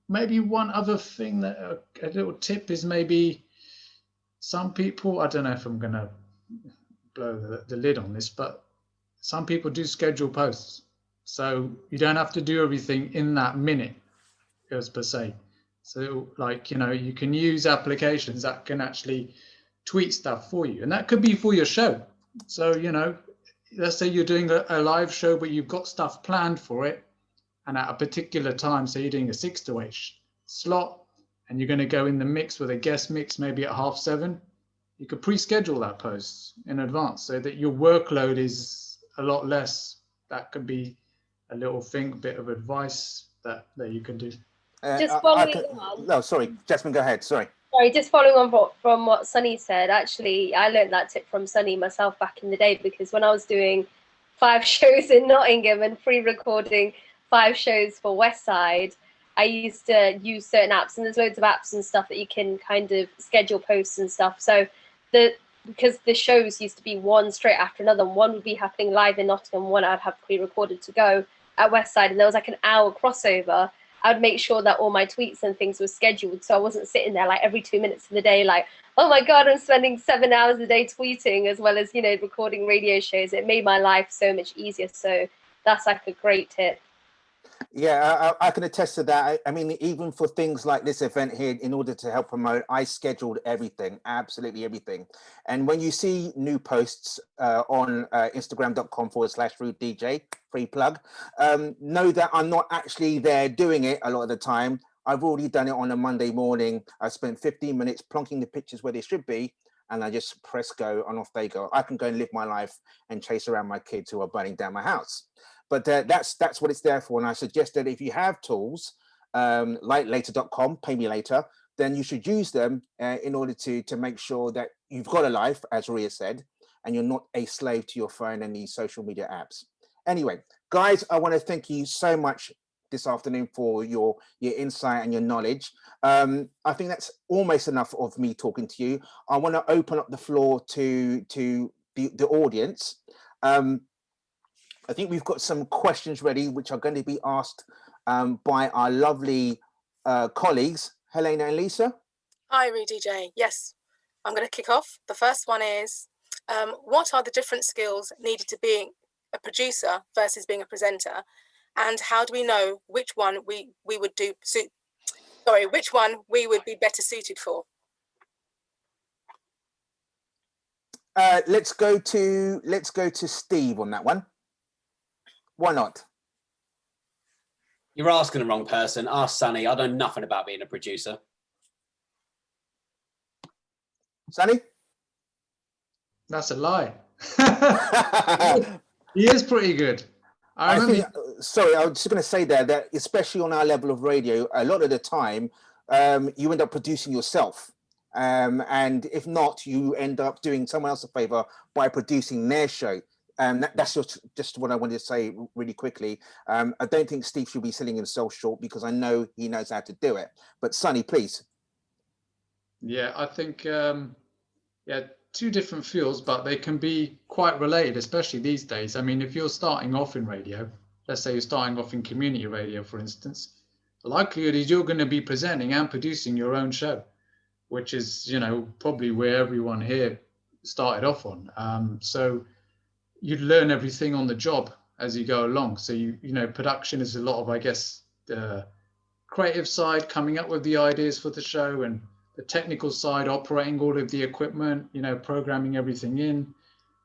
Speaker 4: Maybe one other thing, that a little tip is, maybe some people, I don't know if I'm going to blow the lid on this, but some people do schedule posts. So you don't have to do everything in that minute, as per se. So like, you can use applications that can actually tweet stuff for you. And that could be for your show. So, let's say you're doing a live show, but you've got stuff planned for it. And at a particular time, so you're doing a 6 to 8 slot, and you're going to go in the mix with a guest mix, maybe at 7:30. You could pre-schedule that post in advance so that your workload is a lot less. That could be a little bit of advice that you can do.
Speaker 5: Just following on.
Speaker 3: No, sorry, Jasmine, go ahead. Sorry,
Speaker 5: just following on from what Sonny said. Actually, I learned that tip from Sonny myself back in the day, because when I was doing 5 shows in Nottingham and pre-recording 5 shows for Westside, I used to use certain apps, and there's loads of apps and stuff that you can kind of schedule posts and stuff. So because the shows used to be one straight after another, one would be happening live in Nottingham, one I'd have pre-recorded to go at Westside, and there was like an hour crossover. I'd make sure that all my tweets and things were scheduled, so I wasn't sitting there like every 2 minutes of the day like, oh my god, I'm spending 7 hours a day tweeting as well as, you know, recording radio shows. It made my life so much easier. So that's like a great tip.
Speaker 3: Yeah, I can attest to that. I mean, even for things like this event here, in order to help promote, I scheduled everything, absolutely everything. And when you see new posts on Instagram.com/RudeDJ, free plug, know that I'm not actually there doing it a lot of the time. I've already done it on a Monday morning. I spent 15 minutes plonking the pictures where they should be, and I just press go and off they go. I can go and live my life and chase around my kids who are burning down my house. But that's what it's there for. And I suggest that if you have tools like later.com, pay me later, then you should use them in order to make sure that you've got a life, as Rhea said, and you're not a slave to your phone and these social media apps. Anyway, guys, I want to thank you so much this afternoon for your insight and your knowledge. I think that's almost enough of me talking to you. I want to open up the floor to the audience. I think we've got some questions ready, which are going to be asked by our lovely colleagues, Helena and Lisa.
Speaker 1: Hi, DJ. Yes, I'm going to kick off. The first one is, what are the different skills needed to being a producer versus being a presenter? And how do we know which one we would be better suited for?
Speaker 3: Let's go to Steve on that one. Why not?
Speaker 7: You're asking the wrong person. Ask Sonny. I know nothing about being a producer.
Speaker 3: Sonny?
Speaker 4: That's a lie. He is pretty good.
Speaker 3: I think, sorry, I was just going to say there that especially on our level of radio, a lot of the time you end up producing yourself. And if not, you end up doing someone else a favor by producing their show. That's just what I wanted to say really quickly. I don't think Steve should be selling himself short because I know he knows how to do it. But Sonny, please.
Speaker 4: Yeah, I think, two different fields, but they can be quite related, especially these days. I mean, if you're starting off in radio, let's say you're starting off in community radio, for instance, the likelihood is you're going to be presenting and producing your own show, which is, you know, probably where everyone here started off on. So you'd learn everything on the job as you go along. So, you know, production is a lot of, I guess, the creative side, coming up with the ideas for the show, and the technical side, operating all of the equipment, you know, programming everything in.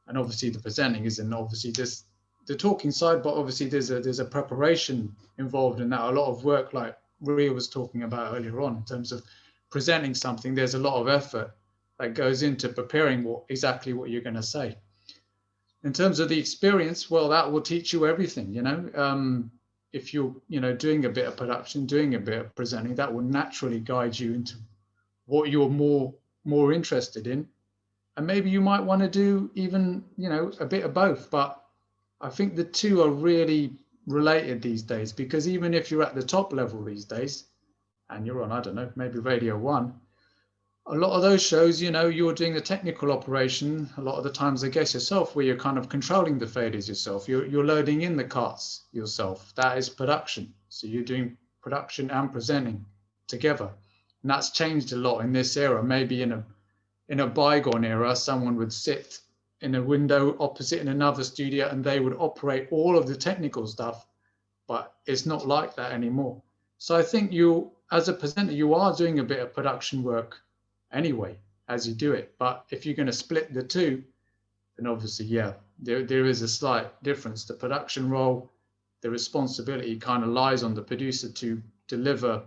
Speaker 4: And obviously the presenting isn't obviously just the talking side, but obviously there's a preparation involved in that. A lot of work, like Rhea was talking about earlier on, in terms of presenting something, there's a lot of effort that goes into preparing exactly what you're going to say. In terms of the experience, well, that will teach you everything, you know. If you're, you know, doing a bit of production, doing a bit of presenting, that will naturally guide you into what you're more interested in. And maybe you might want to do even, you know, a bit of both. But I think the two are really related these days, because even if you're at the top level these days and you're on, I don't know, maybe Radio 1, a lot of those shows, you know, you're doing the technical operation a lot of the times, I guess, yourself, where you're kind of controlling the faders yourself. You're loading in the cuts yourself. That is production. So you're doing production and presenting together. And that's changed a lot in this era. Maybe in a bygone era, someone would sit in a window opposite in another studio and they would operate all of the technical stuff, but it's not like that anymore. So I think you, as a presenter, you are doing a bit of production work anyway as you do it. But if you're going to split the two, then obviously, yeah, there is a slight difference. The production role, the responsibility kind of lies on the producer to deliver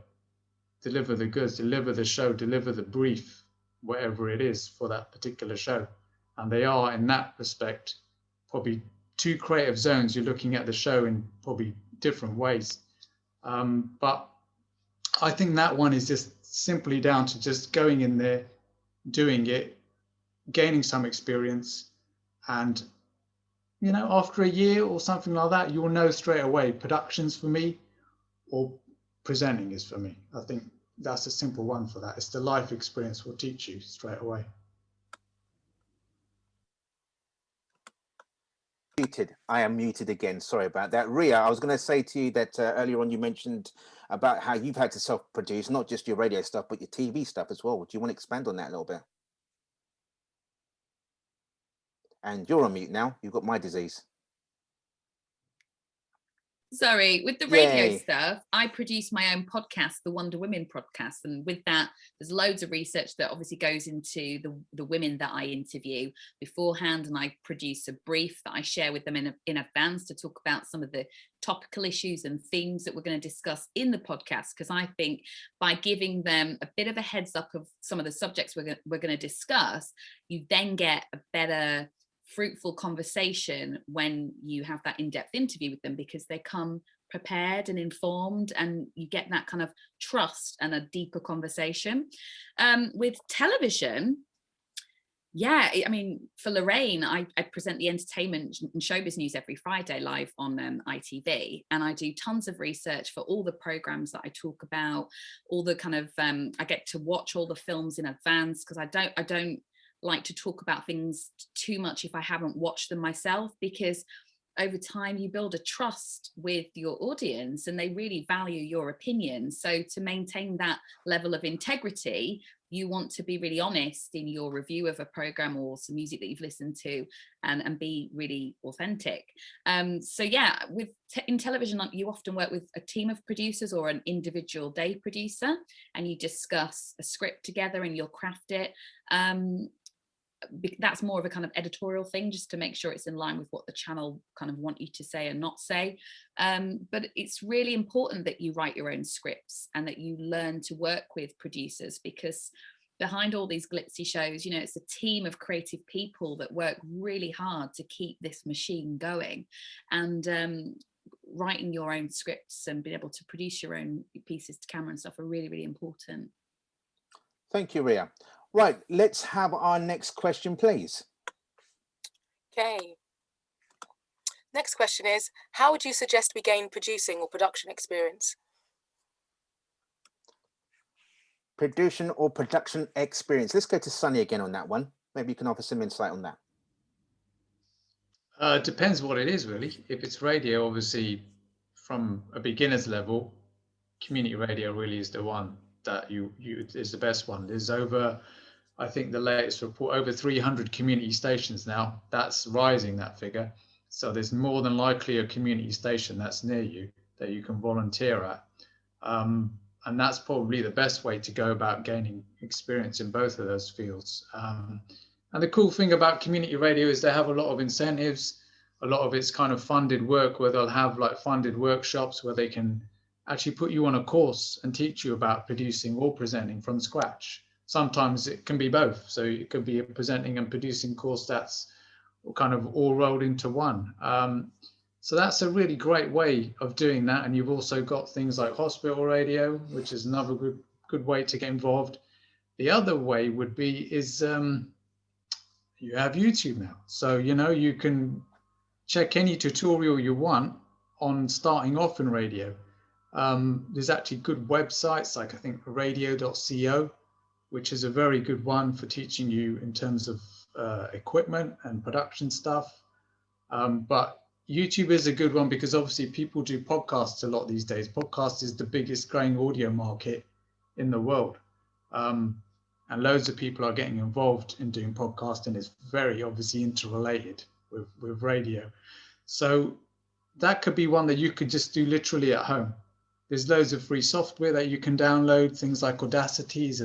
Speaker 4: the goods, deliver the show, deliver the brief, whatever it is for that particular show. And they are, in that respect, probably two creative zones. You're looking at the show in probably different ways. But I think that one is just simply down to just going in there, doing it, gaining some experience, and, you know, after a year or something like that, you'll know straight away, production's for me or presenting is for me. I think that's a simple one for that. It's the life experience will teach you straight away.
Speaker 3: muted. I am muted again. Sorry about that. Rhea, I was going to say to you that earlier on you mentioned about how you've had to self-produce, not just your radio stuff, but your TV stuff as well. Do you want to expand on that a little bit? And you're on mute now. You've got my disease.
Speaker 6: Sorry, with the radio
Speaker 3: Yay.
Speaker 6: stuff, I produce my own podcast, the Wonder Women podcast. And with that, there's loads of research that obviously goes into the women that I interview beforehand. And I produce a brief that I share with them in advance to talk about some of the topical issues and themes that we're going to discuss in the podcast. Because I think by giving them a bit of a heads up of some of the subjects we're going to discuss, you then get a better fruitful conversation when you have that in-depth interview with them, because they come prepared and informed, and you get that kind of trust and a deeper conversation. With television, yeah, I mean, for Lorraine, I present the entertainment and showbiz news every Friday live on ITV, and I do tons of research for all the programs that I talk about, all the kind of I get to watch all the films in advance, because I don't like to talk about things too much if I haven't watched them myself, because over time you build a trust with your audience and they really value your opinion. So to maintain that level of integrity, you want to be really honest in your review of a program or some music that you've listened to, and be really authentic. So yeah, in television, you often work with a team of producers or an individual day producer, and you discuss a script together and you'll craft it. That's more of a kind of editorial thing, just to make sure it's in line with what the channel kind of want you to say and not say. But it's really important that you write your own scripts and that you learn to work with producers, because behind all these glitzy shows, you know, it's a team of creative people that work really hard to keep this machine going. And writing your own scripts and being able to produce your own pieces to camera and stuff are really, really important.
Speaker 3: Thank you, Rhea. Right, let's have our next question, please.
Speaker 1: Okay. Next question is, how would you suggest we gain producing or production experience?
Speaker 3: Production or production experience. Let's go to Sunny again on that one. Maybe you can offer some insight on that.
Speaker 4: It depends what it is, really. If it's radio, obviously, from a beginner's level, community radio really is the one that is the best one. There's over, I think the latest report, over 300 community stations now. That's rising, that figure. So there's more than likely a community station that's near you that you can volunteer at. And that's probably the best way to go about gaining experience in both of those fields. And the cool thing about community radio is they have a lot of incentives. A lot of it's kind of funded work, where they'll have like funded workshops where they can actually put you on a course and teach you about producing or presenting from scratch. Sometimes it can be both. So it could be a presenting and producing course that's kind of all rolled into one. So that's a really great way of doing that. And you've also got things like hospital radio, which is another good way to get involved. The other way would be you have YouTube now. So, you know, you can check any tutorial you want on starting off in radio. There's actually good websites, like I think radio.co, which is a very good one for teaching you in terms of equipment and production stuff. But YouTube is a good one because obviously people do podcasts a lot these days. Podcast is the biggest growing audio market in the world. And loads of people are getting involved in doing podcasting. It's very obviously interrelated with radio. So that could be one that you could just do literally at home. There's loads of free software that you can download. Things like Audacity is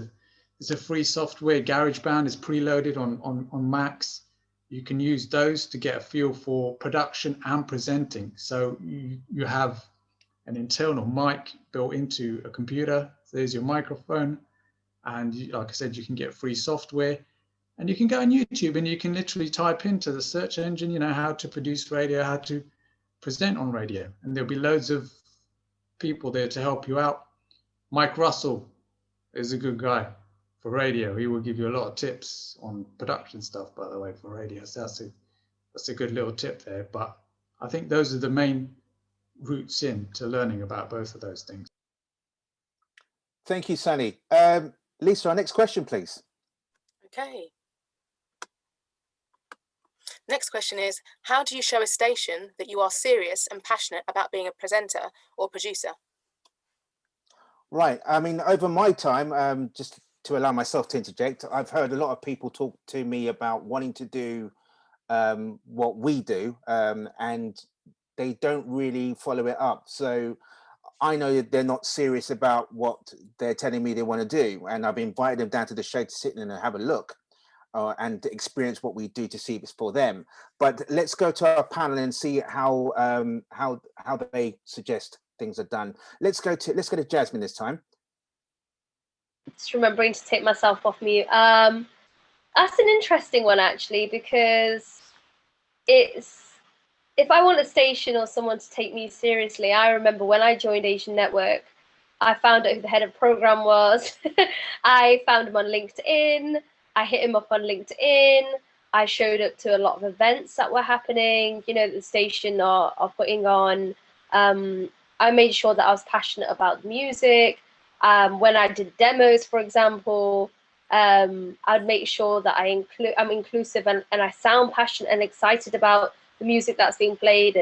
Speaker 4: a free software. GarageBand is preloaded on Macs. You can use those to get a feel for production and presenting. So you have an internal mic built into a computer. So there's your microphone. And like I said, you can get free software. And you can go on YouTube and you can literally type into the search engine, you know, how to produce radio, how to present on radio. And there'll be loads of people there to help you out. Mike Russell is a good guy for radio. He will give you a lot of tips on production stuff, by the way, for radio. So that's a good little tip there. But I think those are the main routes into learning about both of those things.
Speaker 3: Thank you, Sunny. Lisa, our next question, please.
Speaker 1: Okay. Next question is, how do you show a station that you are serious and passionate about being a presenter or producer?
Speaker 3: Right. I mean, over my time, just to allow myself to interject, I've heard a lot of people talk to me about wanting to do what we do, and they don't really follow it up. So I know that they're not serious about what they're telling me they want to do. And I've invited them down to the show to sit in and have a look and experience what we do to see if it's for them. But let's go to our panel and see how they suggest things are done. Let's go to Jasmine this time.
Speaker 5: Just remembering to take myself off mute. That's an interesting one, actually, because if I want a station or someone to take me seriously, I remember when I joined Asian Network, I found out who the head of program was. I found him on LinkedIn. I hit him up on LinkedIn. I showed up to a lot of events that were happening, you know, the station are putting on. I made sure that I was passionate about music. When I did demos, for example, I'd make sure that I'm inclusive and I sound passionate and excited about the music that's being played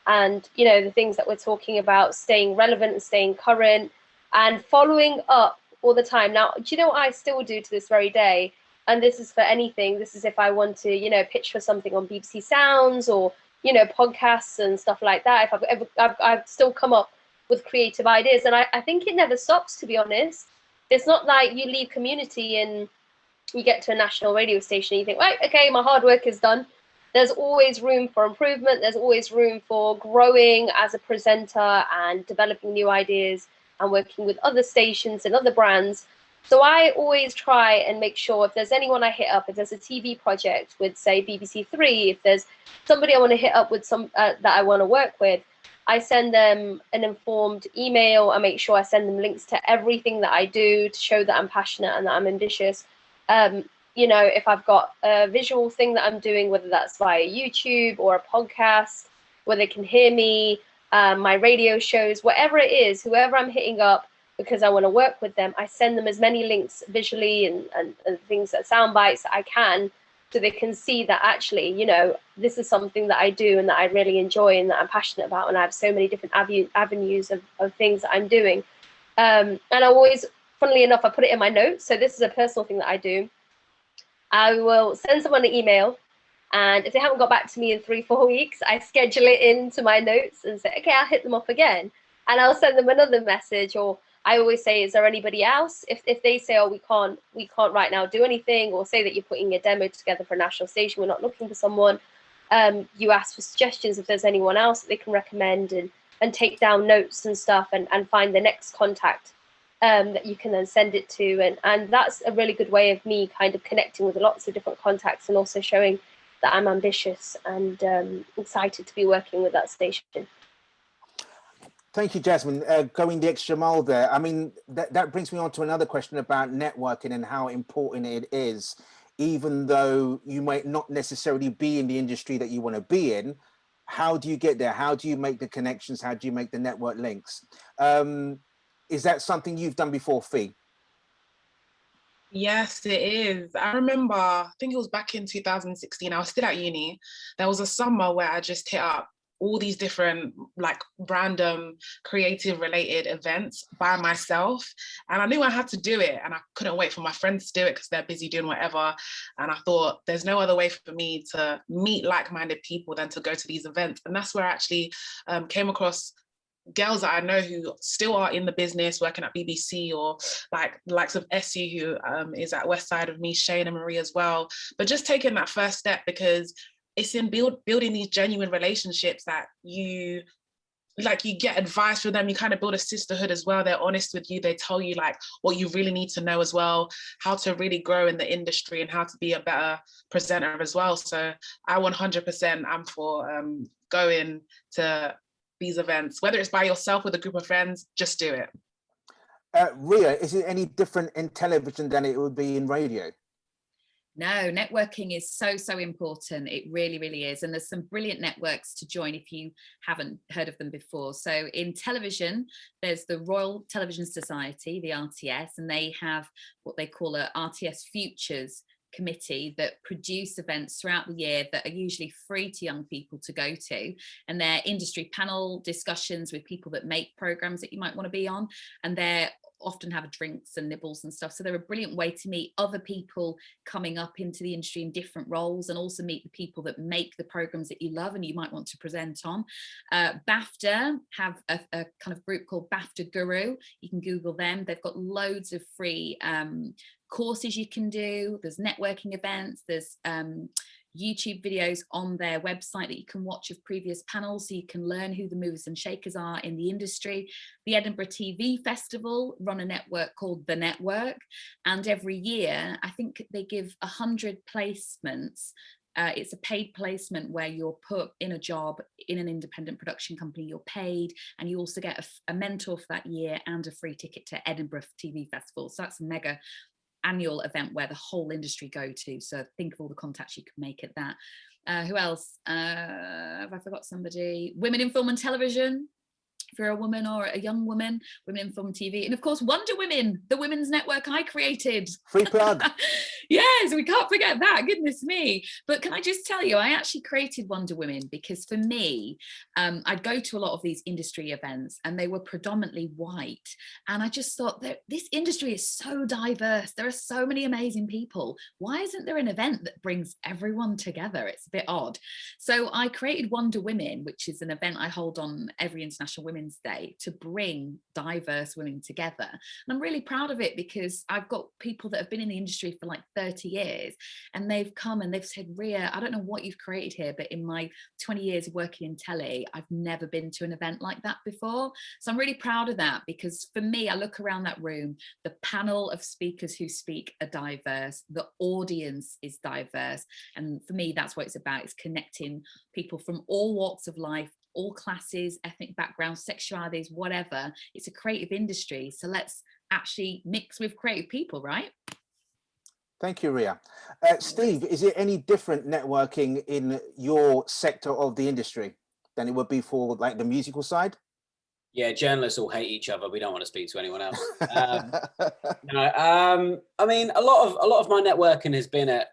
Speaker 5: and you know, the things that we're talking about, staying relevant and staying current and following up all the time. Now, do you know what I still do to this very day? And this is for anything. This is if I want to, you know, pitch for something on BBC Sounds or, you know, podcasts and stuff like that. If I've still come up with creative ideas, and I think it never stops, to be honest. It's not like you leave community and you get to a national radio station and you think, right, okay, my hard work is done. There's always room for improvement. There's always room for growing as a presenter and developing new ideas and working with other stations and other brands. So I always try and make sure if there's anyone I hit up, if there's a TV project with, say, BBC Three, if there's somebody I want to hit up with that I want to work with, I send them an informed email. I make sure I send them links to everything that I do to show that I'm passionate and that I'm ambitious. You know, if I've got a visual thing that I'm doing, whether that's via YouTube or a podcast where they can hear me, my radio shows, whatever it is, whoever I'm hitting up because I want to work with them, I send them as many links visually and things that sound bites that I can, so they can see that actually, you know, this is something that I do and that I really enjoy and that I'm passionate about, and I have so many different avenues of things that I'm doing. And I always, funnily enough, I put it in my notes. So this is a personal thing that I do. I will send someone an email, and if they haven't got back to me in 3-4 weeks, I schedule it into my notes and say, okay, I'll hit them up again, and I'll send them another message. Or I always say, is there anybody else? If they say, oh, we can't right now do anything, or say that you're putting a demo together for a national station, we're not looking for someone, you ask for suggestions if there's anyone else that they can recommend, and take down notes and stuff, and find the next contact that you can then send it to. And that's a really good way of me kind of connecting with lots of different contacts, and also showing that I'm ambitious and excited to be working with that station.
Speaker 3: Thank you, Jasmine. Going the extra mile there. I mean, that brings me on to another question about networking and how important it is, even though you might not necessarily be in the industry that you want to be in. How do you get there? How do you make the connections? How do you make the network links? Is that something you've done before, Fee?
Speaker 16: Yes, it is. I remember, I think it was back in 2016, I was still at uni. There was a summer where I just hit up all these different like random creative related events by myself. And I knew I had to do it, and I couldn't wait for my friends to do it because they're busy doing whatever. And I thought there's no other way for me to meet like-minded people than to go to these events. And that's where I actually came across girls that I know who still are in the business, working at BBC, or like the likes of Essie, who is at Westside with me, Shane and Marie as well. But just taking that first step, because it's in building these genuine relationships that you get advice from them. You kind of build a sisterhood as well. They're honest with you. They tell you like what you really need to know as well, how to really grow in the industry and how to be a better presenter as well. So I 100% am for going to these events, whether it's by yourself with a group of friends, just do it.
Speaker 3: Rhea, is it any different in television than it would be in radio?
Speaker 6: No, networking is so important. It really, really is. And there's some brilliant networks to join if you haven't heard of them before. So in television, there's the Royal Television Society, the RTS, and they have what they call a RTS Futures committee that produce events throughout the year that are usually free to young people to go to, and they're industry panel discussions with people that make programs that you might want to be on, and they're often have drinks and nibbles and stuff. So they're a brilliant way to meet other people coming up into the industry in different roles, and also meet the people that make the programs that you love and you might want to present on. BAFTA have a kind of group called BAFTA Guru. You can Google them. They've got loads of free courses you can do. There's networking events. There's YouTube videos on their website that you can watch of previous panels, so you can learn who the movers and shakers are in the industry. The Edinburgh TV Festival run a network called The Network, and every year I think they give 100 placements. It's a paid placement where you're put in a job in an independent production company, you're paid, and you also get a mentor for that year and a free ticket to Edinburgh TV Festival. So that's a mega annual event where the whole industry go to. So think of all the contacts you can make at that. Who else? Have I forgot somebody? Women in Film and Television. If you're a woman or a young woman, Women in Film TV. And of course, Wonder Women, the women's network I created.
Speaker 3: Free plug.
Speaker 6: Yes, we can't forget that, goodness me. But can I just tell you, I actually created Wonder Women because for me, I'd go to a lot of these industry events and they were predominantly white. And I just thought that this industry is so diverse. There are so many amazing people. Why isn't there an event that brings everyone together? It's a bit odd. So I created Wonder Women, which is an event I hold on every International Women's Day to bring diverse women together. And I'm really proud of it because I've got people that have been in the industry for like 30 years and they've come and they've said, Rhea, I don't know what you've created here, but in my 20 years of working in telly, I've never been to an event like that before. So I'm really proud of that because for me, I look around that room, the panel of speakers who speak are diverse, the audience is diverse. And for me, that's what it's about. It's connecting people from all walks of life, all classes, ethnic backgrounds, sexualities, whatever. It's a creative industry. So let's actually mix with creative people, right?
Speaker 3: Thank you, Rhea. Steve, is it any different networking in your sector of the industry than it would be for like the musical side?
Speaker 7: Yeah, journalists all hate each other. We don't want to speak to anyone else. No, I mean, a lot of my networking has been at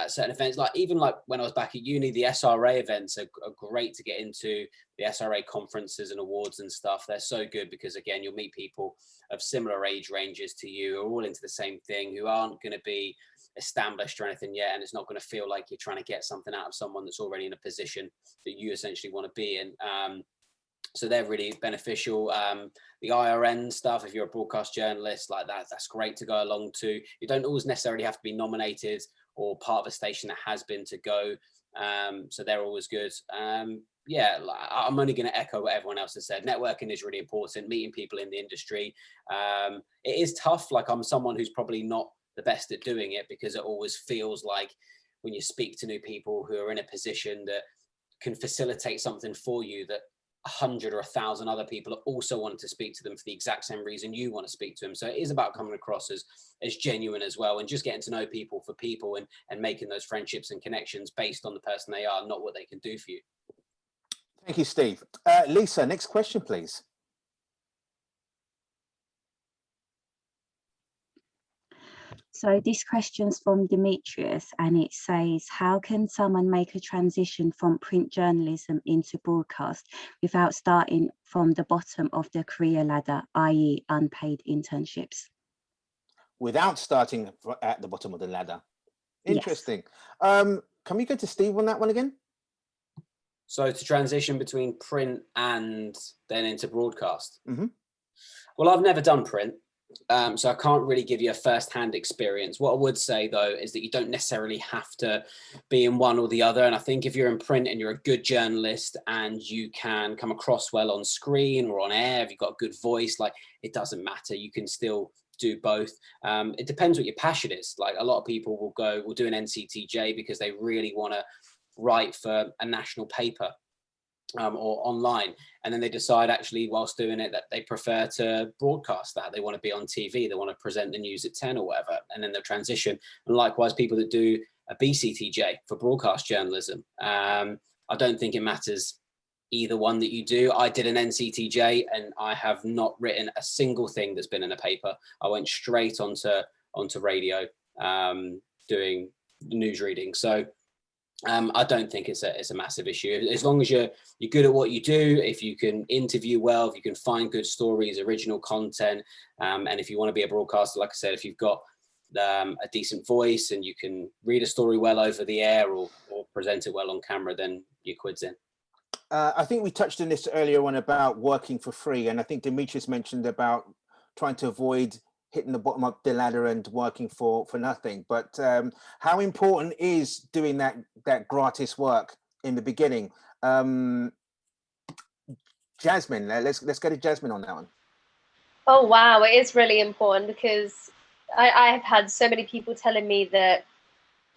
Speaker 7: certain events, like even like when I was back at uni, the SRA events are great to get into. The SRA conferences and awards and stuff, they're so good because again, you'll meet people of similar age ranges to you who are all into the same thing, who aren't going to be established or anything yet, and it's not going to feel like you're trying to get something out of someone that's already in a position that you essentially want to be in. So they're really beneficial. The IRN stuff, if you're a broadcast journalist, like that's great to go along to. You don't always necessarily have to be nominated or part of a station that has been to go. So they're always good. Yeah, I'm only going to echo what everyone else has said. Networking is really important, meeting people in the industry. It is tough. Like I'm someone who's probably not the best at doing it because it always feels like when you speak to new people who are in a position that can facilitate something for you that 100 or 1,000 other people are also wanting to speak to them for the exact same reason you want to speak to them. So it is about coming across as genuine as well, and just getting to know people for people and making those friendships and connections based on the person they are, not what they can do for you.
Speaker 3: Thank you, Steve. Lisa, next question, please.
Speaker 17: So this question's from Demetrius, and it says, how can someone make a transition from print journalism into broadcast without starting from the bottom of the career ladder, i.e. unpaid internships?
Speaker 3: Without starting at the bottom of the ladder. Interesting. Yes. Can we go to Steve on that one again?
Speaker 7: So to transition between print and then into broadcast.
Speaker 3: Mm-hmm.
Speaker 7: Well, I've never done print. So I can't really give you a first-hand experience. What I would say, though, is that you don't necessarily have to be in one or the other. And I think if you're in print and you're a good journalist and you can come across well on screen or on air, if you've got a good voice, like it doesn't matter. You can still do both. It depends what your passion is. Like a lot of people will do an NCTJ because they really want to write for a national paper. Or online, and then they decide actually whilst doing it that they prefer to broadcast that. They want to be on TV, they want to present the news at 10 or whatever, and then they'll transition. And likewise, people that do a BCTJ for broadcast journalism. I don't think it matters either one that you do. I did an NCTJ and I have not written a single thing that's been in a paper. I went straight onto radio. doing news reading. So I don't think it's a massive issue. As long as you're good at what you do, if you can interview well, if you can find good stories, original content, and if you want to be a broadcaster, like I said, if you've got a decent voice and you can read a story well over the air or present it well on camera, then your quid's in.
Speaker 3: I think we touched on this earlier on about working for free, and I think Demetrius mentioned about trying to avoid hitting the bottom of the ladder and working for nothing. But how important is doing that gratis work in the beginning? Jasmine, let's go to Jasmine on that one.
Speaker 5: Oh wow, it is really important, because I've had so many people telling me that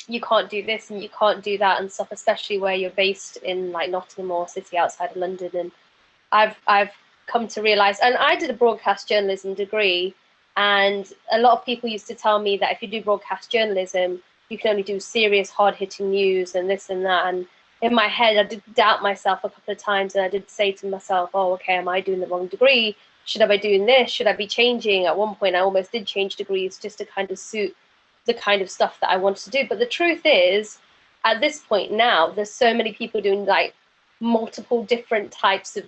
Speaker 5: you can't do this and you can't do that and stuff, especially where you're based in like Nottingham or city outside of London. And I've come to realize, and I did a broadcast journalism degree, and a lot of people used to tell me that if you do broadcast journalism, you can only do serious, hard-hitting news and this and that. And in my head, I did doubt myself a couple of times, and I did say to myself, oh, okay, am I doing the wrong degree? Should I be doing this? Should I be changing? At one point, I almost did change degrees just to kind of suit the kind of stuff that I wanted to do. But the truth is, at this point now, there's so many people doing like multiple different types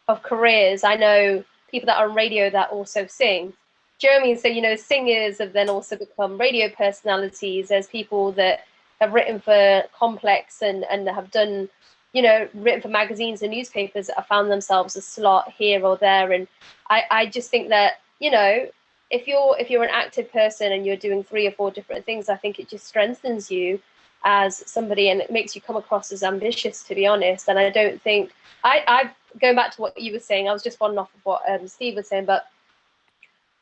Speaker 5: of careers. I know people that are on radio that also sing. Do you know what I mean? So, you know, singers have then also become radio personalities. There's people that have written for Complex and have done, you know, written for magazines and newspapers that have found themselves a slot here or there. And I just think that, you know, if you're an active person and you're doing 3 or 4 different things, I think it just strengthens you as somebody, and it makes you come across as ambitious, to be honest. And I don't think I've going back to what you were saying, I was just following off of what Steve was saying, but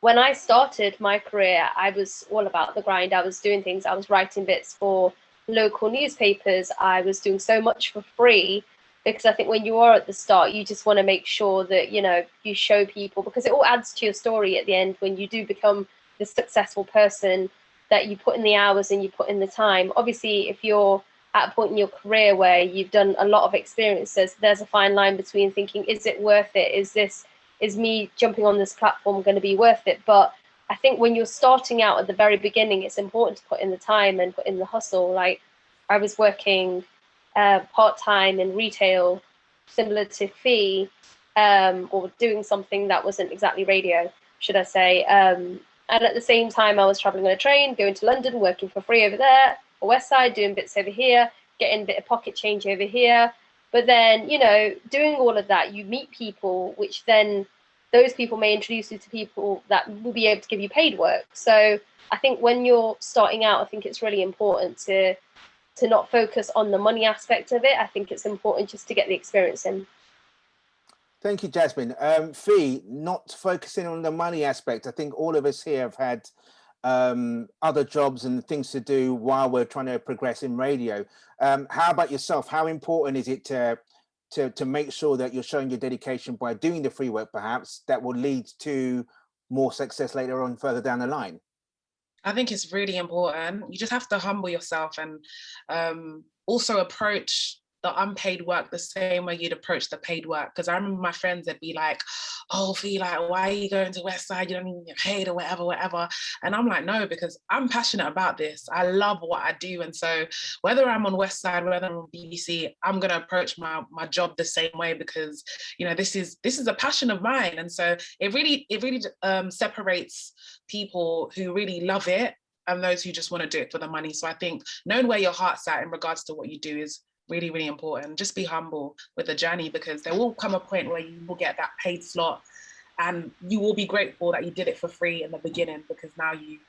Speaker 5: when I started my career, I was all about the grind. I was doing things, I was writing bits for local newspapers. I was doing so much for free, because I think when you are at the start, you just want to make sure that, you know, you show people, because it all adds to your story at the end when you do become the successful person, that you put in the hours and you put in the time. Obviously, if you're at a point in your career where you've done a lot of experiences, there's a fine line between thinking, is it worth it? Is me jumping on this platform going to be worth it? But I think when you're starting out at the very beginning, it's important to put in the time and put in the hustle. Like, I was working part-time in retail, similar to Fee, or doing something that wasn't exactly radio, should I say. And at the same time, I was traveling on a train, going to London, working for free over there, or Westside, doing bits over here, getting a bit of pocket change over here. But then, you know, doing all of that, you meet people, which then those people may introduce you to people that will be able to give you paid work. So I think when you're starting out, I think it's really important to not focus on the money aspect of it. I think it's important just to get the experience in.
Speaker 3: Thank you, Jasmine. Fee, not focusing on the money aspect. I think all of us here have had other jobs and things to do while we're trying to progress in radio. How about yourself? How important is it to make sure that you're showing your dedication by doing the free work, perhaps, that will lead to more success later on further down the line?
Speaker 16: I think it's really important. You just have to humble yourself and also approach the unpaid work the same way you'd approach the paid work. Because I remember my friends, they'd be like, oh, Fee, like, why are you going to Westside? You don't even get paid or whatever. And I'm like, no, because I'm passionate about this. I love what I do. And so whether I'm on Westside, whether I'm on BBC, I'm going to approach my job the same way, because, you know, this is a passion of mine. And so it really separates people who really love it and those who just want to do it for the money. So I think knowing where your heart's at in regards to what you do is really, really important. Just be humble with the journey, because there will come a point where you will get that paid slot and you will be grateful that you did it for free in the beginning, because now you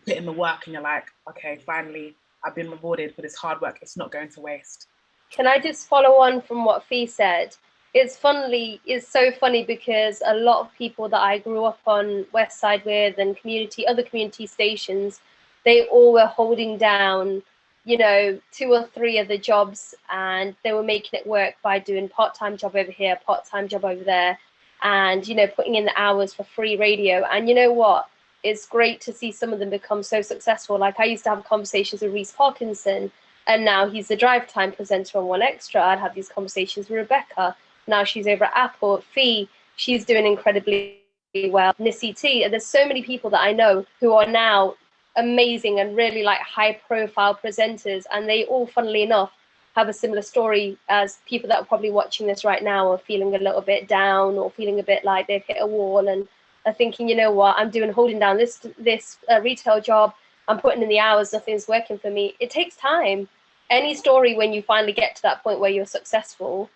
Speaker 16: put in the work and you're like, okay, finally, I've been rewarded for this hard work. It's not going to waste.
Speaker 5: Can I just follow on from what Fee said? It's so funny because a lot of people that I grew up on Westside with and other community stations, they all were holding down, you know, 2 or 3 of the jobs, and they were making it work by doing part-time job over here, part-time job over there, and, you know, putting in the hours for free radio. And you know what? It's great to see some of them become so successful. Like, I used to have conversations with Reese Parkinson, and now he's the drive time presenter on 1Extra. I'd have these conversations with Rebecca. Now she's over at Apple. Fee, she's doing incredibly well. Nissy T, and there's so many people that I know who are now amazing and really like high profile presenters, and they all, funnily enough, have a similar story as people that are probably watching this right now are feeling a little bit down or feeling a bit like they've hit a wall and are thinking, you know what, holding down this retail job, I'm putting in the hours, nothing's working for me. It takes time. Any story, when you finally get to that point where you're successful,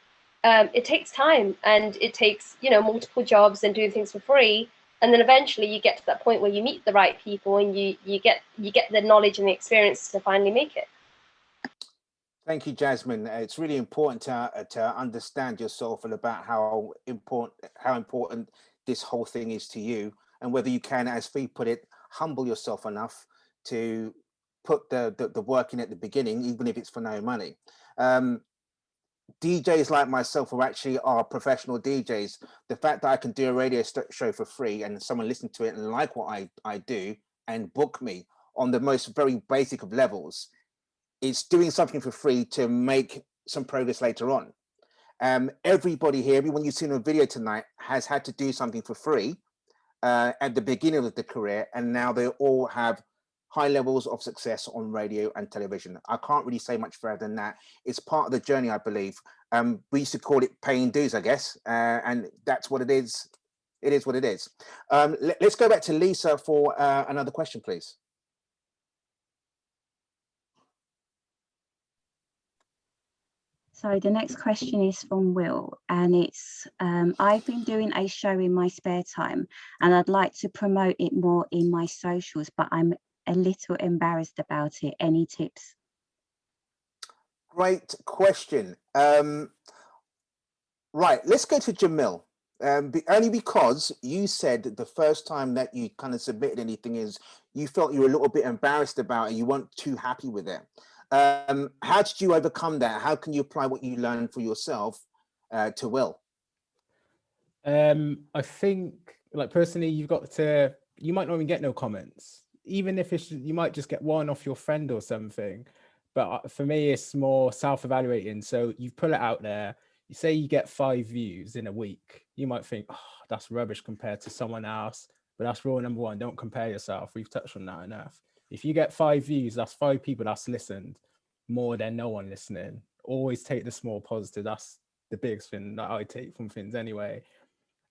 Speaker 5: it takes time, and it takes, you know, multiple jobs and doing things for free. And then eventually you get to that point where you meet the right people and you get the knowledge and the experience to finally make it.
Speaker 3: Thank you, Jasmine. It's really important to understand yourself and about how important this whole thing is to you, and whether you can, as Fee put it, humble yourself enough to put the work in at the beginning, even if it's for no money. DJs like myself who actually are professional DJs, the fact that I can do a radio show for free and someone listen to it and like what I do and book me on the most very basic of levels, it's doing something for free to make some progress later on. Everybody here, everyone you've seen on video tonight has had to do something for free at the beginning of the career, and now they all have high levels of success on radio and television. I can't really say much further than that. It's part of the journey, I believe. We used to call it paying dues, I guess, and that's what it is. It is what it is. Let's go back to Lisa for another question, please.
Speaker 17: So the next question is from Will, and it's, I've been doing a show in my spare time and I'd like to promote it more in my socials, but I'm a little embarrassed about it. Any tips?
Speaker 3: Great question. Right, let's go to Jamil. Only because you said the first time that you kind of submitted anything is you felt you were a little bit embarrassed about it, you weren't too happy with it. How did you overcome that? How can you apply what you learned for yourself to Will?
Speaker 9: I think, like, personally, you might not even get no comments. Even if you might just get one off your friend or something. But for me, it's more self-evaluating. So you put it out there, you say you get 5 views in a week. You might think, oh, that's rubbish compared to someone else. But that's rule number 1, don't compare yourself. We've touched on that enough. If you get 5 views, that's 5 people that's listened more than no one listening. Always take the small positive. That's the biggest thing that I take from things anyway.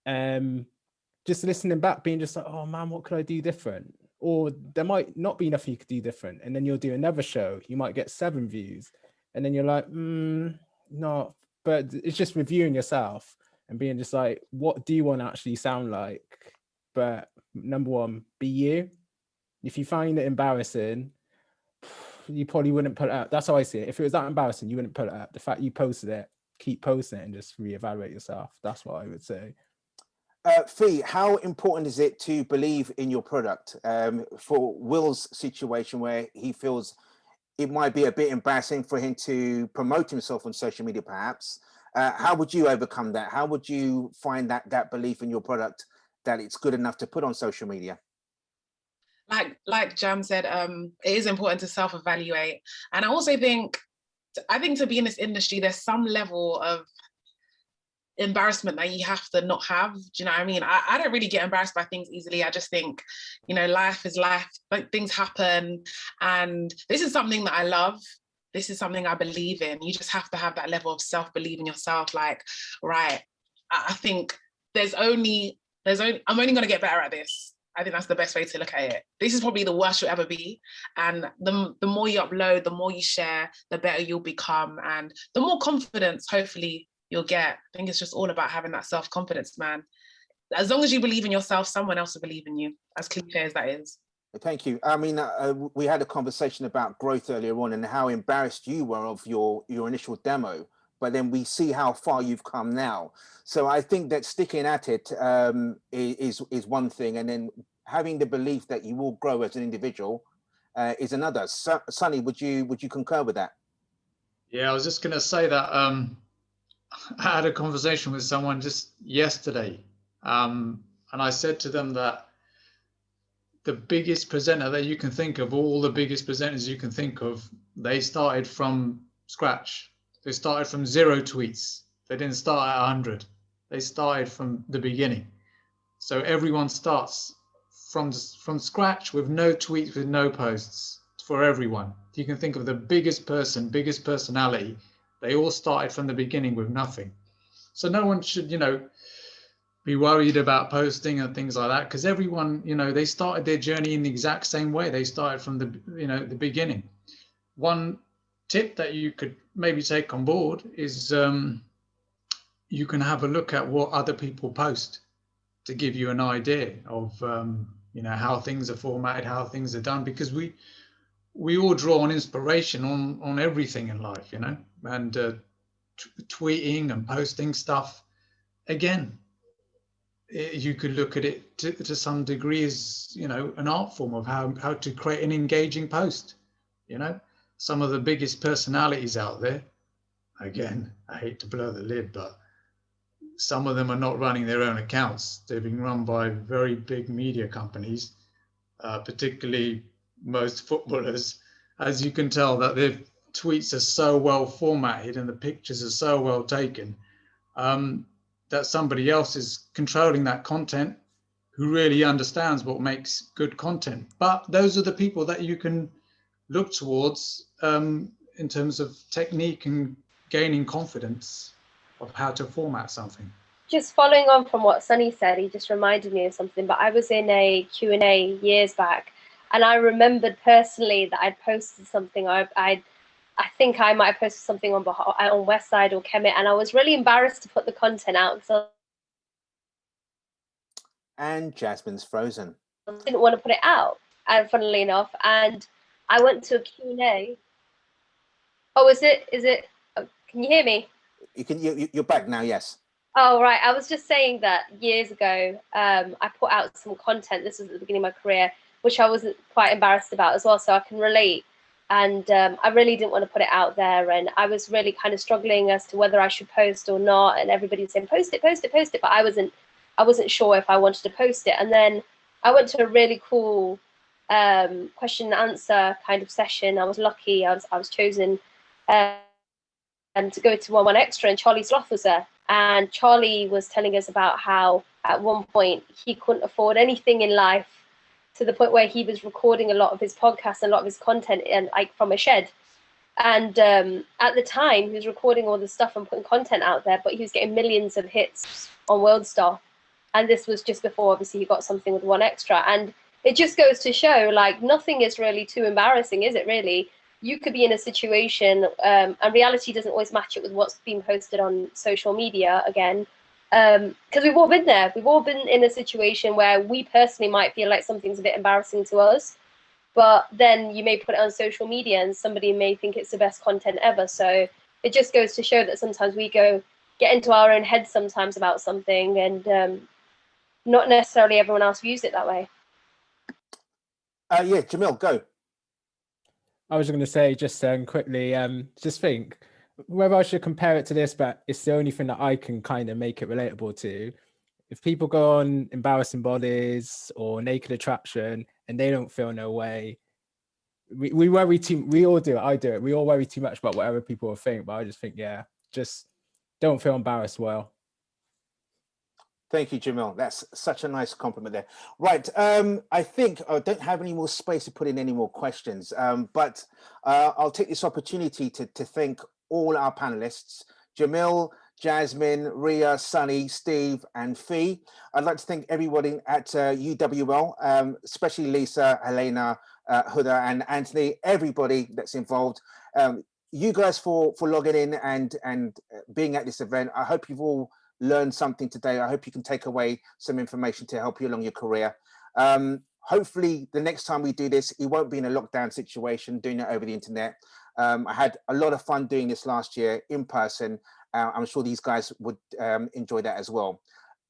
Speaker 9: Just listening back, being just like, oh man, what could I do different? Or there might not be enough you could do different. And then you'll do another show, you might get 7 views. And then you're like, no. But it's just reviewing yourself and being just like, what do you want to actually sound like? But number 1, be you. If you find it embarrassing, you probably wouldn't put it up. That's how I see it. If it was that embarrassing, you wouldn't put it up. The fact you posted it, keep posting it and just reevaluate yourself. That's what I would say.
Speaker 3: Fee, how important is it to believe in your product? For Will's situation where he feels it might be a bit embarrassing for him to promote himself on social media, perhaps. How would you overcome that? How would you find that belief in your product, that it's good enough to put on social media?
Speaker 16: Like Jam said, it is important to self-evaluate. And I also think to be in this industry, there's some level of embarrassment that you have to not have. Do you know what I mean? I don't really get embarrassed by things easily. I just think, you know, life is life, like things happen. And this is something that I love. This is something I believe in. You just have to have that level of self-belief in yourself. Like, right, I think I'm only going to get better at this. I think that's the best way to look at it. This is probably the worst you'll ever be. And the more you upload, the more you share, the better you'll become. And the more confidence, hopefully, you'll get. I think it's just all about having that self-confidence, man. As long as you believe in yourself, someone else will believe in you, as cliche as that is.
Speaker 3: Thank you. I mean, we had a conversation about growth earlier on and how embarrassed you were of your initial demo, but then we see how far you've come now. So I think that sticking at it is one thing, and then having the belief that you will grow as an individual is another. Sonny, would you concur with that?
Speaker 4: Yeah, I was just going to say that I had a conversation with someone just yesterday, and I said to them that the biggest presenter that you can think of, all the biggest presenters you can think of, they started from scratch. They started from 0 tweets. They didn't start at 100. They started from the beginning. So everyone starts from scratch with no tweets, with no posts, for everyone. You can think of the biggest person, biggest personality. They all started from the beginning with nothing. So no one should, be worried about posting and things like that, because everyone, they started their journey in the exact same way. They started from the beginning. One tip that you could maybe take on board is you can have a look at what other people post to give you an idea of how things are formatted, how things are done, because we all draw on inspiration on everything in life, and tweeting and posting stuff. Again, you could look at it to some degree as an art form of how to create an engaging post. Some of the biggest personalities out there, again, I hate to blow the lid, but some of them are not running their own accounts. They're being run by very big media companies, particularly most footballers. As you can tell, that their tweets are so well formatted and the pictures are so well taken, that somebody else is controlling that content who really understands what makes good content. But those are the people that you can look towards in terms of technique and gaining confidence of how to format something.
Speaker 5: Just following on from what Sonny said, he just reminded me of something, but I was in a Q&A years back, and I remembered personally that I'd posted something. I think I might have posted something on Westside or Kemet, and I was really embarrassed to put the content out.
Speaker 3: And Jasmine's frozen.
Speaker 5: I didn't want to put it out, and funnily enough, and I went to a Q&A. Oh, is it? Oh, can you hear me?
Speaker 3: You're back now, yes.
Speaker 5: Oh, right. I was just saying that years ago, I put out some content. This was at the beginning of my career, which I was quite embarrassed about as well. So I can relate. And I really didn't want to put it out there. And I was really kind of struggling as to whether I should post or not. And everybody was saying, post it, post it, post it. But I wasn't sure if I wanted to post it. And then I went to a really cool question and answer kind of session. I was lucky. I was chosen to go to one extra, and Charlie Sloth was there. And Charlie was telling us about how at one point he couldn't afford anything in life, to the point where he was recording a lot of his podcasts and a lot of his content from a shed. And at the time he was recording all this stuff and putting content out there, but he was getting millions of hits on WorldStar. And this was just before obviously he got something with one extra. And it just goes to show, like, nothing is really too embarrassing, is it really? You could be in a situation, and reality doesn't always match it with what's being posted on social media, again, because we've all been there. We've all been in a situation where we personally might feel like something's a bit embarrassing to us, but then you may put it on social media and somebody may think it's the best content ever. So it just goes to show that sometimes we get into our own heads sometimes about something, and not necessarily everyone else views it that way.
Speaker 3: Yeah, Jamil, go.
Speaker 9: I was going to say, just quickly, just think whether I should compare it to this, but it's the only thing that I can kind of make it relatable to. If people go on embarrassing bodies or naked attraction and they don't feel no way, we worry too. We all do it. I do it. We all worry too much about whatever people will think. But I just think, yeah, just don't feel embarrassed. Well.
Speaker 3: Thank you, Jamil. That's such a nice compliment there. Right. I think I don't have any more space to put in any more questions, but I'll take this opportunity to thank all our panelists, Jamil, Jasmine, Rhea, Sonny, Steve, and Fee. I'd like to thank everybody at UWL, especially Lisa, Helena, Huda, and Anthony, everybody that's involved. You guys for logging in and being at this event. I hope you've all learned something today. I hope you can take away some information to help you along your career. Hopefully the next time we do this, it won't be in a lockdown situation, doing it over the internet. I had a lot of fun doing this last year in person. I'm sure these guys would enjoy that as well.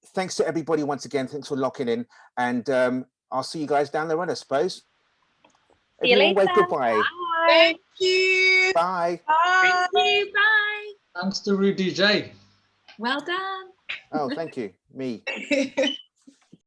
Speaker 3: Thanks to everybody once again. Thanks for locking in, and I'll see you guys down the road, I suppose.
Speaker 5: See you later.
Speaker 3: Wave goodbye.
Speaker 5: Bye.
Speaker 16: Thank you.
Speaker 3: Bye.
Speaker 16: Bye.
Speaker 6: Thank you. Bye.
Speaker 4: Thanks to Rudy DJ.
Speaker 6: Well done.
Speaker 3: Oh, thank you. Me.